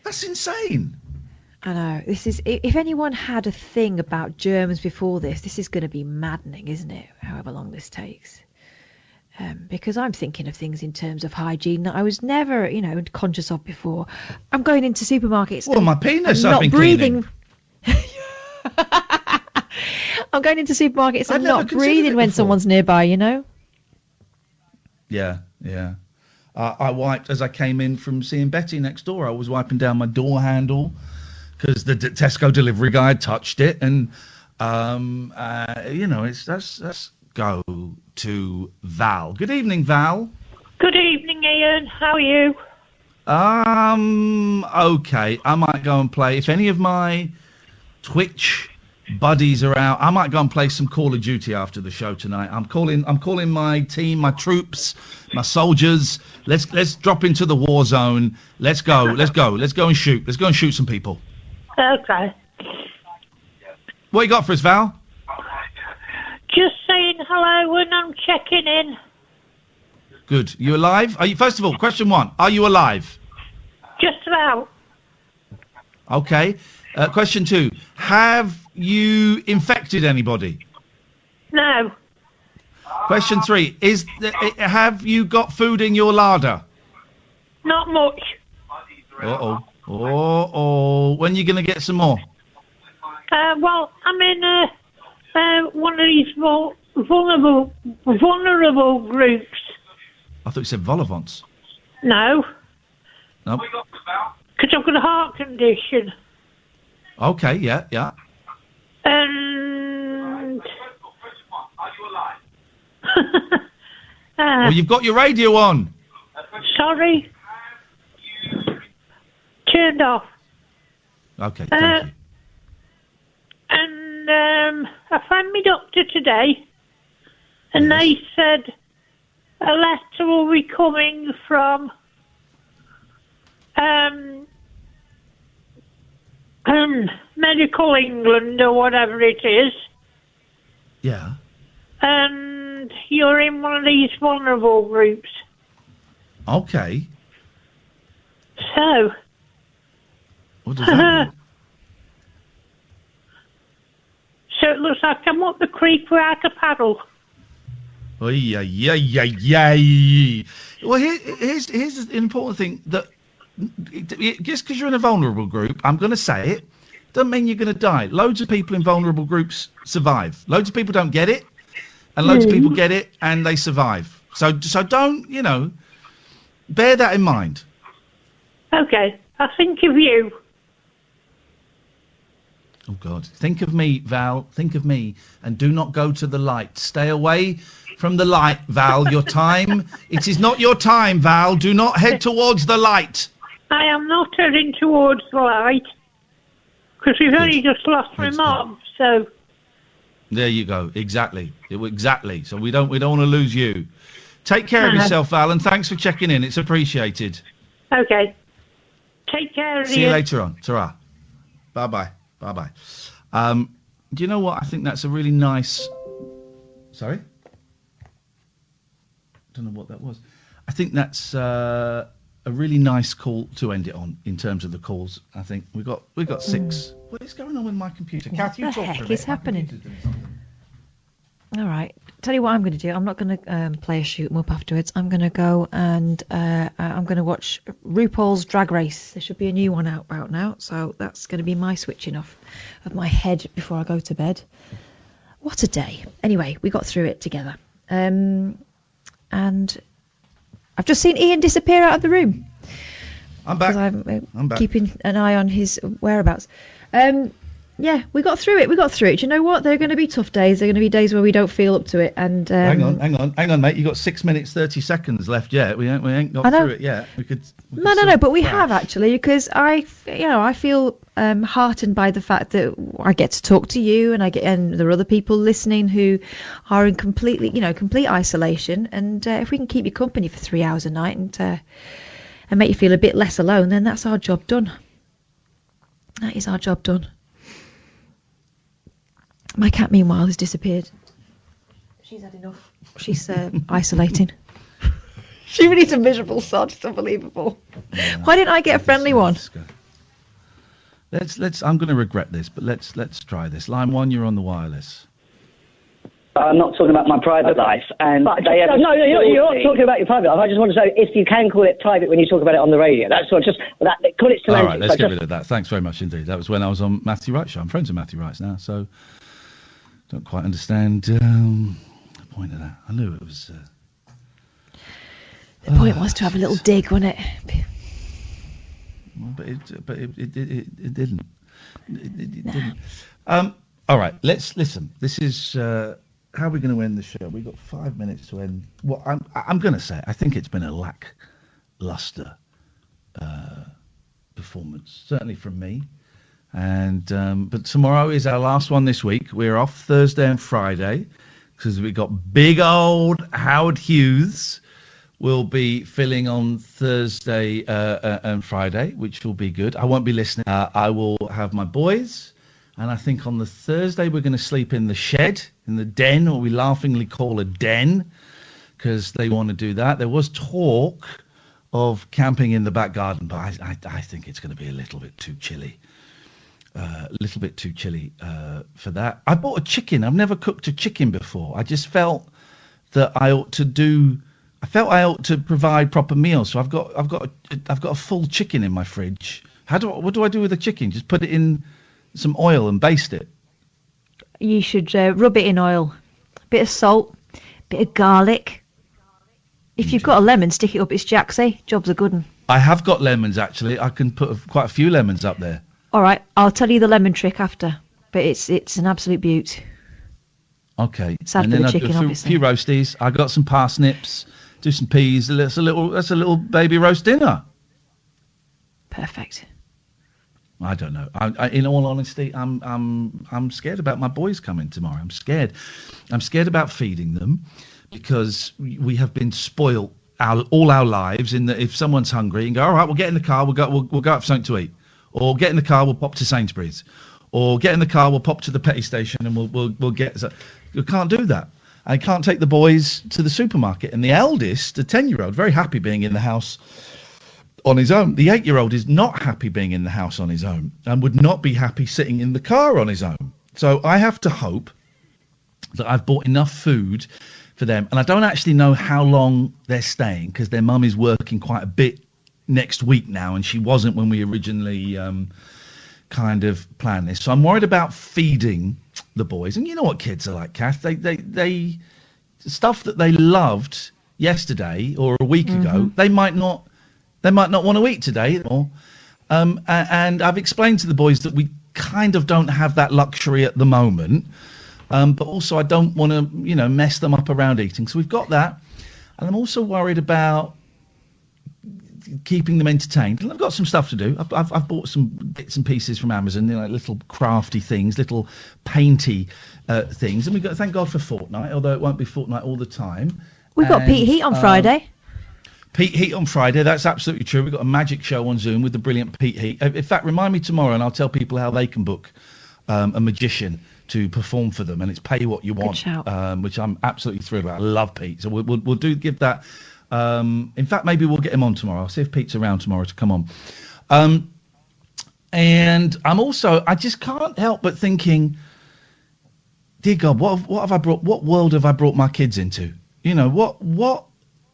That's insane. I know. This is. If anyone had a thing about germs before this is going to be maddening, isn't it? However long this takes. Because I'm thinking of things in terms of hygiene that I was never, conscious of before. I'm going into supermarkets. Well, my penis I've been breathing. I'm going into supermarkets and not breathing when someone's nearby, Yeah. I wiped as I came in from seeing Betty next door. I was wiping down my door handle because the Tesco delivery guy had touched it, and let's go to Val. Good evening, Val. Good evening, Ian. How are you? Okay. I might go and play. If any of my Twitch buddies are out, I might go and play some Call of Duty after the show tonight. I'm calling my team, my troops, my soldiers. Let's drop into the war zone. Let's go and shoot. Let's go and shoot some people. Okay. What you got for us, Val? Just saying hello when I'm checking in. Good. You alive? First of all, question one, are you alive? Just about. Okay. Question two, have you infected anybody? No. Question three, have you got food in your larder? Not much. Uh-oh. When are you going to get some more? Well, I'm in one of these vulnerable groups. I thought you said vol-au-vents. No. Nope. Because I've got a heart condition. Okay, yeah. And... well, you've got your radio on. Sorry. Turned off. Okay, thank you. And I found my doctor today, and they said a letter will be coming from Medical England or whatever it is. Yeah. And you're in one of these vulnerable groups. Okay. So. What does that mean? So it looks like I'm up the creek without a paddle. Oh, yeah. Well, here's the important thing that just because you're in a vulnerable group, I'm going to say it, doesn't mean you're going to die. Loads of people in vulnerable groups survive. Loads of people don't get it, and loads of people get it and they survive. So don't, bear that in mind. Okay, I think of you. Oh, God. Think of me, Val. Think of me. And do not go to the light. Stay away from the light, Val. Your time. It is not your time, Val. Do not head towards the light. I am not heading towards the light. Because we've only just lost my mum, so... There you go. Exactly. Exactly. So we don't want to lose you. Take care of yourself, Val, and thanks for checking in. It's appreciated. Okay. Take care of you. See you later on. Ta-ra. Bye-bye. Bye-bye. Do you know what? I think that's a really nice... Sorry? I don't know what that was. I think that's a really nice call to end it on in terms of the calls. I think we got 6. What is going on with my computer? Kath, you talk for a What the heck bit. is happening? All right. Tell you what I'm going to do. I'm not going to play a shoot 'em up afterwards. I'm going to go and I'm going to watch RuPaul's Drag Race. There should be a new one out now, so that's going to be my switching off of my head before I go to bed. What a day. Anyway, we got through it together. And I've just seen Iain disappear out of the room. I'm back. I'm back. Keeping an eye on his whereabouts. Yeah, we got through it. Do you know what? There are going to be tough days. There are going to be days where we don't feel up to it. And hang on, mate. You got 6 minutes 30 seconds left yet. We ain't got through it yet. We could No, but we have actually, because I feel heartened by the fact that I get to talk to you, and there are other people listening who are in complete isolation. And if we can keep you company for 3 hours a night and make you feel a bit less alone, then that's our job done. That is our job done. My cat, meanwhile, has disappeared. She's had enough. She's isolating. She really is a miserable sod. It's unbelievable. Yeah. Why didn't I get a friendly one? Let's. I'm going to regret this, but let's try this. Line 1, you're on the wireless. I'm not talking about my private life. And you're not talking about your private life. I just want to know if you can call it private when you talk about it on the radio. That's what call it semantics. All right, let's get rid of that. Thanks very much indeed. That was when I was on Matthew Wright's show. I'm friends with Matthew Wright's now, so don't quite understand the point of that. I knew it was... the point was to have a little dig, wasn't it? Well, but it didn't. It didn't. All right, let's listen. This is how we're going to end the show. We've got 5 minutes to end. Well, I'm going to say I think it's been a lackluster performance, certainly from me. And but tomorrow is our last one this week. We're off Thursday and Friday because we've got big old Howard Hughes will be filling on Thursday and Friday, which will be good. I won't be listening. I will have my boys, and I think on the Thursday we're going to sleep in the shed, in the den, or we laughingly call a den, because they want to do that. There was talk of camping in the back garden, but I think it's going to be a little bit too chilly. For that. I bought a chicken. I've never cooked a chicken before. I just felt that I ought to provide proper meals. So I've got a full chicken in my fridge. What do I do with the chicken? Just put it in some oil and baste it. You should rub it in oil, a bit of salt, a bit of garlic. If you've got a lemon, stick it up its jacksy. Job's a good one. I have got lemons actually. I can put quite a few lemons up there. All right, I'll tell you the lemon trick after, but it's an absolute beaut. Okay, Sad and for then the chicken, a obviously. few roasties. I got some parsnips, do some peas. That's a little baby roast dinner. Perfect. I don't know. I in all honesty, I'm scared about my boys coming tomorrow. I'm scared. I'm scared about feeding them because we have been spoilt all our lives. In that if someone's hungry, and go, all right, we'll get in the car. We'll go have something to eat. Or get in the car, we'll pop to Sainsbury's. Or get in the car, we'll pop to the petty station and we'll get... So, you can't do that. I can't take the boys to the supermarket. And the eldest, the 10-year-old, very happy being in the house on his own. The 8-year-old is not happy being in the house on his own and would not be happy sitting in the car on his own. So I have to hope that I've bought enough food for them. And I don't actually know how long they're staying because their mum is working quite a bit next week now, and she wasn't when we originally kind of planned this. So I'm worried about feeding the boys. And you know what kids are like, Kath. They stuff that they loved yesterday or a week ago, they might not want to eat today anymore. And I've explained to the boys that we kind of don't have that luxury at the moment. But also I don't want to, mess them up around eating. So we've got that. And I'm also worried about keeping them entertained. And I've got some stuff to do. I've bought some bits and pieces from Amazon, little crafty things, little painty things. And we've got, thank God for Fortnite, although it won't be Fortnite all the time. We've got Pete Heat on Friday. Pete Heat on Friday, that's absolutely true. We've got a magic show on Zoom with the brilliant Pete Heat. In fact, remind me tomorrow and I'll tell people how they can book a magician to perform for them, and it's pay what you want, which I'm absolutely thrilled about. I love Pete, so we'll give that. In fact, maybe we'll get him on tomorrow. I'll see if Pete's around tomorrow to come on. And I just can't help but thinking, dear God, what have I brought? What world have I brought my kids into? What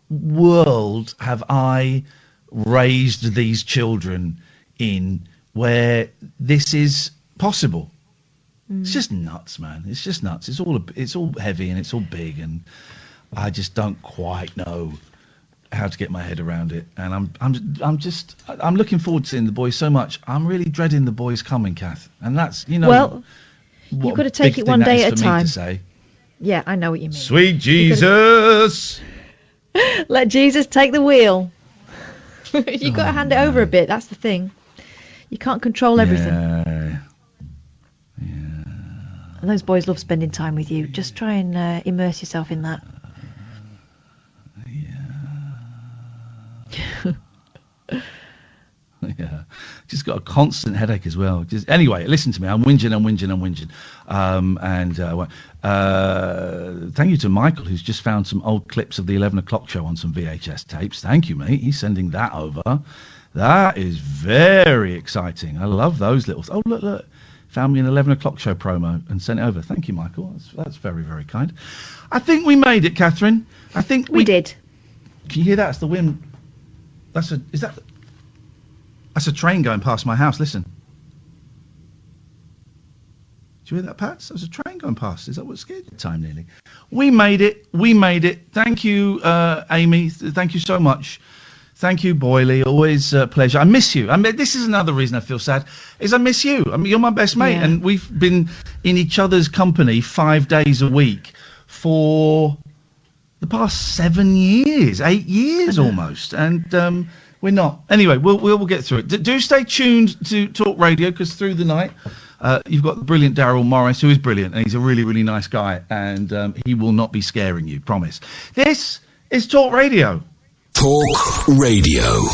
world have I raised these children in where this is possible? It's just nuts, man. It's just nuts. It's all heavy and it's all big, and I just don't quite know how to get my head around it. And I'm looking forward to seeing the boys so much. I'm really dreading the boys coming, Kath. And that's well, you've got to take it one day at a time. Yeah, I know what you mean. Sweet Jesus. Let Jesus take the wheel. You've got to hand it over a bit. That's the thing. You can't control everything. Yeah. And those boys love spending time with you. Just try and immerse yourself in that. Yeah. Just got a constant headache as well. Anyway, listen to me. I'm whinging. Thank you to Michael, who's just found some old clips of the 11 o'clock show on some VHS tapes. Thank you, mate. He's sending that over. That is very exciting. I love those little... Oh, look. Found me an 11 o'clock show promo and sent it over. Thank you, Michael. That's very, very kind. I think we made it, Catherine. I think we did. Can you hear that? It's the wind. That's a train going past my house. Listen. Do you hear that, Pat? There's a train going past. Is that what scared you? Time nearly. We made it. Thank you, Amy. Thank you so much. Thank you, Boyley. Always a pleasure. I miss you. This is another reason I feel sad, is I miss you. You're my best mate, and we've been in each other's company 5 days a week for the past 7 years, 8 years almost, and we're not. Anyway, we'll get through it. Do stay tuned to Talk Radio, because through the night, you've got the brilliant Daryl Morris, who is brilliant, and he's a really, really nice guy, and he will not be scaring you, promise. This is Talk Radio. Talk Radio.